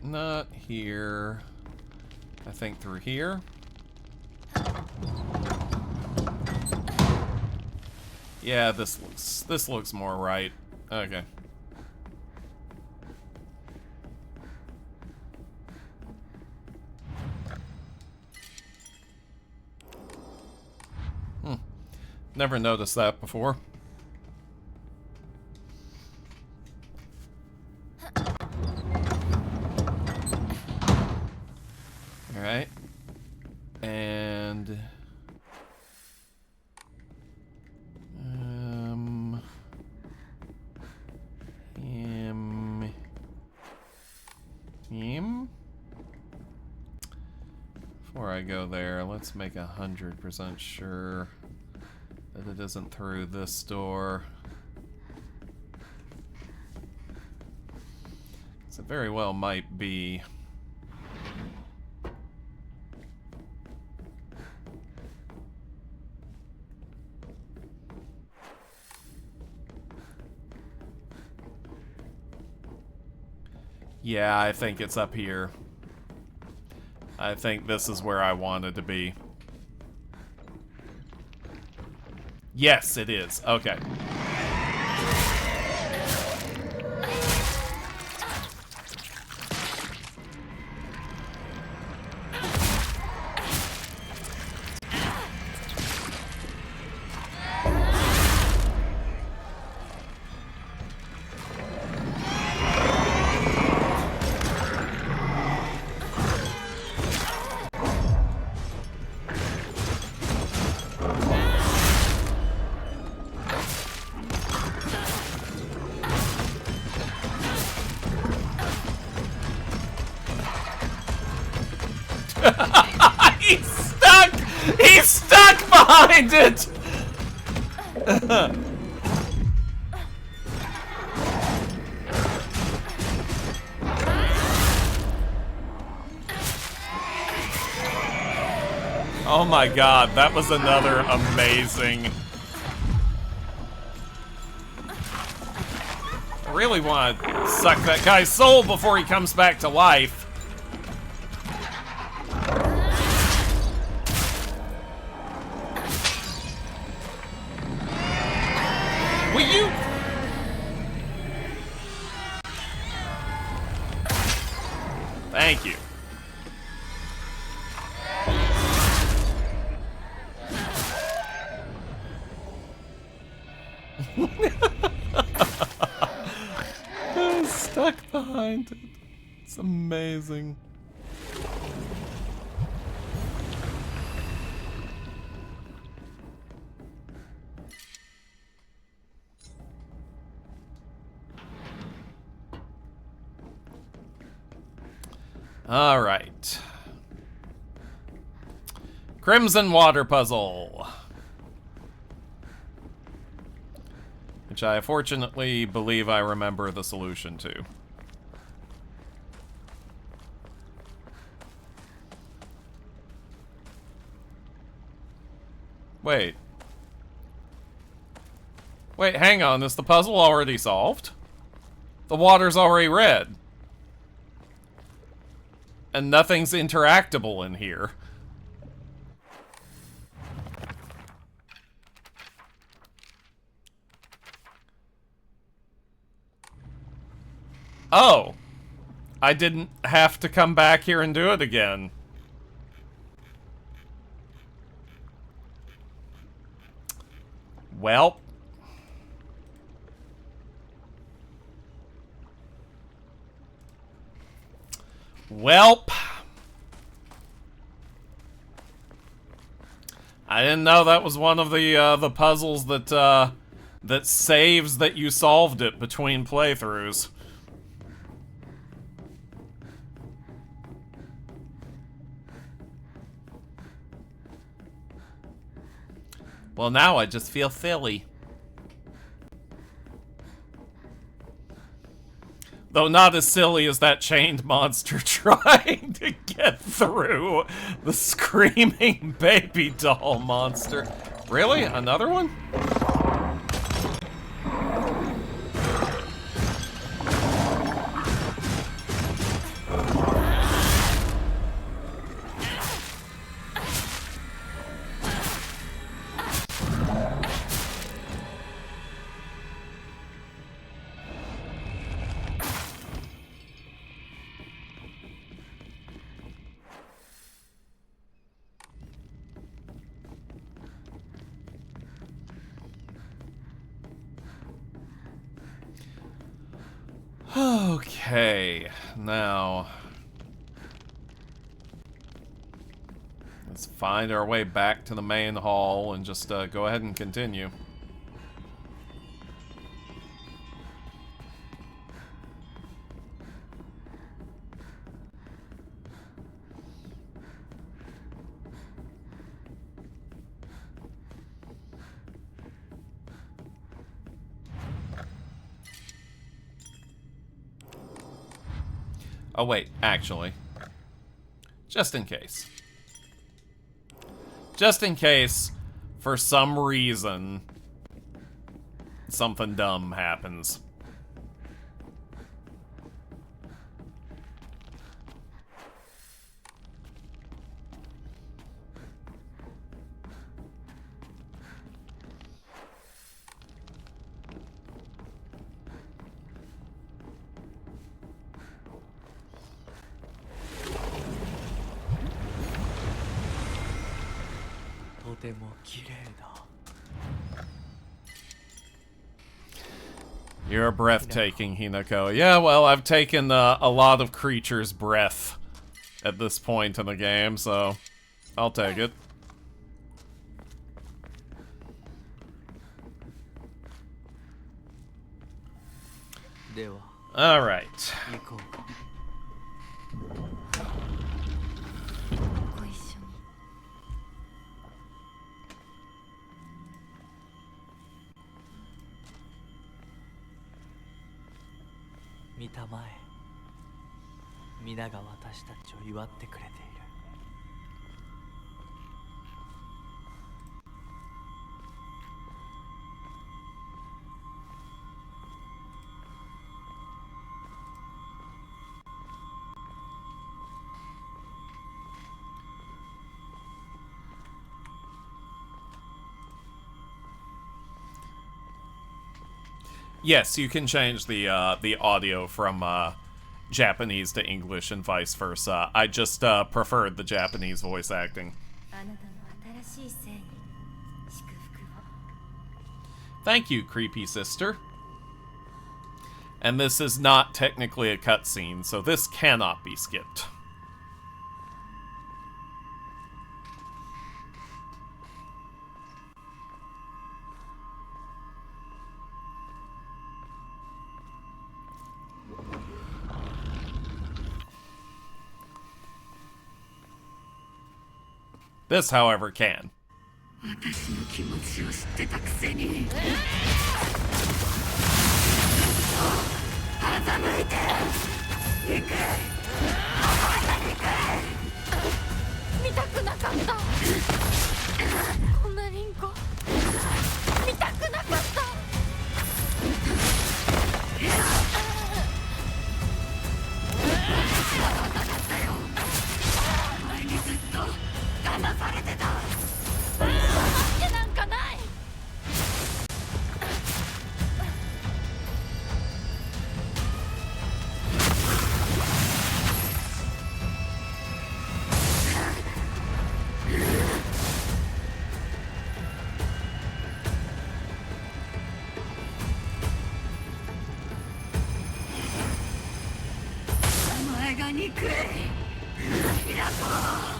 Not here. I think through here. Yeah, this looks more right. Okay. Never noticed that before. Alright. And... before I go there, let's make 100% sure that it isn't through this door. So it very well might be. Yeah, I think it's up here. I think this is where I wanted to be. Yes, it is. Okay. He's stuck! He's stuck behind it! Oh my god, that was another amazing... I really want to suck that guy's soul before he comes back to life. Will you? Thank you. Stuck behind it. It's amazing. All right. Crimson Water Puzzle. Which I fortunately believe I remember the solution to. Wait. Wait, hang on. Is the puzzle already solved? The water's already red. And nothing's interactable in here. Oh. I didn't have to come back here and do it again. Well. Welp. I didn't know that was one of the puzzles that that saves that you solved it between playthroughs. Well, now I just feel silly. Though not as silly as that chained monster trying to get through the screaming baby doll monster. Really? Another one? Okay, now let's find our way back to the main hall and just go ahead and continue. Oh, wait, actually. Just in case. Just in case, for some reason, something dumb happens. You're breathtaking, Hinako. Yeah, well, I've taken a lot of creatures' breath at this point in the game, so I'll take it. All right. ご一緒に。見たまえ、皆が私たちを祝ってくれている。Yes, you can change the audio from Japanese to English and vice versa. I just preferred the Japanese voice acting. あなたの新しい生に祝福を。 Thank you, creepy sister. And this is not technically a cutscene, so this cannot be skipped. This, however, can. 私の気持ちを知ってたくせに。欺いて行け。見たくなかった。こんなリンコ見たくなかった。 騙されてた。わけなんかない。 お前が憎い。平子。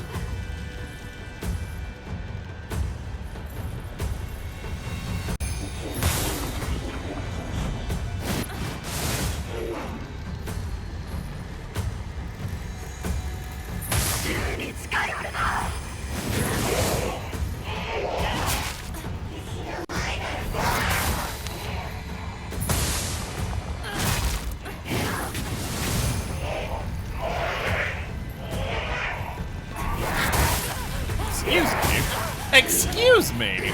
Excuse me!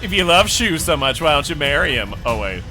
If you love Shu so much, why don't you marry him? Oh, wait.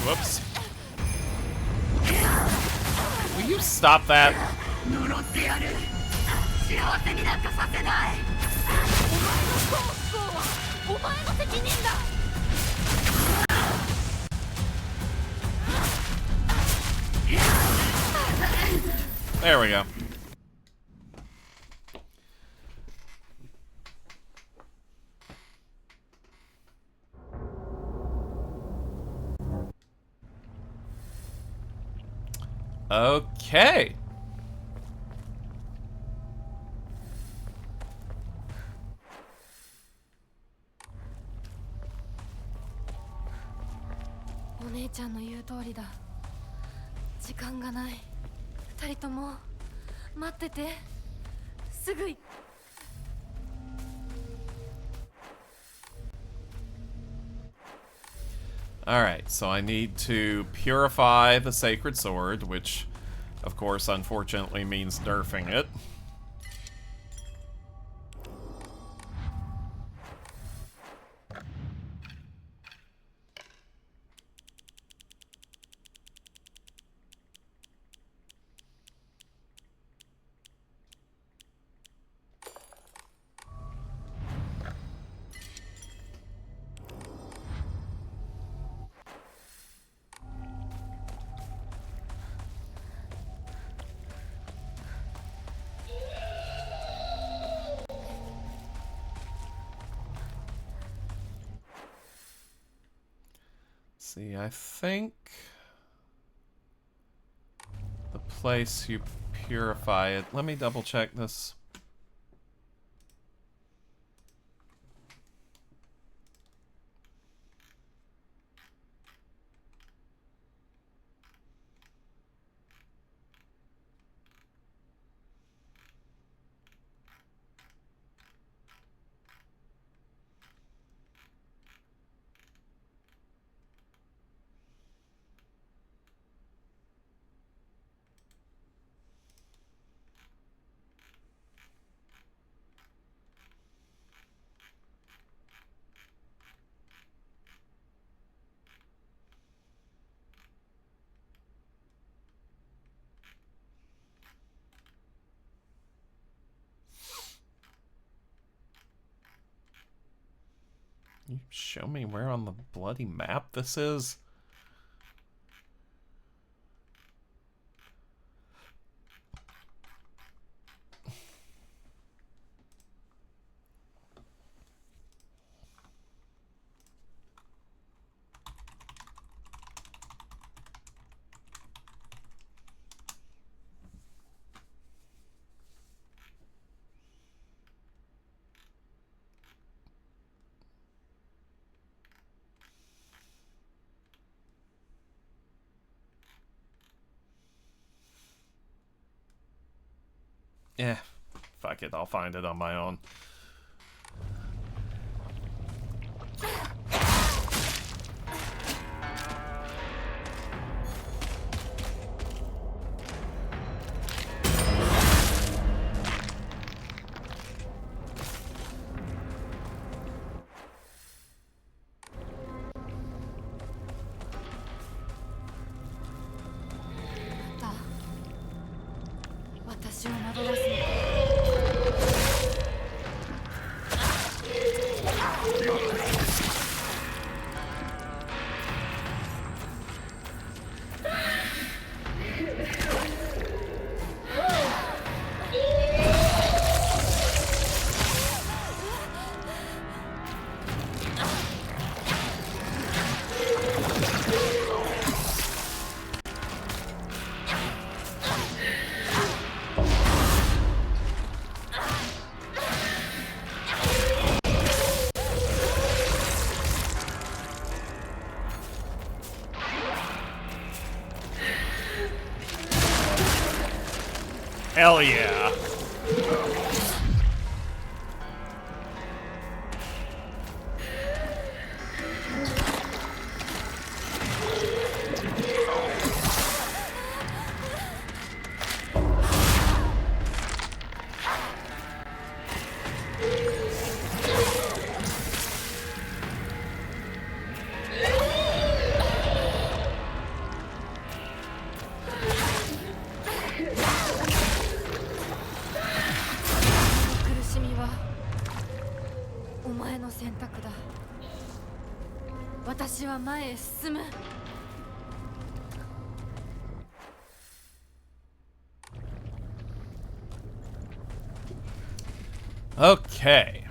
Whoops. Will you stop that? There we go. Okay.お姉ちゃんの言う通りだ。時間がない。二人とも待ってて。すぐ行く。Alright, so I need to purify the sacred sword, which, of course, unfortunately means nerfing it. See, I think the place you purify it. Let me double check this. You show me where on the bloody map this is? Yeah, fuck it, I'll find it on my own. Hell yeah. 選択だ。私は前へ進む。Okay.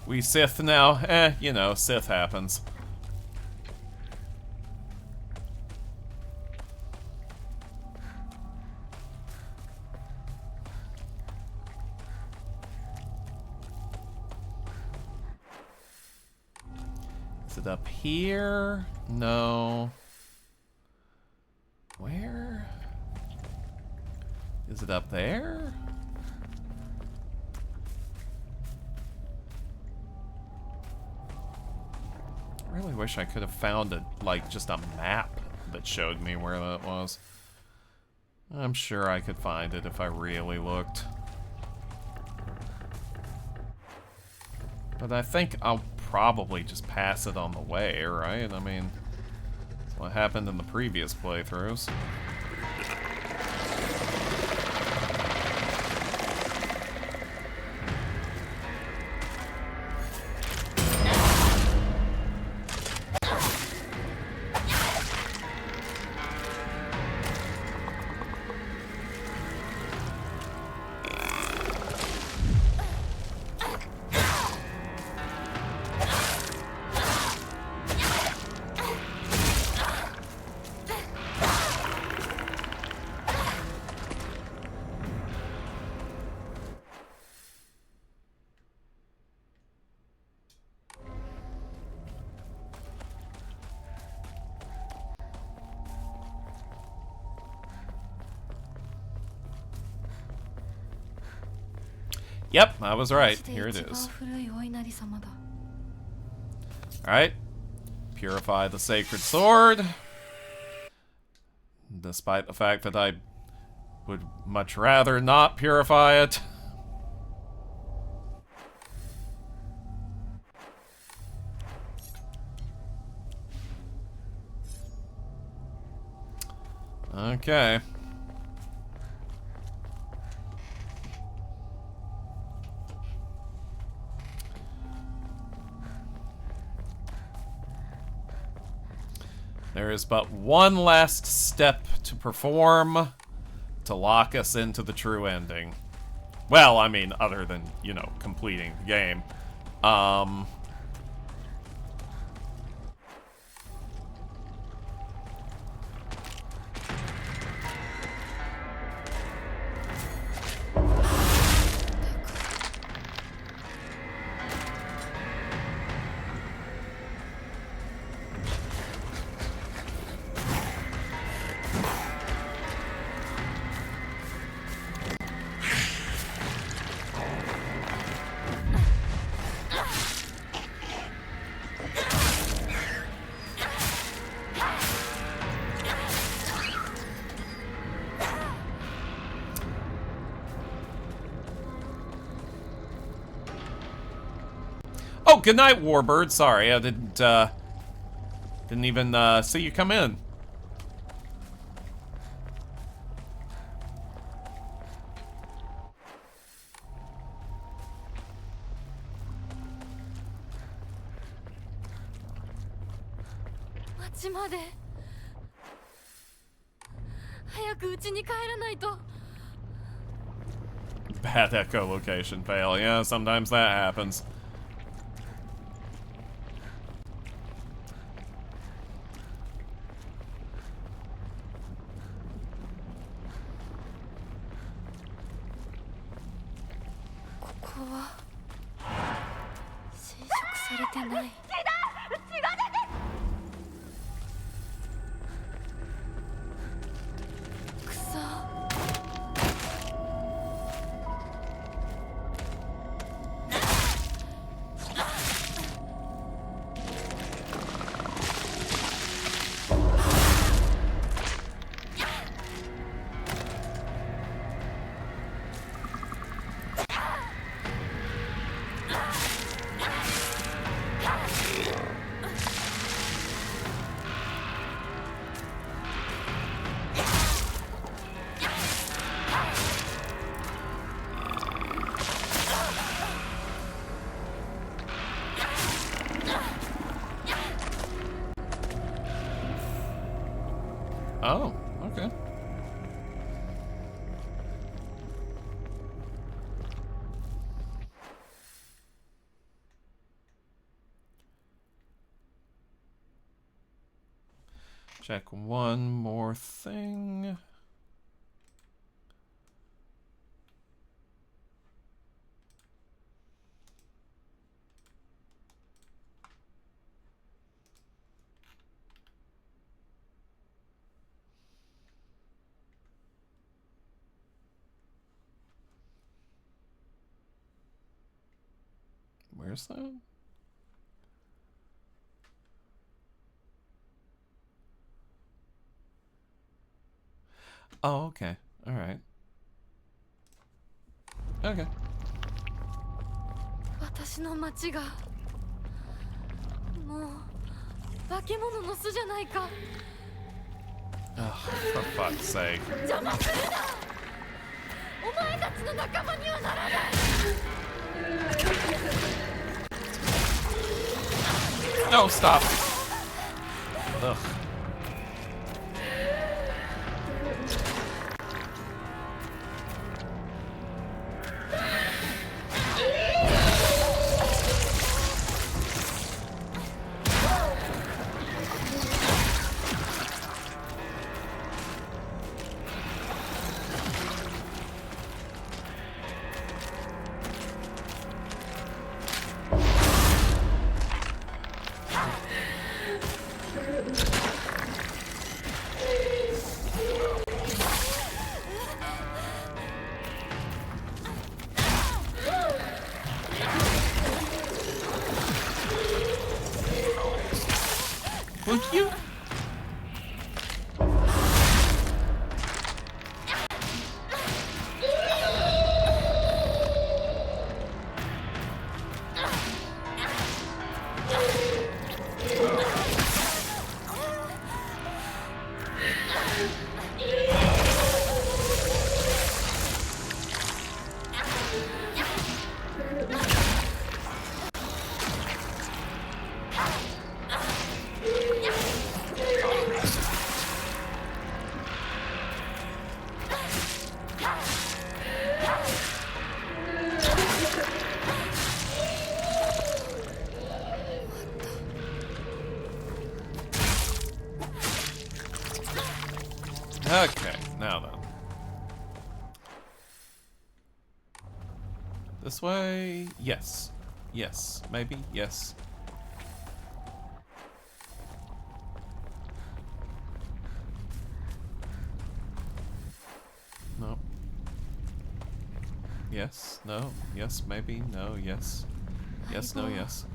We Sith now? You know, Sith happens. Is it up here? No. Where? Is it up there? I really wish I could have found a, like, just a map that showed me where that was. I'm sure I could find it if I really looked. But I think I'll probably just pass it on the way, right? I mean, that's what happened in the previous playthroughs. Yep, I was right. Here it is. Alright. Purify the sacred sword. Despite the fact that I would much rather not purify it. Okay. There is but one last step to perform to lock us into the true ending. Well, I mean, other than, you know, completing the game. Oh, good night, Warbird. Sorry, I didn't even see you come in. Bad echolocation fail. Yeah, sometimes that happens. Check one more thing. Where's that? Oh, okay. All right. Okay. 私の町がもう化け物の巣じゃないか。 Oh, for fuck's sake. 邪魔するな。お前たちの仲間にはならない。 No, stop. Ugh. Would you? Okay, now then. This way? Yes. Yes. Maybe? Yes. No. Yes. No. Yes. Maybe. No. Yes. Yes. No. Yes.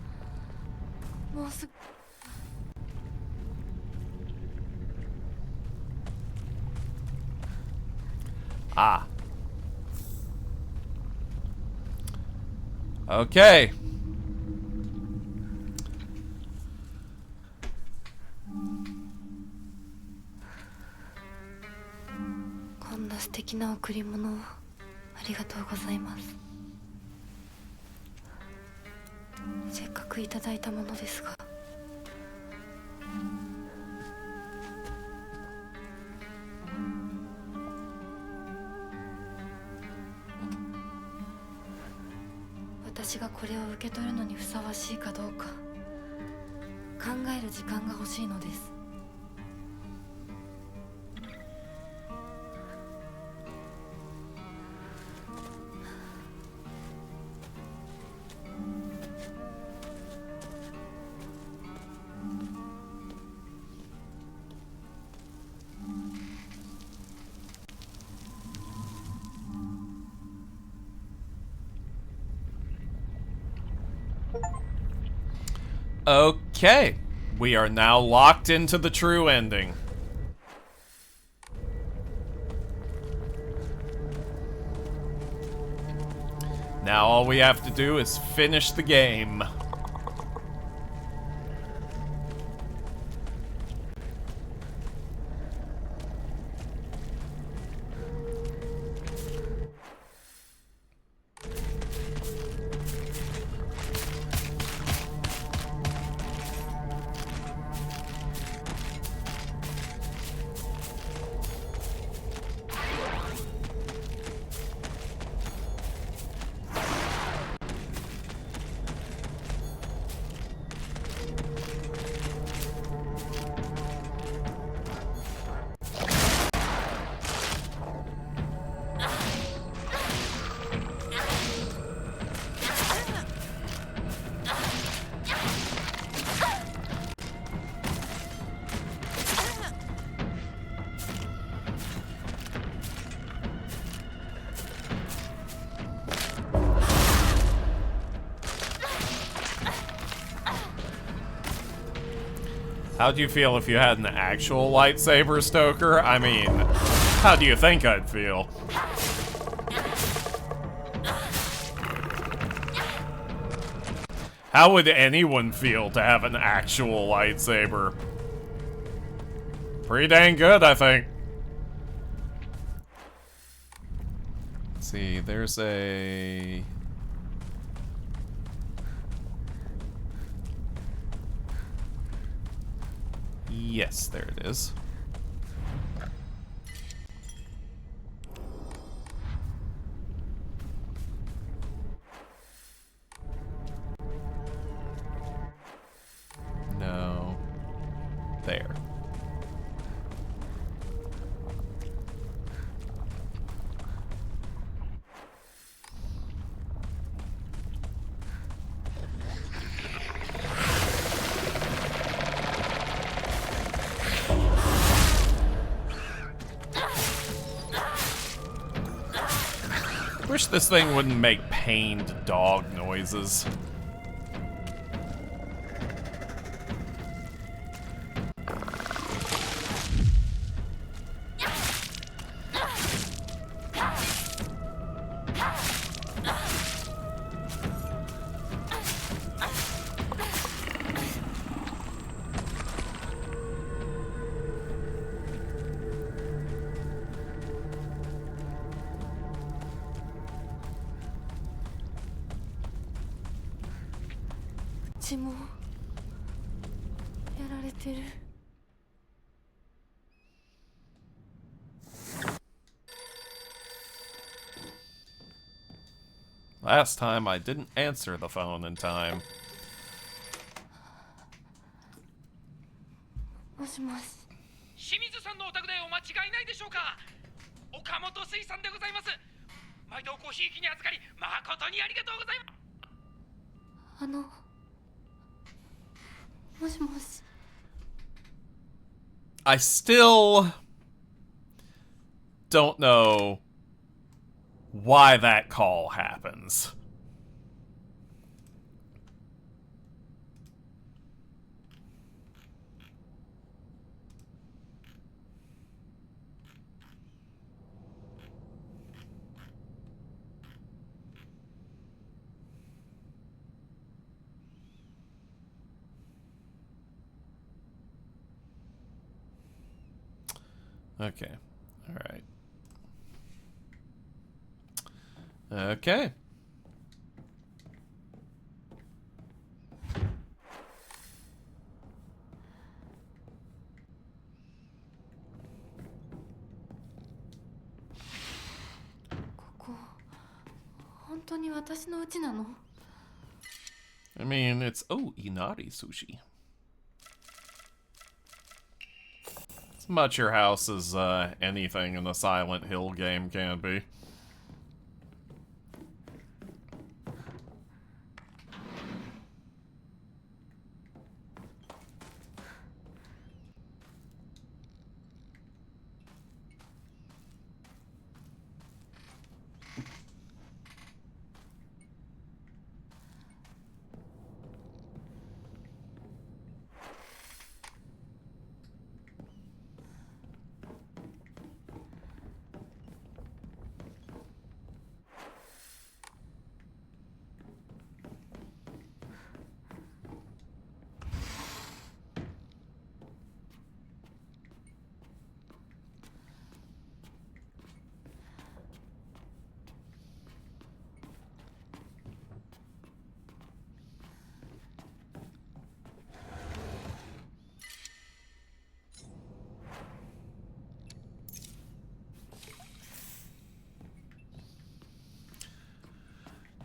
もうすぐ Ah. Okay. こんな素敵な贈り物をありがとうございます。せっかくいただいたものですが。私がこれを受け取るのにふさわしいかどうか考える時間が欲しいのです。Okay. We are now locked into the true ending. Now all we have to do is finish the game. How'd you feel if you had an actual lightsaber, Stoker? I mean, how do you think I'd feel? How would anyone feel to have an actual lightsaber? Pretty dang good, I think. Let's see, there's a... Yes, there it is. No. There. Wish this thing wouldn't make pained dog noises. Last time I didn't answer the phone in time. もしもし。清水さんのお宅でお間違いないでしょうか。岡本水産でございます。毎度ごひいきに預かり誠にありがとうございます。もしもし。I still don't know why that call happens. Okay. All right. Okay. I mean, it's... Oh, Inari sushi. As much your house as anything in the Silent Hill game can be.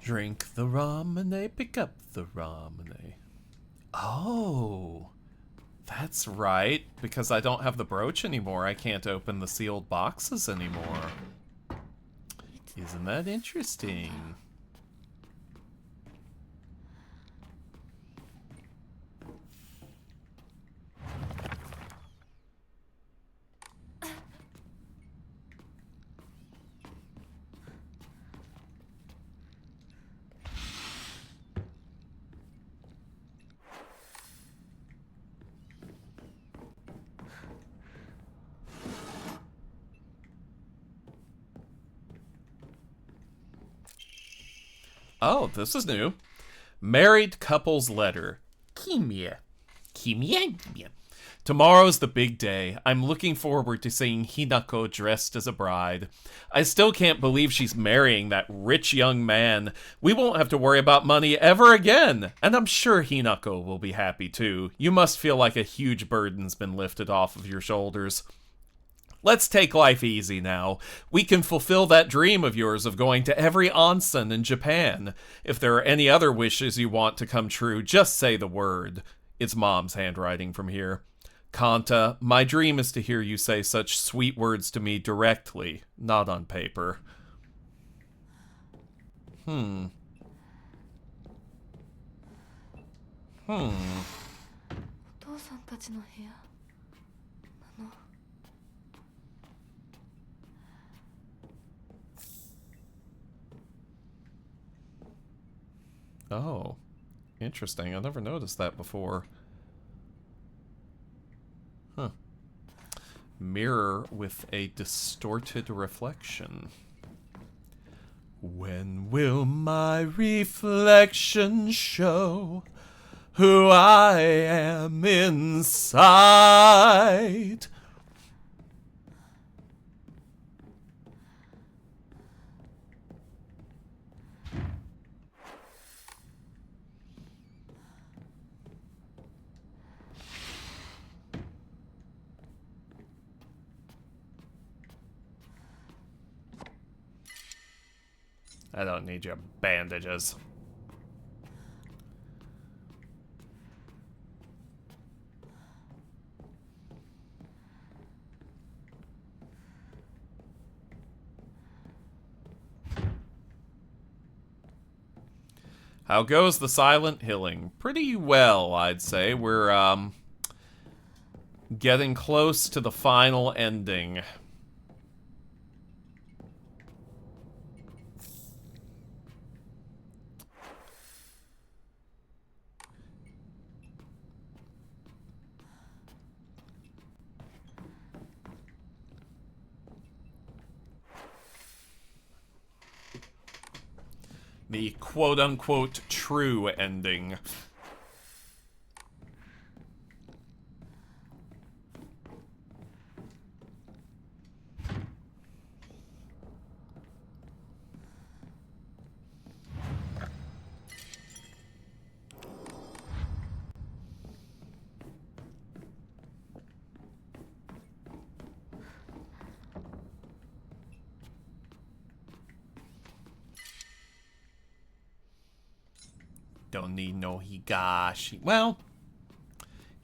Drink the ramen, pick up the ramen. Oh, that's right. Because I don't have the brooch anymore, I can't open the sealed boxes anymore. Isn't that interesting? Oh, this is new. Married couple's letter. Kimia. Kimia? Tomorrow's the big day. I'm looking forward to seeing Hinako dressed as a bride. I still can't believe she's marrying that rich young man. We won't have to worry about money ever again. And I'm sure Hinako will be happy too. You must feel like a huge burden's been lifted off of your shoulders. Let's take life easy now. We can fulfill that dream of yours of going to every onsen in Japan. If there are any other wishes you want to come true, just say the word. It's Mom's handwriting from here. Kanta, my dream is to hear you say such sweet words to me directly, not on paper. お父さんたちの部屋なの。Oh, interesting. I never noticed that before. Huh. Mirror with a distorted reflection. When will my reflection show who I am inside? I don't need your bandages. How goes the silent healing? Pretty well, I'd say. We're, getting close to the final ending. The quote-unquote true ending. Don't need no Higashi. Well,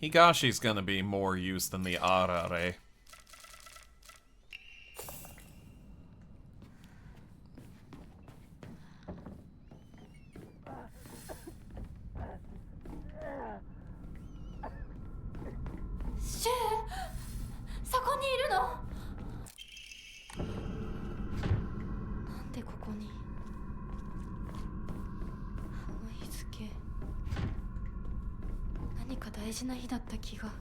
Higashi's gonna be more use than the Arare.シュウ、そこにいるの？なんでここに？あの日付、何か大事な日だった気が。こ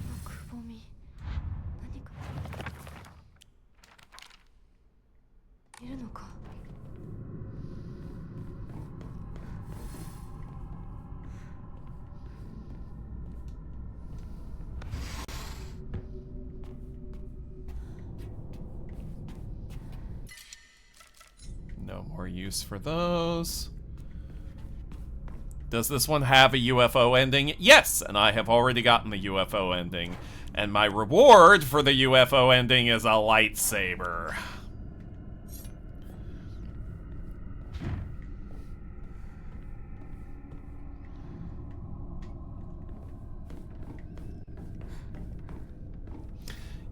のくぼみ、何かいるのか？No more use for those. Does this one have a UFO ending? Yes, and I have already gotten the UFO ending. And my reward for the UFO ending is a lightsaber.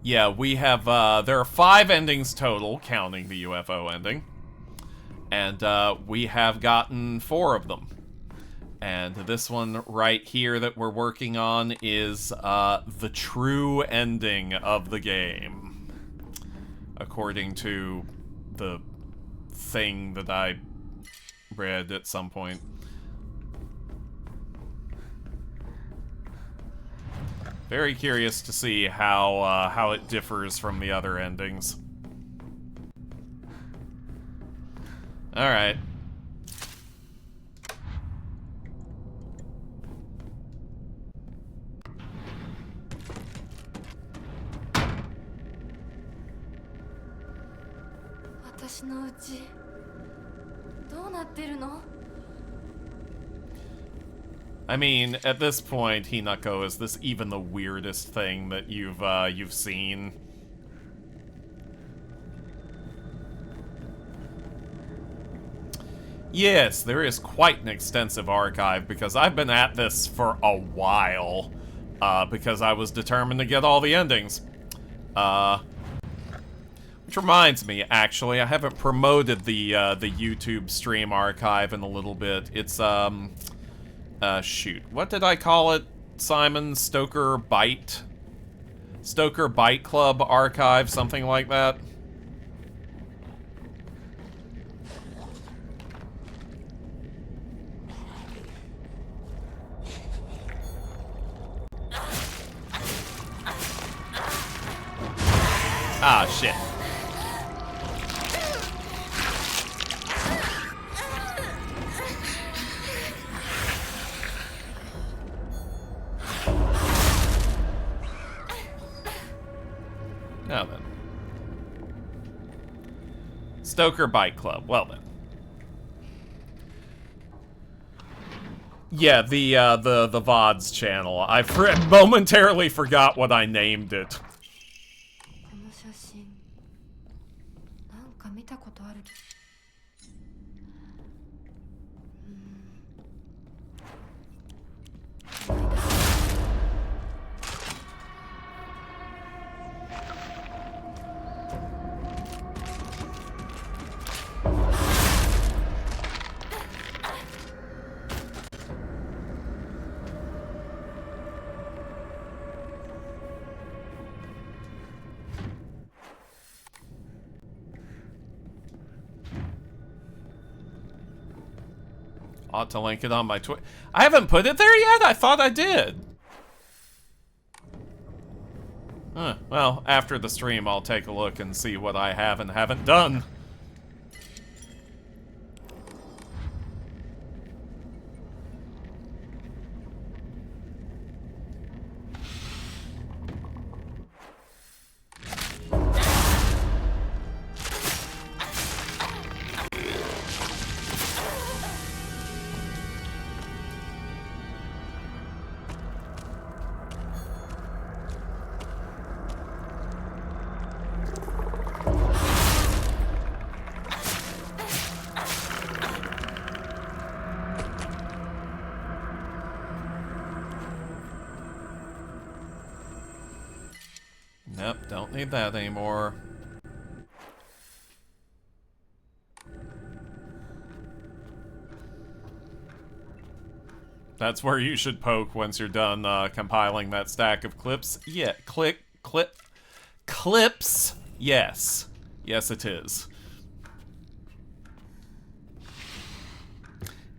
Yeah, we have, there are 5 endings total, counting the UFO ending. And we have gotten 4 of them. And this one right here that we're working on is the true ending of the game. According to the thing that I read at some point. Very curious to see how it differs from the other endings. All right. I mean, at this point, Hinako, is this even the weirdest thing that you've seen? Yes, there is quite an extensive archive, because I've been at this for a while, because I was determined to get all the endings. Which reminds me, actually, I haven't promoted the YouTube stream archive in a little bit. It's, shoot. What did I call it, Simon? Stoker Bite Club archive, something like that? Ah, shit. Now then. Stoker Bike Club. Well then. Yeah, the VODs channel. I momentarily forgot what I named it. Ought to link it on my Twitter. I haven't put it there yet? I thought I did. Well, after the stream, I'll take a look and see what I have and haven't done. Nope, don't need that anymore. That's where you should poke once you're done compiling that stack of clips. Yeah, clips. Yes. Yes, it is.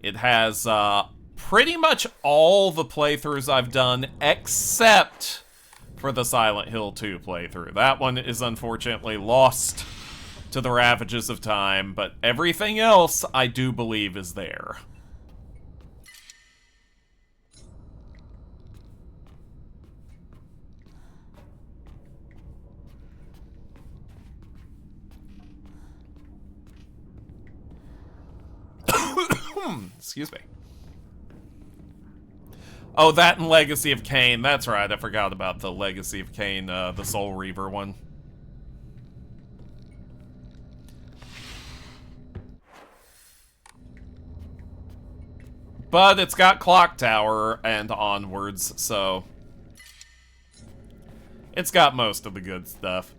It has pretty much all the playthroughs I've done except for the Silent Hill 2 playthrough. That one is unfortunately lost to the ravages of time, but everything else I do believe is there. Excuse me. Oh, that and Legacy of Kain. That's right, I forgot about the Legacy of Kain, the Soul Reaver one. But it's got Clock Tower and onwards, so it's got most of the good stuff.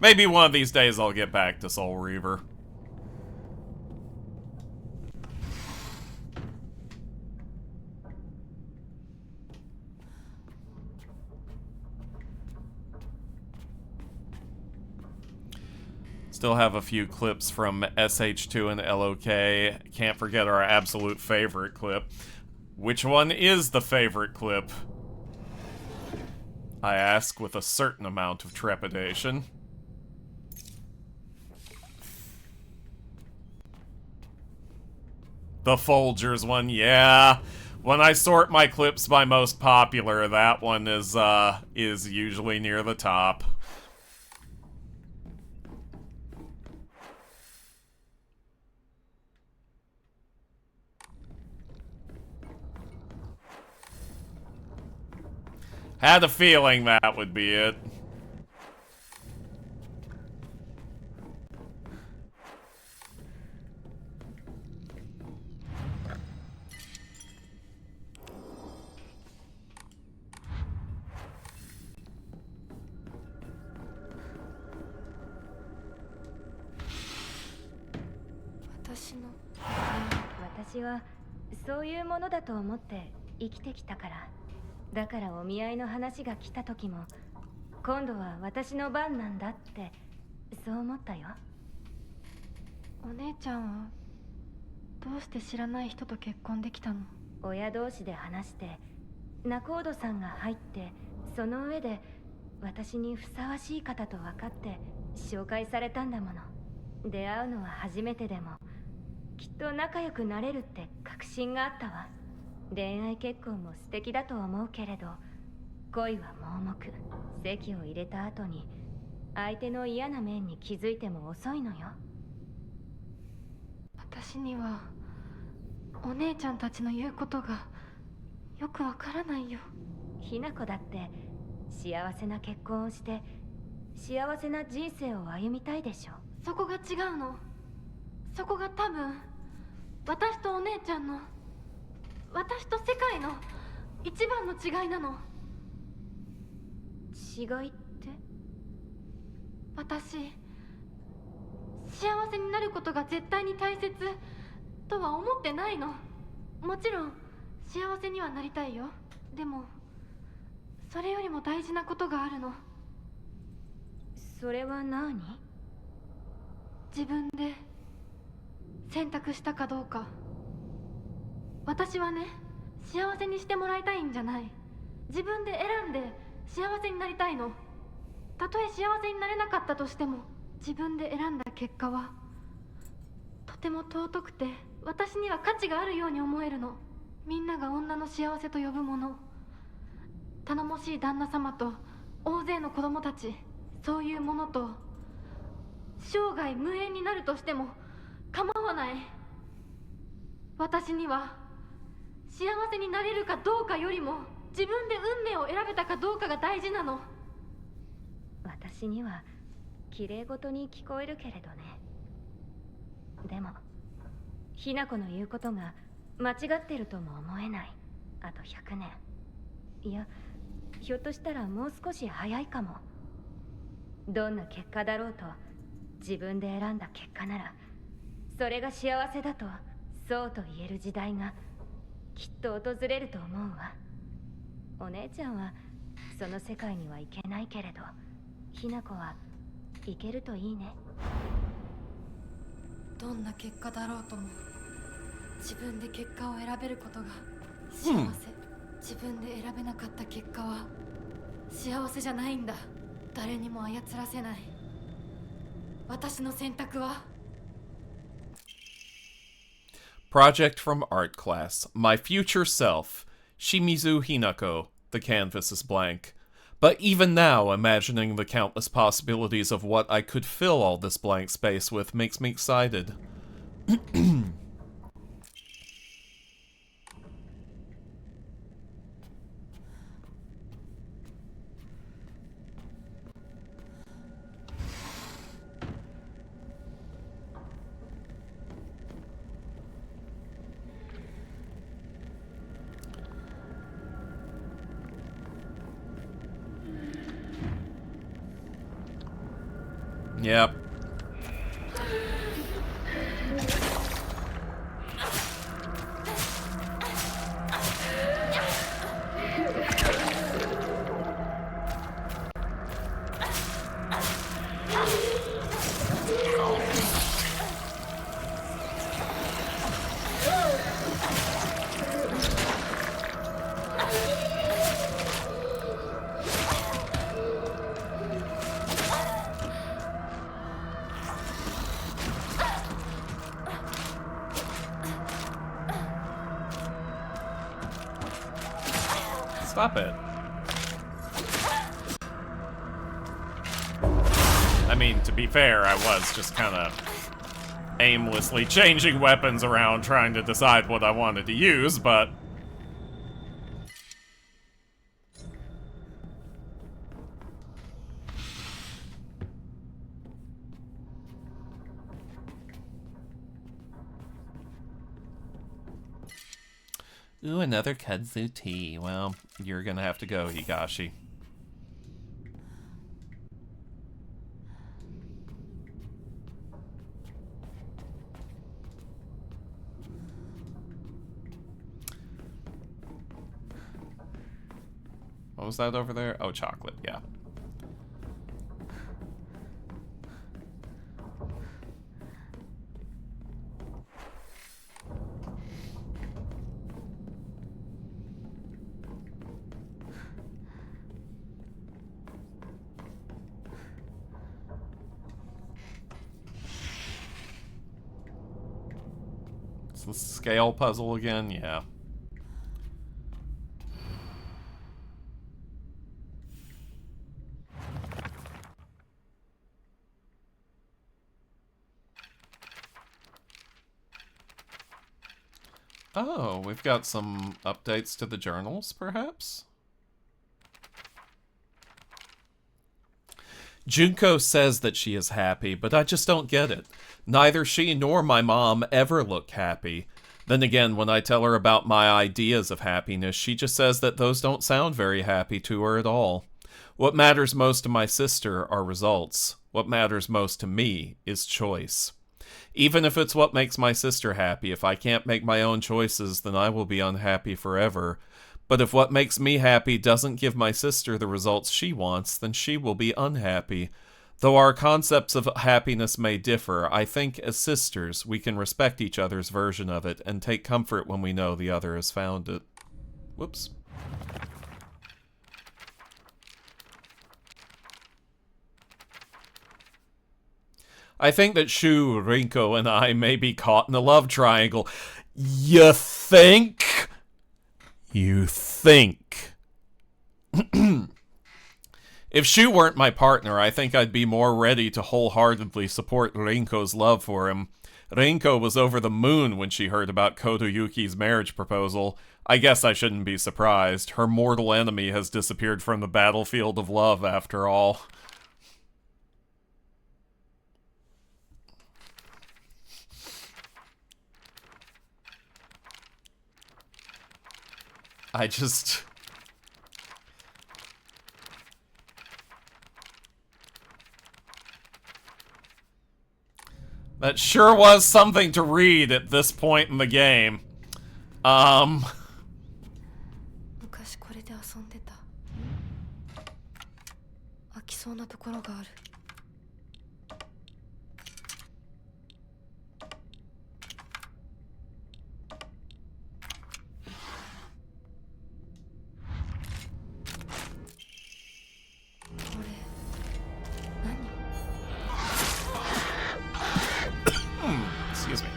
Maybe one of these days I'll get back to Soul Reaver. Still have a few clips from SH2 and LOK. Can't forget our absolute favorite clip. Which one is the favorite clip? I ask with a certain amount of trepidation. The Folgers one, yeah. When I sort my clips by most popular, that one is usually near the top. Had a feeling that would be it.私はそういうものだと思って生きてきたから。だからお見合いの話が来た時も、今度は私の番なんだってそう思ったよ。お姉ちゃんはどうして知らない人と結婚できたの？親同士で話して仲人さんが入って、その上で私にふさわしい方と分かって紹介されたんだもの。出会うのは初めてでもきっと仲良くなれるって確信があったわ。恋愛結婚も素敵だと思うけれど、恋は盲目。籍を入れた後に相手の嫌な面に気づいても遅いのよ。私にはお姉ちゃんたちの言うことがよくわからないよ。ひな子だって幸せな結婚をして幸せな人生を歩みたいでしょ。そこが違うの。そこが多分私とお姉ちゃんの、私と世界の一番の違いなの。違いって？私、幸せになることが絶対に大切とは思ってないの。もちろん幸せにはなりたいよ。でもそれよりも大事なことがあるの。それは何？自分で選択したかどうか。私はね、幸せにしてもらいたいんじゃない。自分で選んで幸せになりたいの。たとえ幸せになれなかったとしても、自分で選んだ結果はとても尊くて、私には価値があるように思えるの。みんなが女の幸せと呼ぶもの、頼もしい旦那様と大勢の子供たち、そういうものと生涯無縁になるとしても構わない。私には幸せになれるかどうかよりも、自分で運命を選べたかどうかが大事なの。私には綺麗事に聞こえるけれどね。でもひな子の言うことが間違ってるとも思えない。あと100年、いやひょっとしたらもう少し早いかも。どんな結果だろうと自分で選んだ結果なら、それが幸せだとそうと言える時代がきっと訪れると思うわ。お姉ちゃんはその世界には行けないけれど、ひな子は行けるといいね。どんな結果だろうとも、自分で結果を選べることが幸せ。自分で選べなかった結果は幸せじゃないんだ。誰にも操らせない。私の選択は。Project from art class. My future self. Shimizu Hinako. The canvas is blank. But even now, imagining the countless possibilities of what I could fill all this blank space with makes me excited. Yep. Stop it. I mean, to be fair, I was just kind of aimlessly changing weapons around trying to decide what I wanted to use, but... Ooh, another kudzu tea. Well, you're gonna have to go, Higashi. What was that over there? Oh, chocolate, yeah. It's the scale puzzle again, yeah. Oh, we've got some updates to the journals, perhaps? Junko says that she is happy, but I just don't get it. Neither she nor my mom ever look happy. Then again, when I tell her about my ideas of happiness, she just says that those don't sound very happy to her at all. What matters most to my sister are results. What matters most to me is choice. Even if it's what makes my sister happy, if I can't make my own choices, then I will be unhappy forever. But if what makes me happy doesn't give my sister the results she wants, then she will be unhappy. Though our concepts of happiness may differ, I think as sisters we can respect each other's version of it and take comfort when we know the other has found it. Whoops. I think that Shu, Rinko, and I may be caught in a love triangle. You think? You think. If Shu weren't my partner, I think I'd be more ready to wholeheartedly support Rinko's love for him. Rinko was over the moon when she heard about Kotoyuki's marriage proposal. I guess I shouldn't be surprised. Her mortal enemy has disappeared from the battlefield of love, after all. I just... That sure was something to read at this point in the game. 昔これで遊んでた。飽きそうなところがある。Excuse me.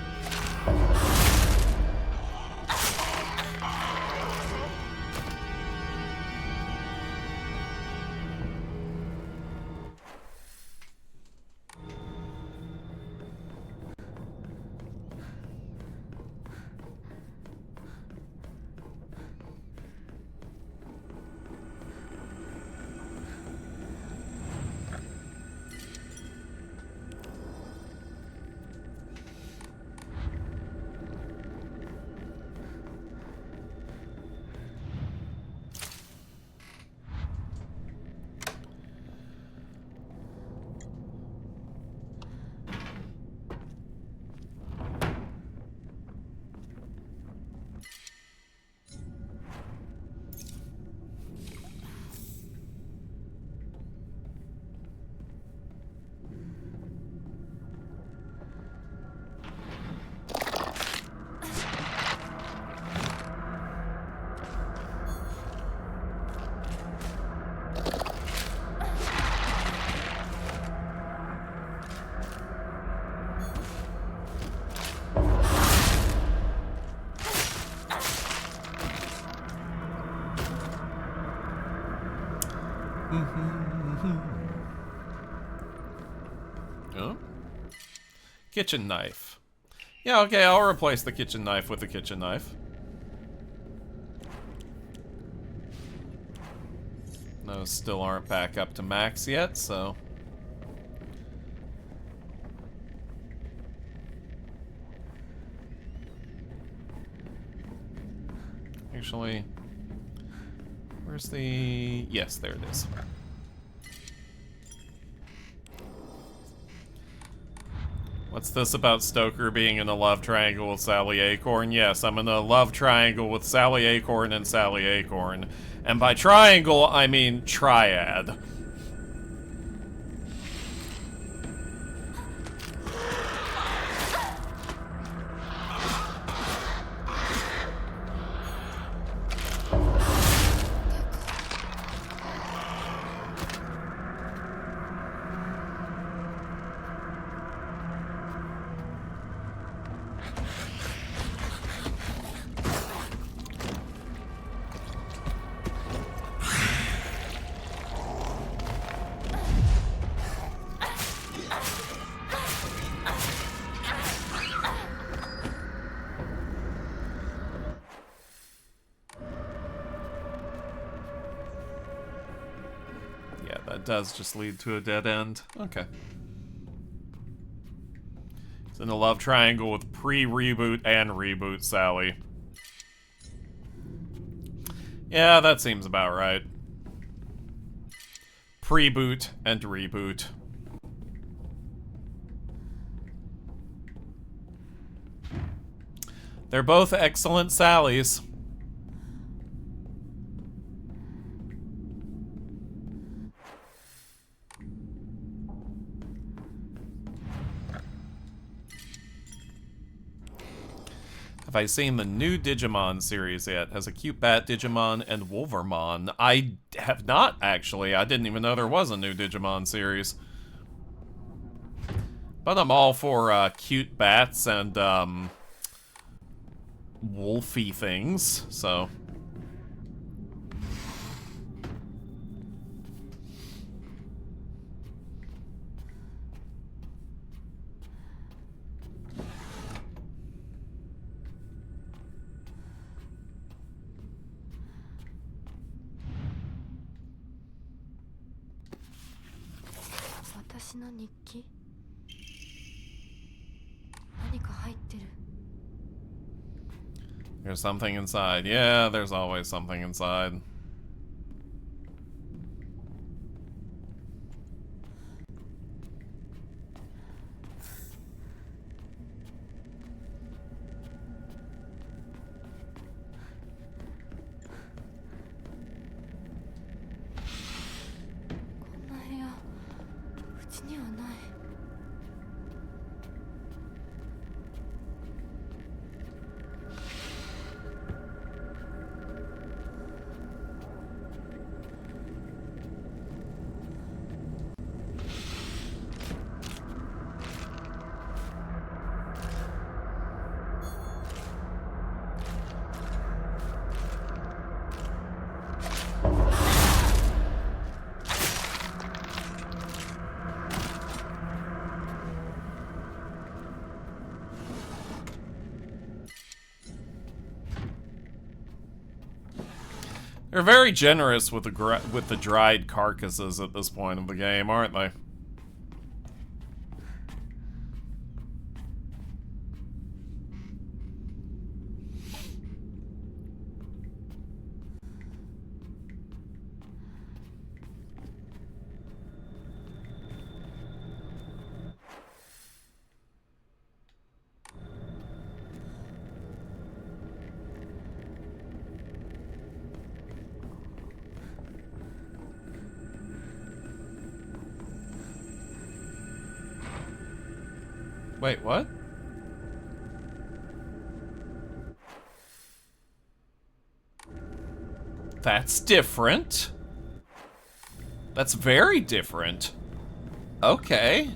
Kitchen knife. Yeah, okay, I'll replace the kitchen knife with the kitchen knife. Those still aren't back up to max yet, so... Actually... Where's the... Yes, there it is. What's this about Stoker being in a love triangle with Sally Acorn? Yes, I'm in a love triangle with Sally Acorn and Sally Acorn. And by triangle, I mean triad. That does just lead to a dead end. Okay. It's in a love triangle with pre-reboot and reboot Sally. Yeah, that seems about right. Pre-boot and reboot. They're both excellent Sallys. Have I seen the new Digimon series yet? Has a cute bat Digimon and Wolvermon. I have not, actually. I didn't even know there was a new Digimon series. But I'm all for cute bats and wolfy things, so... There's something inside. Yeah, there's always something inside. They're very generous with the dried carcasses at this point of the game, aren't they? Wait, what? That's different. That's very different. Okay.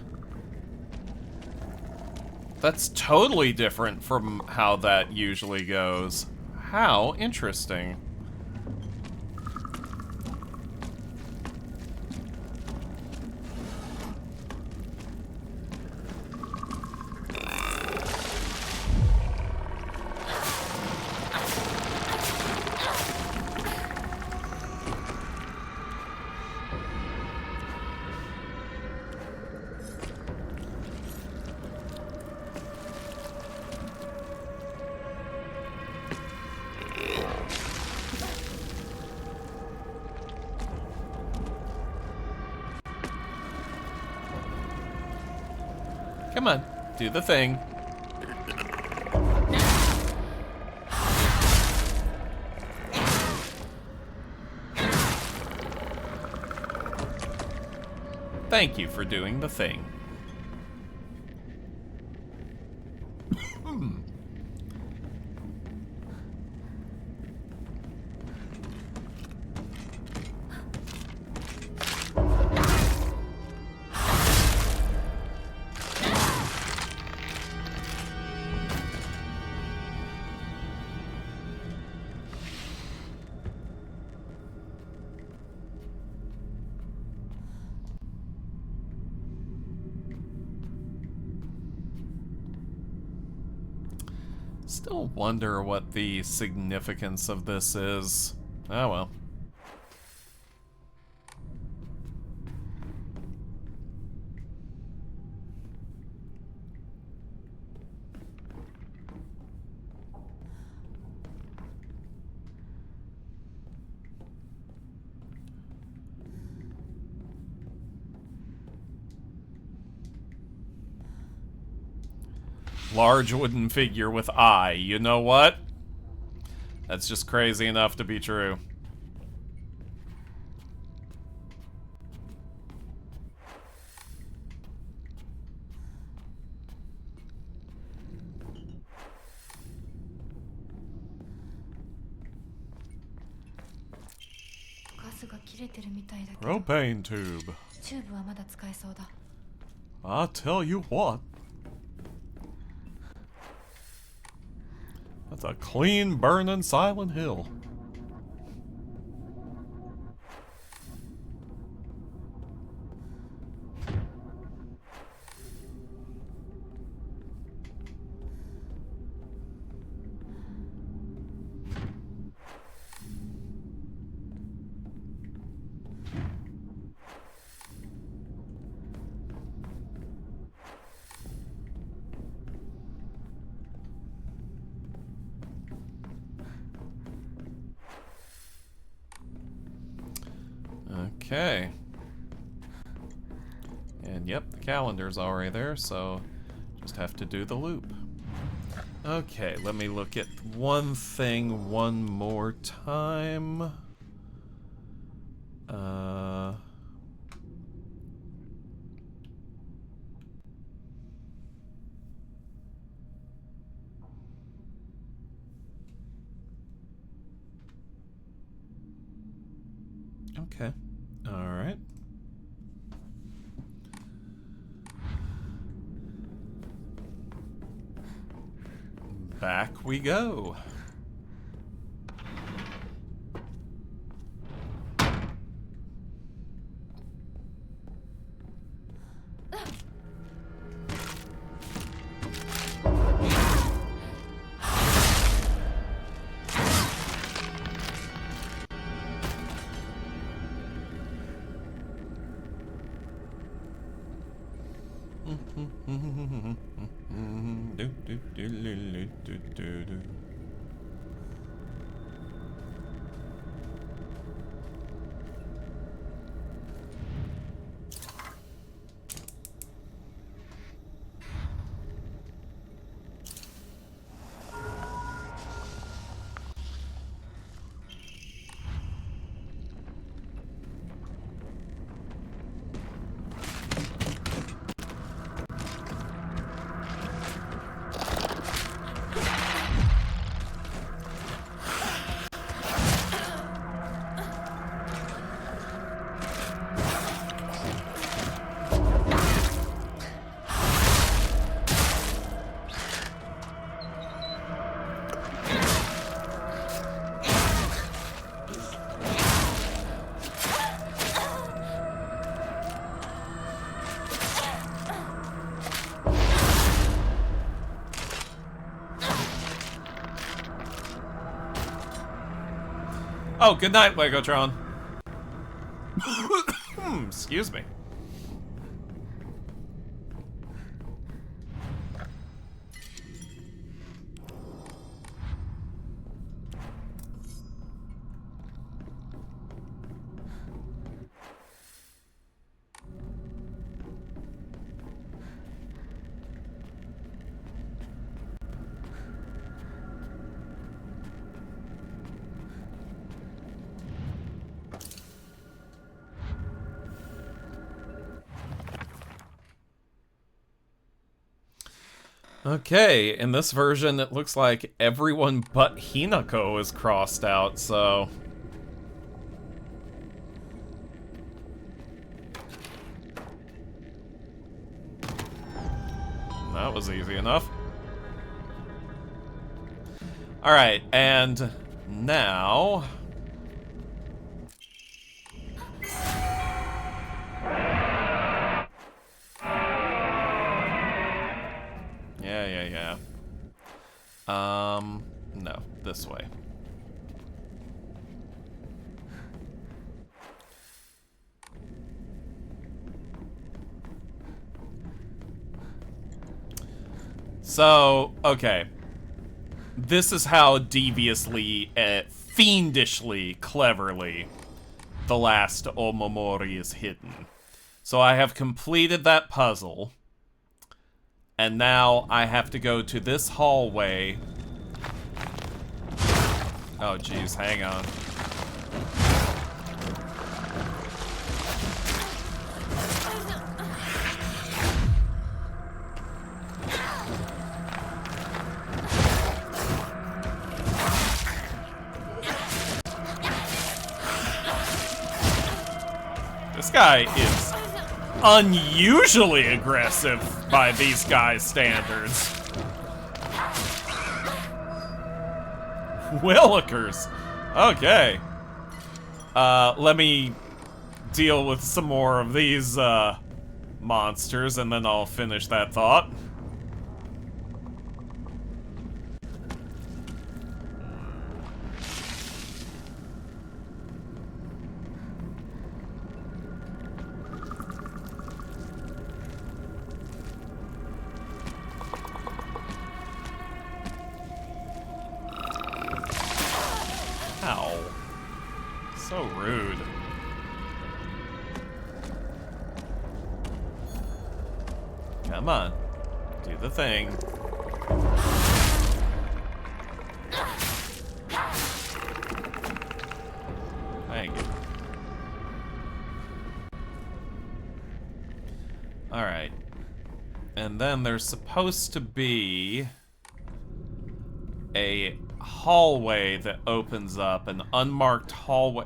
That's totally different from how that usually goes. How interesting. Come on, do the thing. Thank you for doing the thing. Still wonder what the significance of this is. Oh well. Large wooden figure with eye. You know what? That's just crazy enough to be true. Propane tube. I'll tell you what. That's a clean burning Silent Hill. Okay. And yep, the calendar's already there, so just have to do the loop. Okay, let me look at one thing one more time. Okay. All right. Back we go. Oh, good night, Legotron. Excuse me. Okay, in this version, it looks like everyone but Hinako is crossed out, so... That was easy enough. Alright, and now... Yeah. No, this way. So, okay. This is how deviously, fiendishly, cleverly, the last Omomori is hidden. So I have completed that puzzle. And now I have to go to this hallway. Oh, jeez, hang on. This guy is unusually aggressive by these guys' standards. Willikers. Okay. Let me deal with some more of these, monsters, and then I'll finish that thought. Ow. So rude. Come on. Do the thing. Thank you. Alright. And then there's supposed to be a hallway that opens up, an unmarked hallway.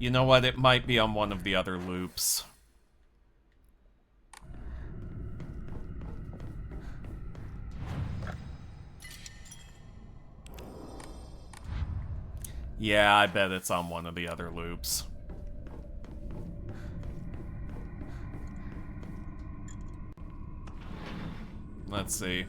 You know what? It might be on one of the other loops. Yeah, I bet it's on one of the other loops. Let's see.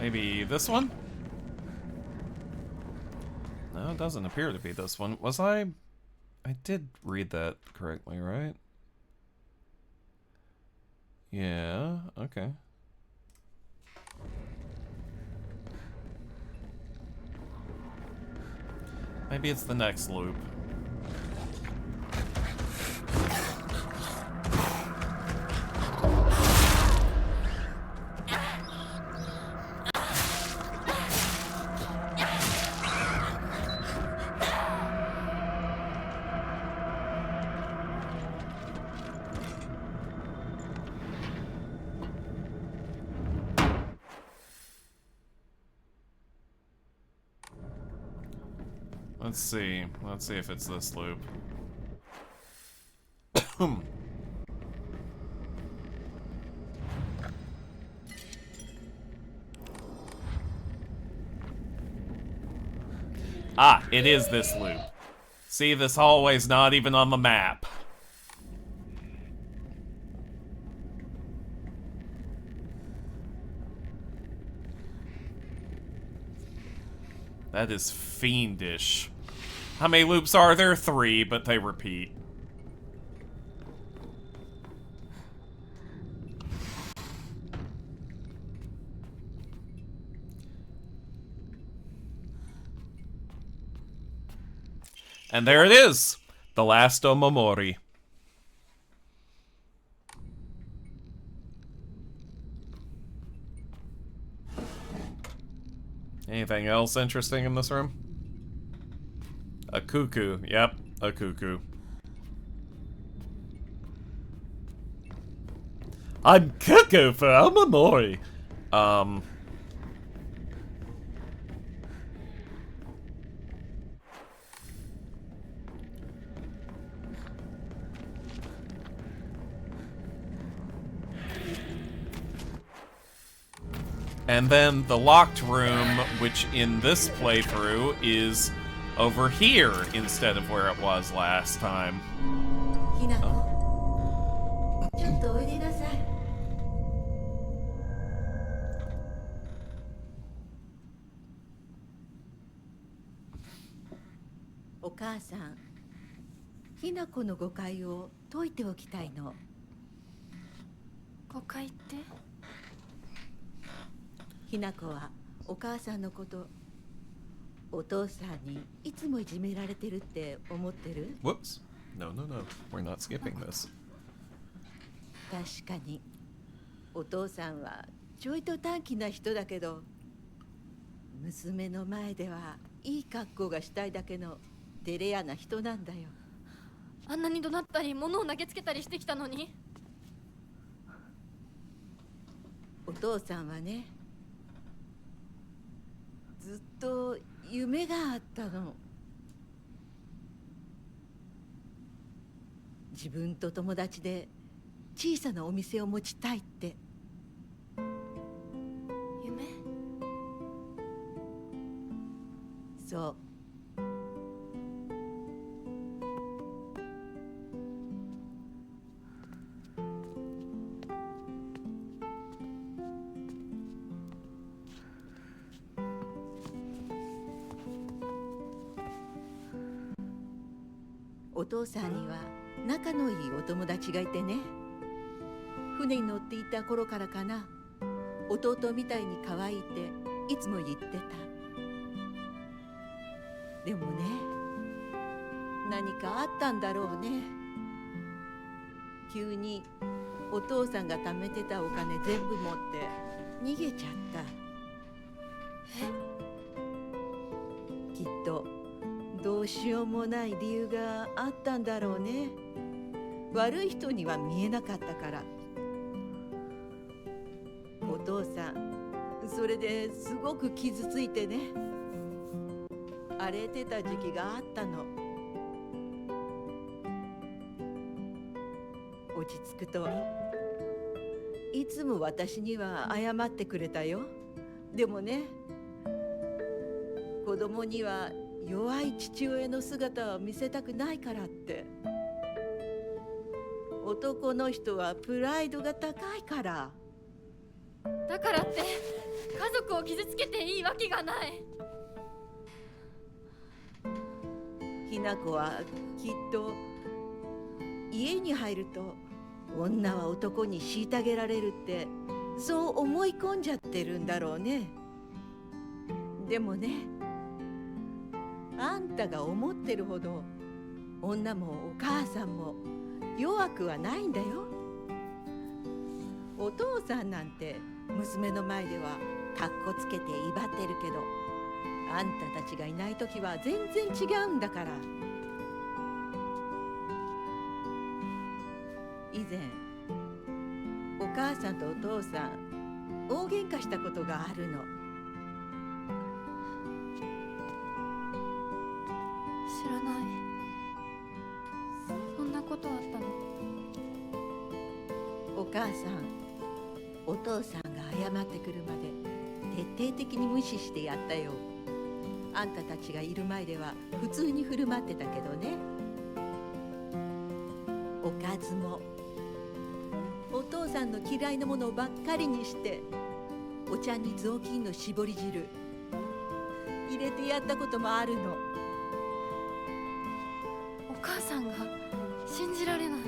Maybe this one? No, it doesn't appear to be this one. Was I did read that correctly, right? Yeah, okay. Maybe it's the next loop. Let's see. Let's see if it's this loop. Ah, it is this loop. See, this hallway's not even on the map. That is fiendish. How many loops are there? 3, but they repeat. And there it is, the last Omamori. Anything else interesting in this room? A cuckoo. Yep, a cuckoo. I'm cuckoo for Omamori. And then the locked room, which in this playthrough is over here instead of where it was last time. ひなこ、ちょっとおいでなさい。お母さん、ひなこの誤解を解いておきたいの。誤解って？ひなこはお母さんのこと、お父さんにいつもいじめられてるって思ってる？ Whoops. No, no, no. We're not skipping this. 確かにお父さんはちょいと短気な人だけど、娘の前ではいい格好がしたいだけの照れ屋な人なんだよ。あんなに怒鳴ったり物を投げつけたりしてきたのに。お父さんはね、ずっと夢があったの。自分と友達で小さなお店を持ちたいって。夢？そう。お父さんには仲のいいお友達がいてね、船に乗っていた頃からかな、弟みたいに可愛いっていつも言ってた。でもね、何かあったんだろうね。急にお父さんが貯めてたお金全部持って逃げちゃった。きっとどうしようもない理由があったんだろうね。悪い人には見えなかったから。お父さん、それですごく傷ついてね、荒れてた時期があったの。落ち着くといつも私には謝ってくれたよ。でもね、子供には弱い父親の姿を見せたくないからって。男の人はプライドが高いから。だからって家族を傷つけていいわけがない。ひな子はきっと家に入ると女は男に虐げられるってそう思い込んじゃってるんだろうね。でもね、あんたが思ってるほど女もお母さんも弱くはないんだよ。お父さんなんて娘の前ではかっこつけて威張ってるけど、あんたたちがいない時は全然違うんだから。以前お母さんとお父さん大喧嘩したことがあるの。知らない。そんなことあったの？お母さん、お父さんが謝ってくるまで徹底的に無視してやったよ。あんたたちがいる前では普通に振る舞ってたけどね。おかずもお父さんの嫌いなものばっかりにして、お茶に雑巾の絞り汁入れてやったこともあるの。お母さんが信じられない。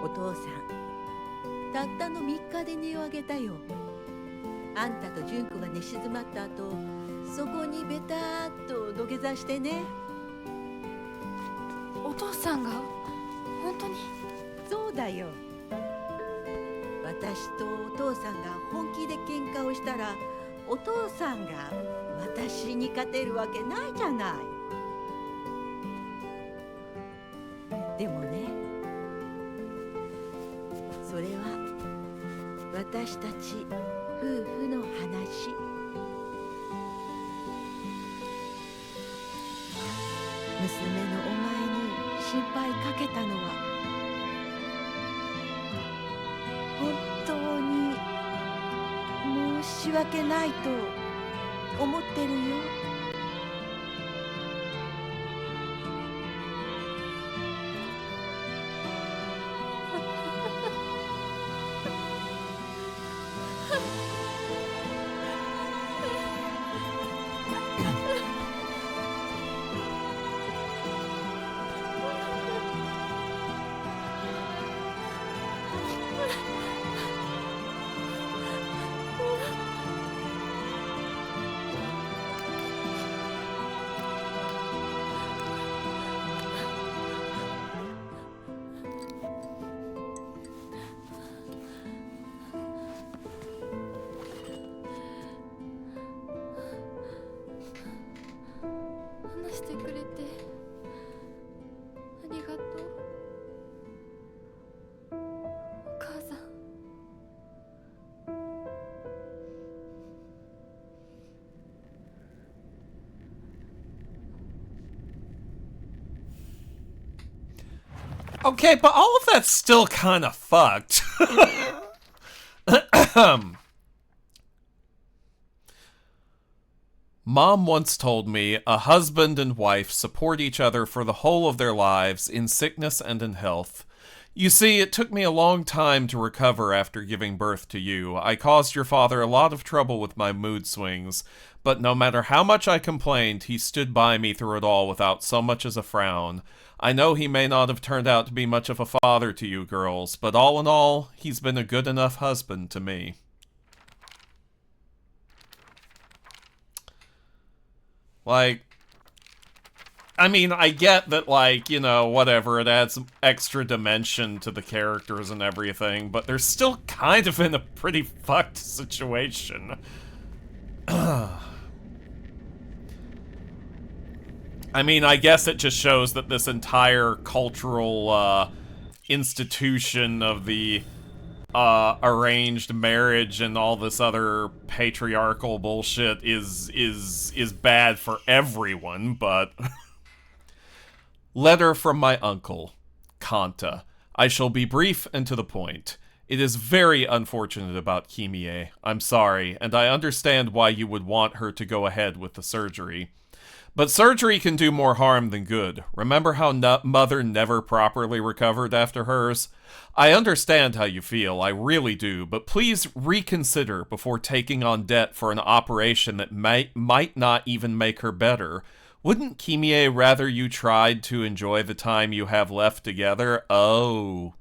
お父さん、たったの3日で値を上げたよ。あんたと純子が寝静まった後、そこにベターっと土下座してね。父さんが本当に？そうだよ。私とお父さんが本気で喧嘩をしたら、お父さんが私に勝てるわけないじゃない。でもね、それは私たち夫婦の話。娘のお前に心配かけたのは本当に申し訳ないと思ってるよ。話してくれてありがとう、お母さん。Okay, but all of that's still kind of fucked. Mom once told me a husband and wife support each other for the whole of their lives, in sickness and in health. You see, it took me a long time to recover after giving birth to you. I caused your father a lot of trouble with my mood swings, but no matter how much I complained, he stood by me through it all without so much as a frown. I know he may not have turned out to be much of a father to you girls, but all in all, he's been a good enough husband to me. Like, I mean, I get that, like, you know, whatever, it adds some extra dimension to the characters and everything, but they're still kind of in a pretty fucked situation. I mean, I guess it just shows that this entire cultural, institution of the, arranged marriage and all this other patriarchal bullshit is bad for everyone, but... Letter from my uncle, Kanta. I shall be brief and to the point. It is very unfortunate about Kimie. I'm sorry, and I understand why you would want her to go ahead with the surgery. But surgery can do more harm than good. Remember how Mother never properly recovered after hers? I understand how you feel, I really do, but please reconsider before taking on debt for an operation that might not even make her better. Wouldn't Kimie rather you tried to enjoy the time you have left together? Oh.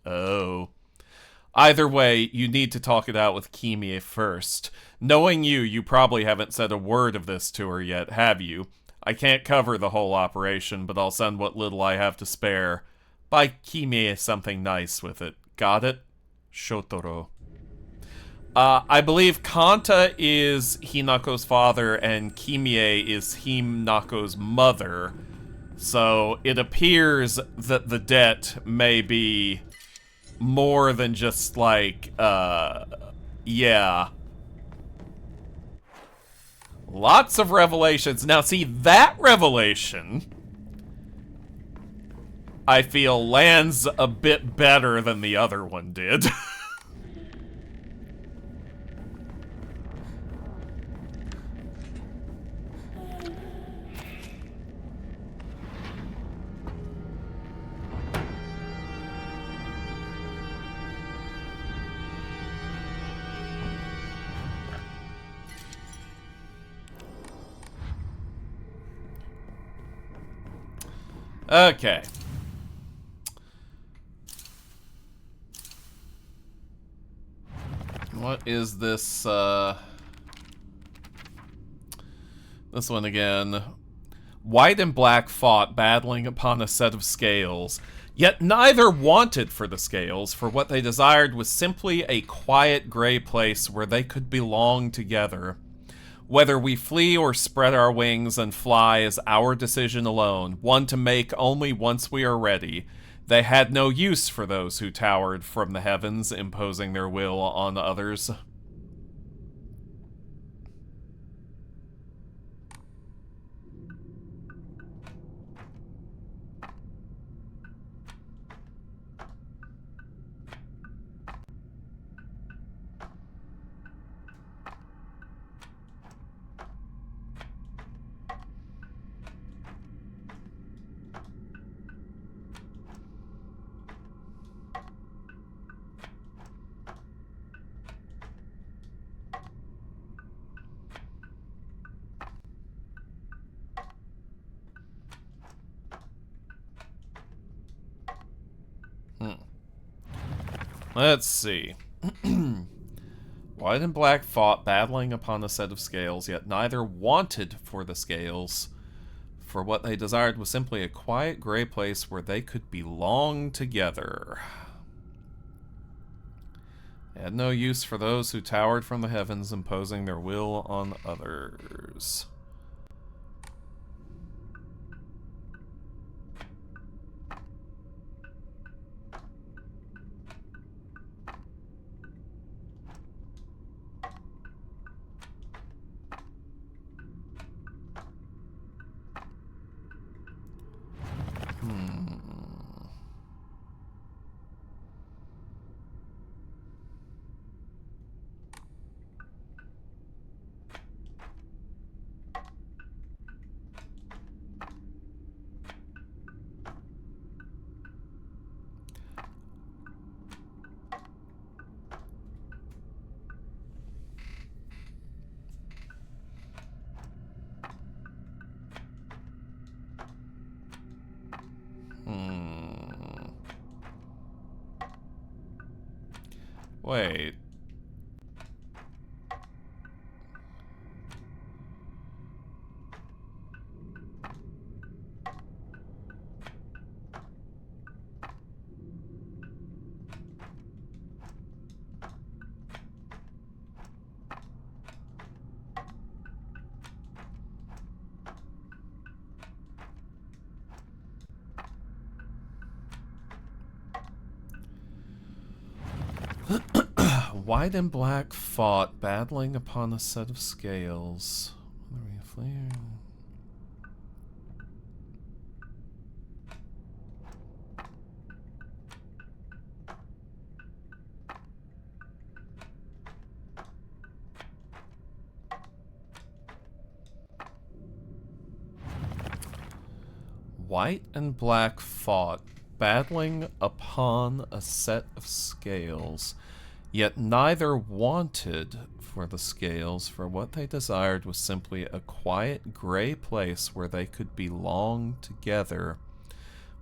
Oh. Either way, you need to talk it out with Kimie first. Knowing you, you probably haven't said a word of this to her yet, have you? I can't cover the whole operation, but I'll send what little I have to spare. Buy Kimie something nice with it. Got it? Shotaro. I believe Kanta is Hinako's father and Kimie is Hinako's mother. So it appears that the debt may be more than just like, yeah. Lots of revelations. Now see, that revelation, I feel, lands a bit better than the other one did. Okay. What is this, this one again? White and black fought, battling upon a set of scales. Yet neither wanted for the scales, for what they desired was simply a quiet gray place where they could belong together. Whether we flee or spread our wings and fly is our decision alone, one to make only once we are ready. They had no use for those who towered from the heavens, imposing their will on others. Let's see. White and black fought, battling upon a set of scales, yet neither wanted for the scales, for what they desired was simply a quiet gray place where they could belong together. They had no use for those who towered from the heavens, imposing their will on others. Wait. White and black fought, battling upon a set of scales. White and black fought, battling upon a set of scales. Yet neither wanted for the scales, for what they desired was simply a quiet gray place where they could belong together.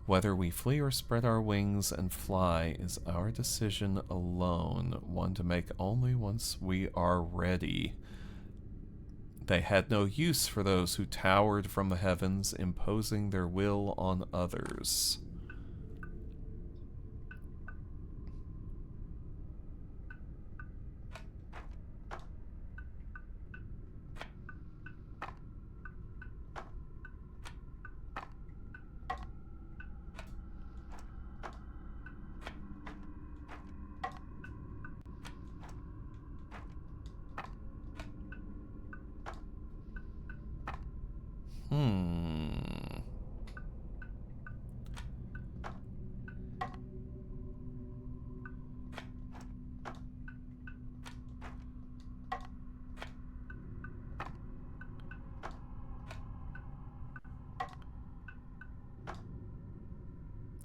Whether we flee or spread our wings and fly is our decision alone, one to make only once we are ready. They had no use for those who towered from the heavens, imposing their will on others.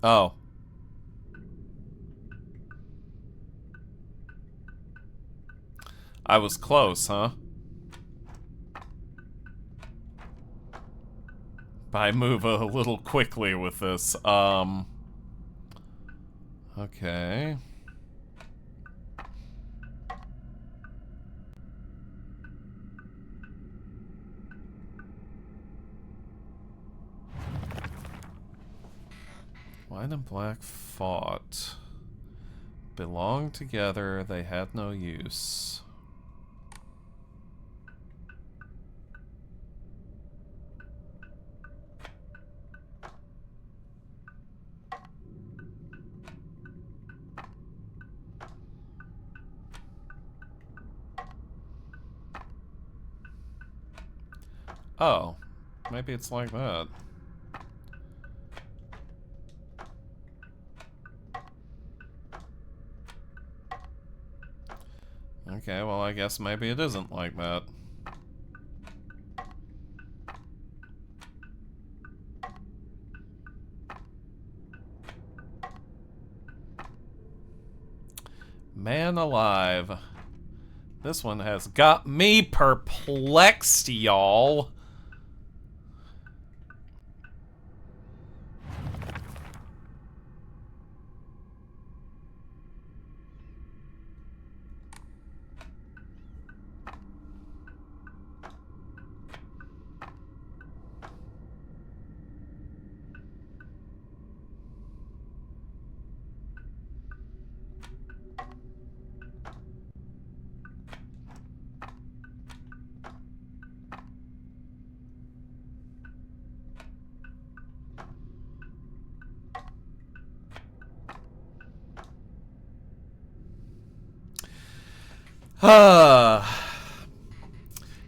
Oh. I was close, huh? I move a little quickly with this. Okay. White and black fought. Belonged together, they had no use. Oh, maybe it's like that. Okay, well, I guess maybe it isn't like that. Man alive. This one has got me perplexed, y'all.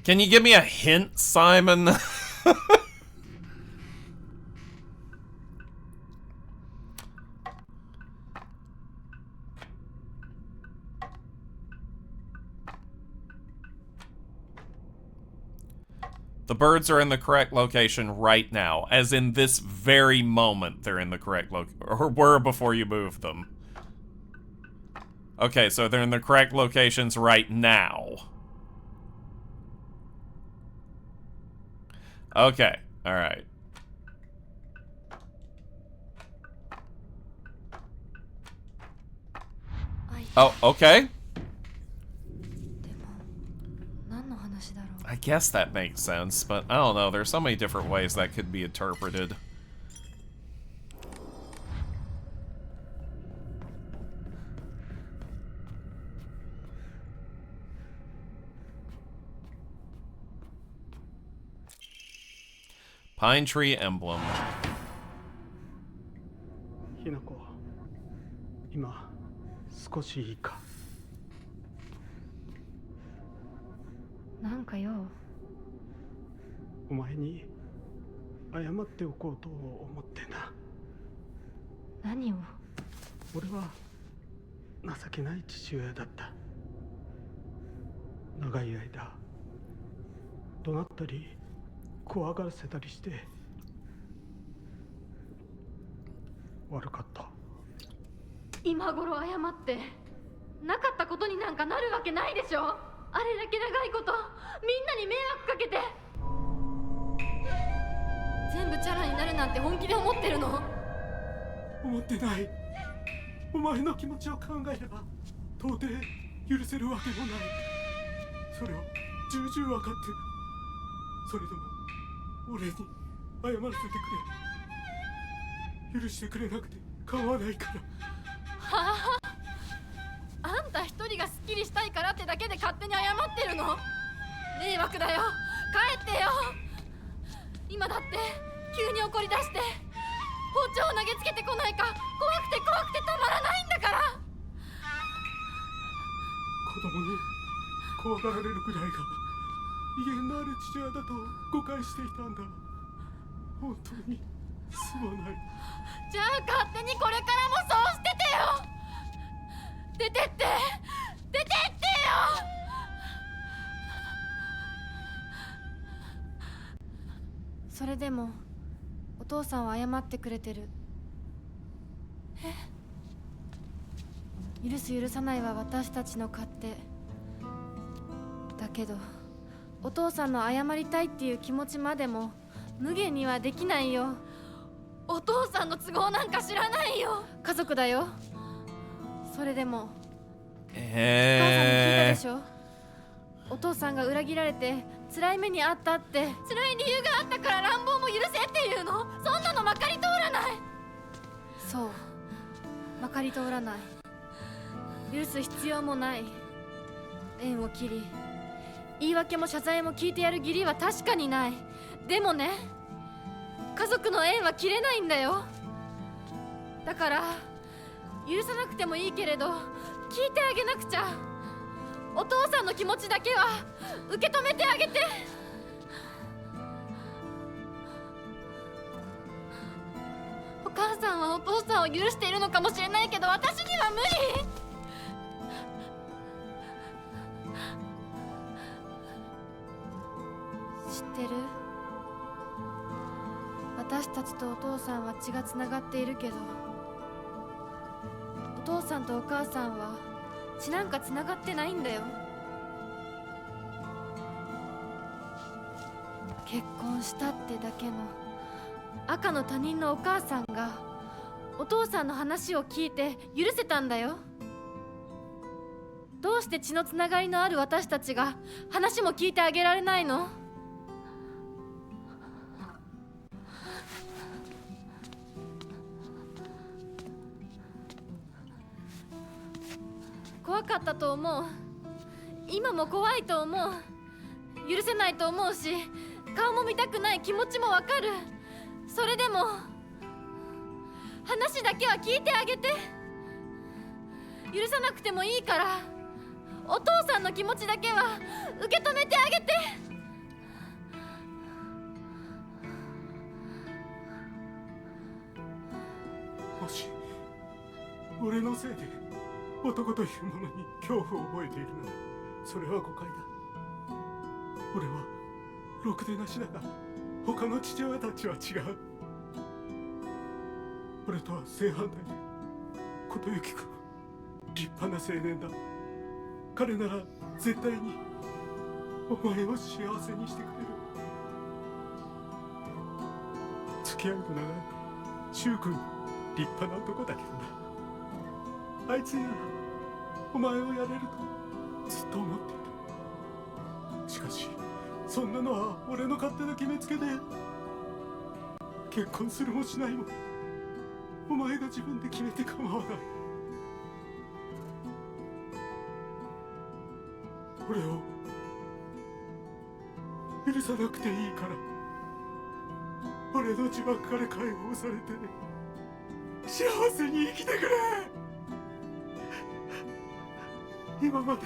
Can you give me a hint, Simon? The birds are in the correct location right now. As in this very moment, they're in the correct or were before you moved them. Okay, so they're in the correct locations right now. Okay, alright. Oh, okay. I guess that makes sense, but I don't know. There's so many different ways that could be interpreted. Pine tree emblem. ひなこ、今少しいいか。なんかよ。お前に謝っておこうと思ってな。何を？俺は情けない父親だった。長い間怒鳴ったり怖がらせたりして悪かった。今頃謝ってなかったことになんかなるわけないでしょ。あれだけ長いことみんなに迷惑かけて全部チャラになるなんて本気で思ってるの？思ってない。お前の気持ちを考えれば到底許せるわけもない。それを重々分かってる。それでも俺に謝らせてくれ。許してくれなくて構わないから。はあ、あんた一人がスッキリしたいからってだけで勝手に謝ってるの？迷惑だよ。帰ってよ。今だって急に怒り出して包丁を投げつけてこないか怖くてたまらないんだから。子供に怖がられるくらいが威厳のある父親だと誤解していたんだ。本当にすまない。じゃあ勝手にこれからもそうしててよ。出てって出てってよ。それでもお父さんは謝ってくれてる。許す許さないは私たちの勝手だけど、お父さんの謝りたいっていう気持ちまでも無限にはできないよ。お父さんの都合なんか知らないよ。家族だよ。それでもお母さんに聞いたでしょ。お父さんが裏切られて辛い目にあったって。辛い理由があったから乱暴も許せっていうの？そんなのまかり通らない。そう、まかり通らない。許す必要もない。縁を切り、言い訳も謝罪も聞いてやる義理は確かにない。でもね、家族の縁は切れないんだよ。だから許さなくてもいいけれど聞いてあげなくちゃ。お父さんの気持ちだけは受け止めてあげて。お母さんはお父さんを許しているのかもしれないけど、私には無理。知ってる？私たちとお父さんは血がつながっているけど、お父さんとお母さんは血なんかつながってないんだよ。結婚したってだけの赤の他人のお母さんがお父さんの話を聞いて許せたんだよ。どうして血のつながりのある私たちが話も聞いてあげられないの？怖かったと思う。今も怖いと思う。許せないと思うし、顔も見たくない気持ちもわかる。それでも話だけは聞いてあげて。許さなくてもいいから、お父さんの気持ちだけは受け止めてあげて。もし俺のせいで男というものに恐怖を覚えているなら、それは誤解だ。俺はろくでなしだが、他の父親たちは違う。俺とは正反対で、琴行君立派な青年だ。彼なら絶対にお前を幸せにしてくれる。付き合いの長い柊君、立派な男だけどな。あいつにならお前をやれるとずっと思っていた。しかしそんなのは俺の勝手な決めつけで、結婚するもしないもお前が自分で決めて構わない。俺を許さなくていいから、俺の呪縛から解放されて幸せに生きてくれ。今まで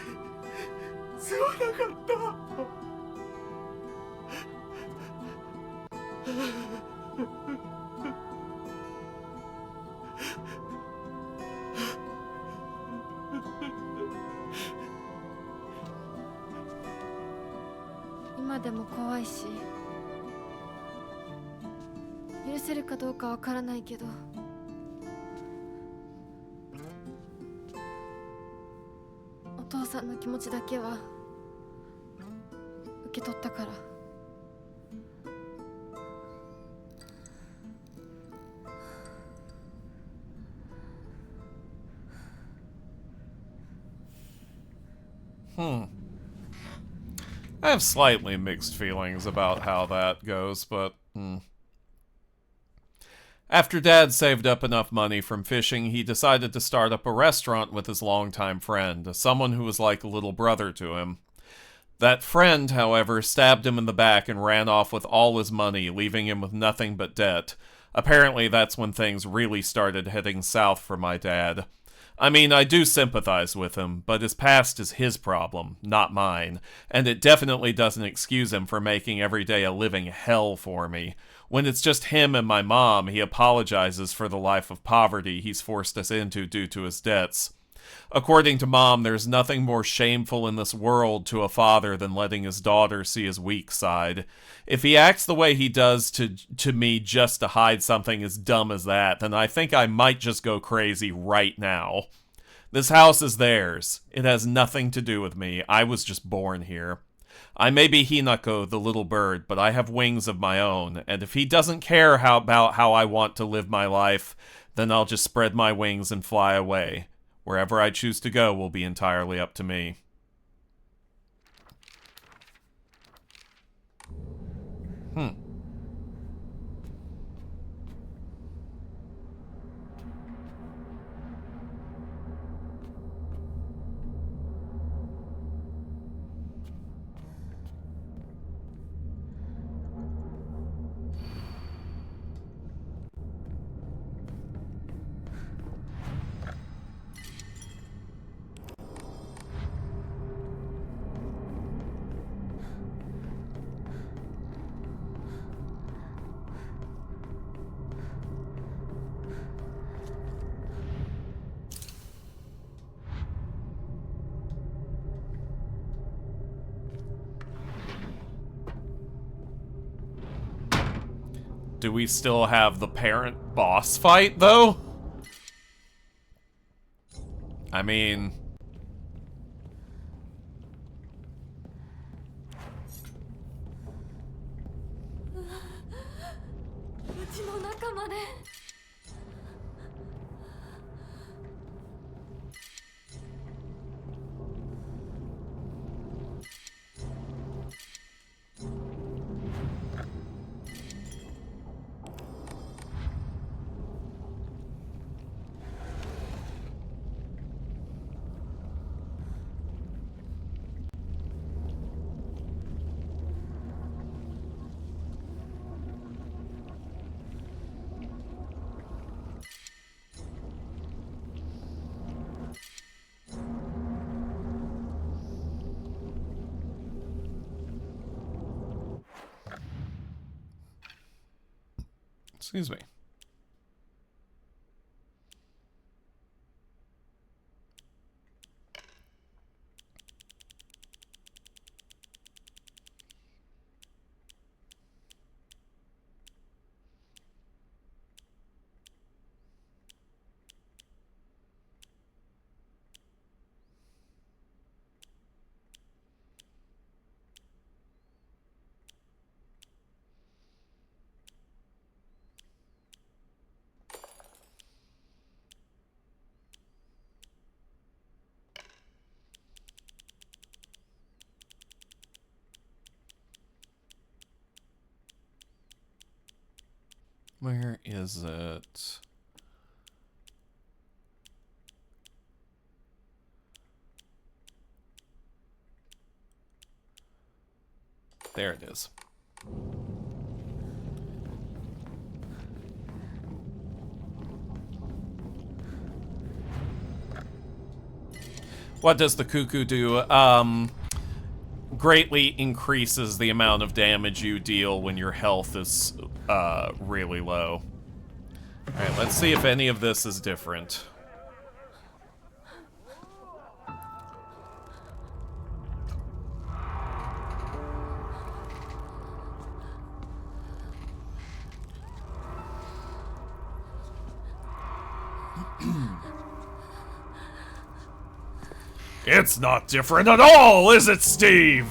すまなかった。今でも怖いし、許せるかどうかわからないけど、お父さんの気持ちだけは受け取ったから。I have slightly mixed feelings about how that goes, but After Dad saved up enough money from fishing, he decided to start up a restaurant with his longtime friend, someone who was like a little brother to him. That friend, however, stabbed him in the back and ran off with all his money, leaving him with nothing but debt. Apparently, that's when things really started heading south for my dad. I mean, I do sympathize with him, but his past is his problem, not mine, and it definitely doesn't excuse him for making every day a living hell for me. When it's just him and my mom, he apologizes for the life of poverty he's forced us into due to his debts. According to Mom, there's nothing more shameful in this world to a father than letting his daughter see his weak side. If he acts the way he does to me just to hide something as dumb as that, then I think I might just go crazy right now. This house is theirs. It has nothing to do with me. I was just born here. I may be Hinako, the little bird, but I have wings of my own, and if he doesn't care about how I want to live my life, then I'll just spread my wings and fly away. Wherever I choose to go will be entirely up to me. Do we still have the parent boss fight, though? I mean... Excuse me. Where is it? There it is. What does the cuckoo do? Greatly increases the amount of damage you deal when your health is really low. Alright, let's see if any of this is different. It's not different at all, is it, Steve?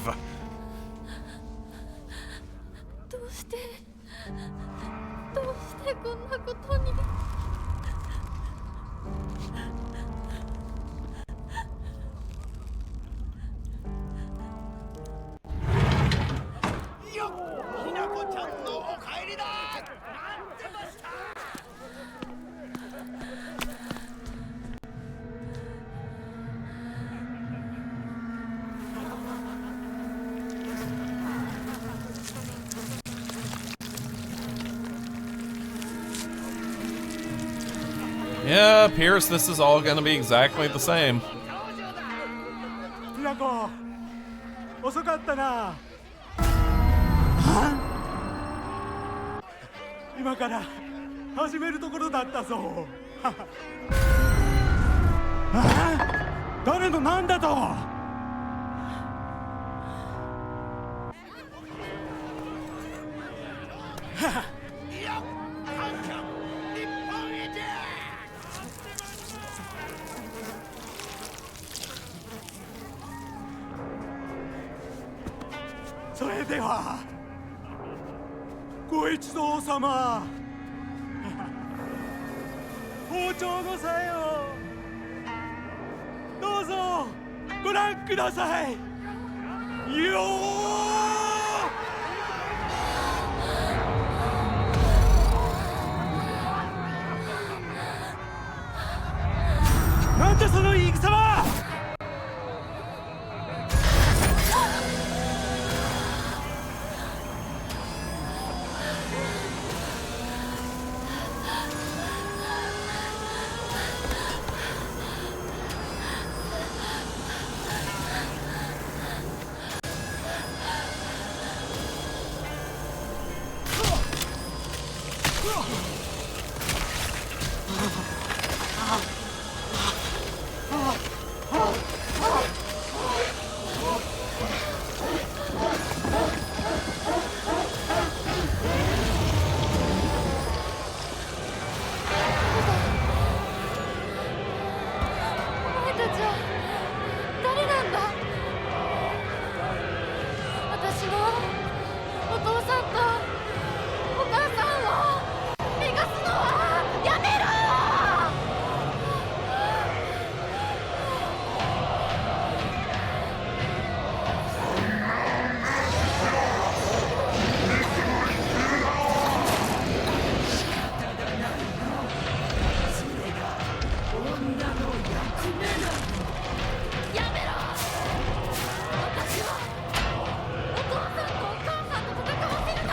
どうしてこんなことに。よっ、ひなこちゃんのお帰りだ。待ってました。Yeah, appears this is all gonna be exactly the same. ひなこ、遅かったな。今から始めるところだったぞ。誰のなんだと。それではご一同様、包丁のさえをどうぞご覧くださいよー。なんだその言い草は。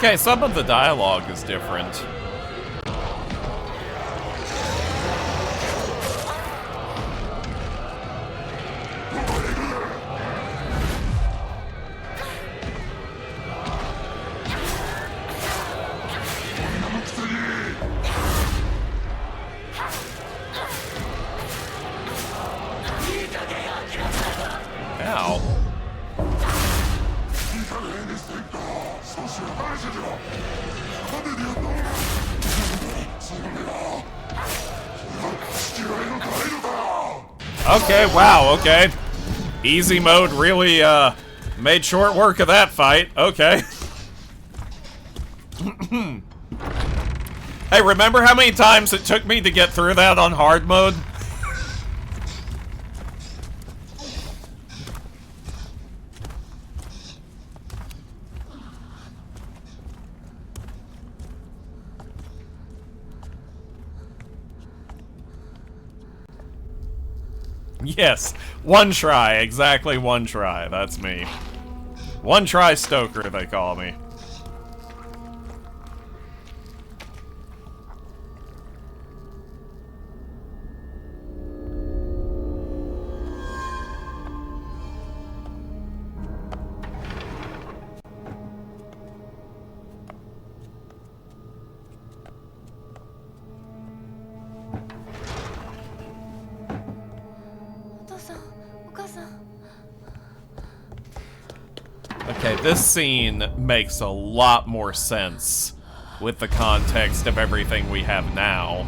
Okay, some of the dialogue is different. Ow. Okay, wow, okay. Easy mode really, made short work of that fight. Okay. Hey, remember how many times it took me to get through that on hard mode? Yes, one try, exactly one try, that's me. One try Stoker, they call me. Okay, this scene makes a lot more sense with the context of everything we have now.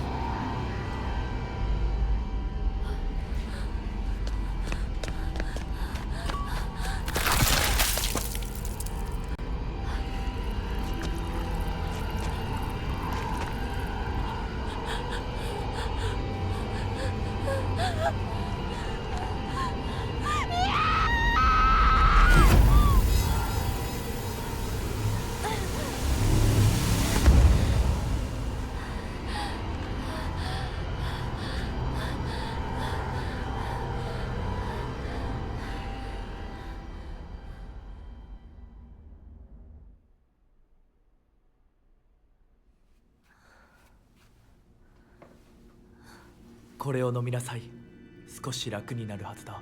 これを飲みなさい。少し楽になるはずだ。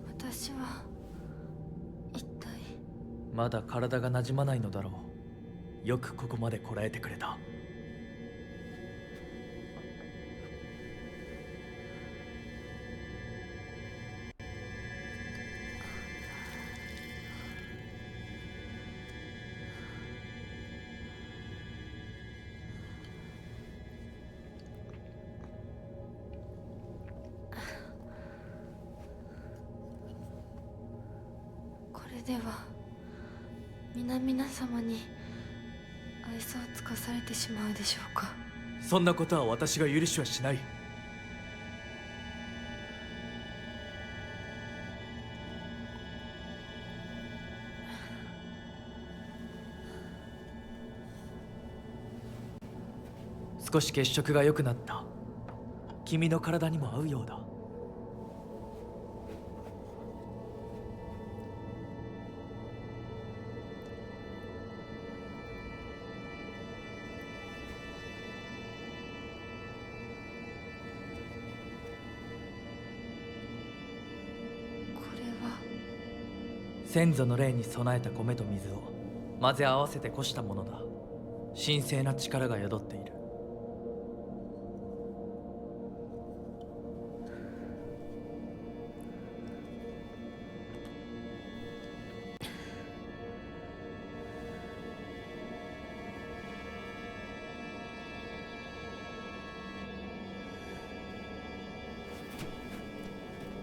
私は一体。まだ体が馴染まないのだろう。よくここまでこらえてくれた。これでは皆様に愛想をつかされてしまうでしょうか。そんなことは私が許しはしない。少し血色が良くなった。君の体にも合うようだ。先祖の霊に備えた米と水を混ぜ合わせてこしたものだ。神聖な力が宿っている。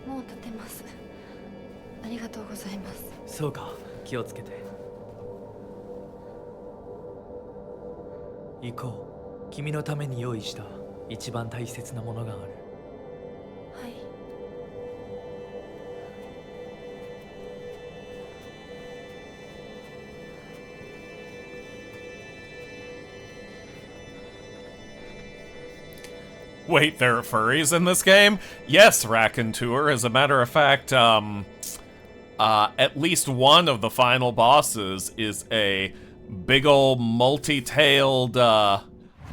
もう立てます。ありがとうございます。そうか、気をつけて。行こう。君のために用意した一番大切なものがある。はい。Wait, there are furries in this game? Yes, Raconteur. As a matter of fact, at least one of the final bosses is a big ol' multi-tailed,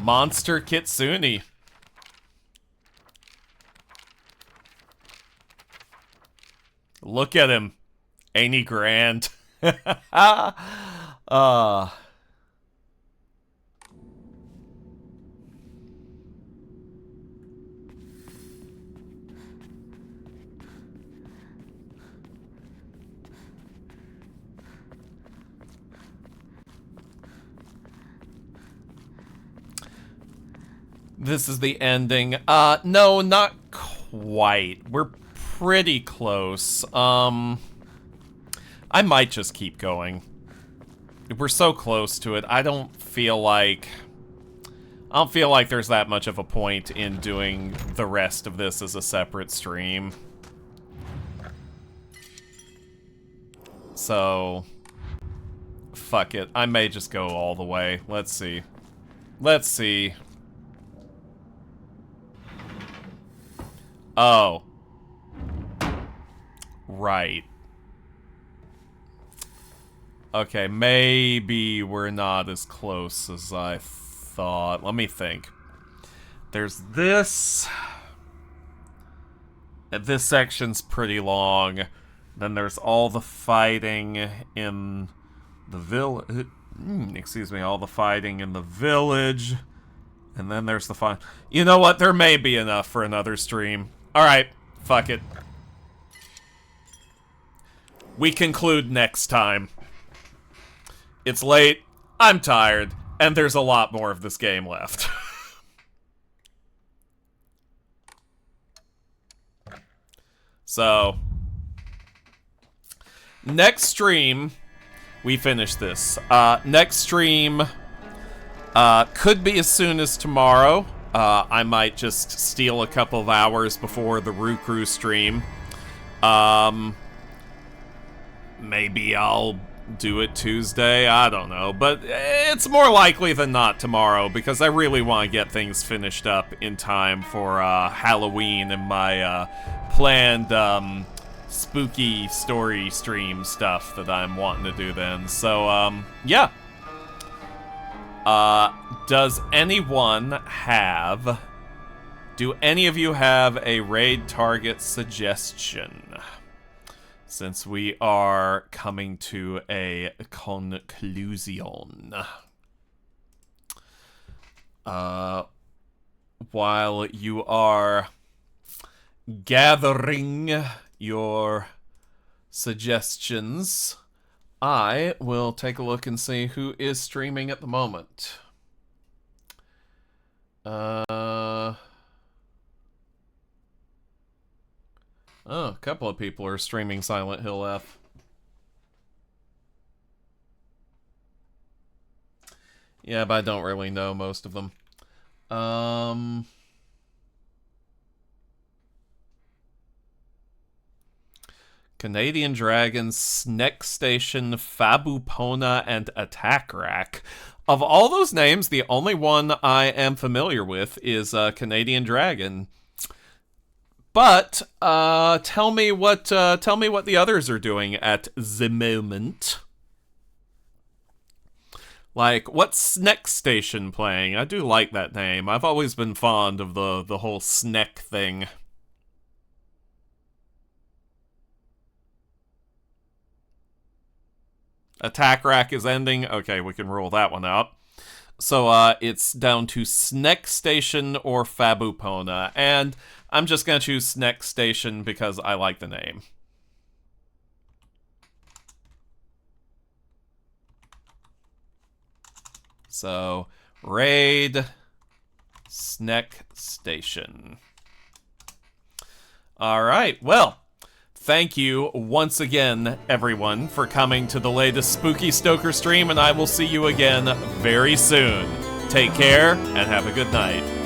monster kitsune. Look at him. Ain't he grand? This is the ending. No, not quite. We're pretty close. I might just keep going. We're so close to it. I don't feel like there's that much of a point in doing the rest of this as a separate stream. So, fuck it. I may just go all the way. Let's see. Let's see. Oh. Right. Okay, maybe we're not as close as I thought. Let me think. There's this. This section's pretty long. Then there's all the fighting in the village. Excuse me, all the fighting in the village. And then there's the fun. You know what? There may be enough for another stream. Alright, fuck it. We conclude next time. It's late, I'm tired, and there's a lot more of this game left. So, next stream, we finish this. Next stream could be as soon as tomorrow. I might just steal a couple of hours before the Rukru stream. Maybe I'll do it Tuesday, I don't know. But it's more likely than not tomorrow, because I really want to get things finished up in time for Halloween and my planned spooky story stream stuff that I'm wanting to do then. So, yeah. Do any of you have a raid target suggestion? Since we are coming to a conclusion. While you are gathering your suggestions, I will take a look and see who is streaming at the moment. Oh, a couple of people are streaming Silent Hill F. Yeah, but I don't really know most of them. Canadian Dragon, Snack Station, Fabupona, and Attack Rack. Of all those names, the only one I am familiar with is Canadian Dragon. But tell me what the others are doing at the moment. Like, what's Snack Station playing? I do like that name. I've always been fond of the whole snack thing. Attack Rack is ending. Okay, we can rule that one out. So it's down to Snack Station or Fabupona, and I'm just gonna choose Snack Station because I like the name. So, raid Snack Station. Alright, well, thank you once again, everyone, for coming to the latest Spooky Stoker stream, and I will see you again very soon. Take care, and have a good night.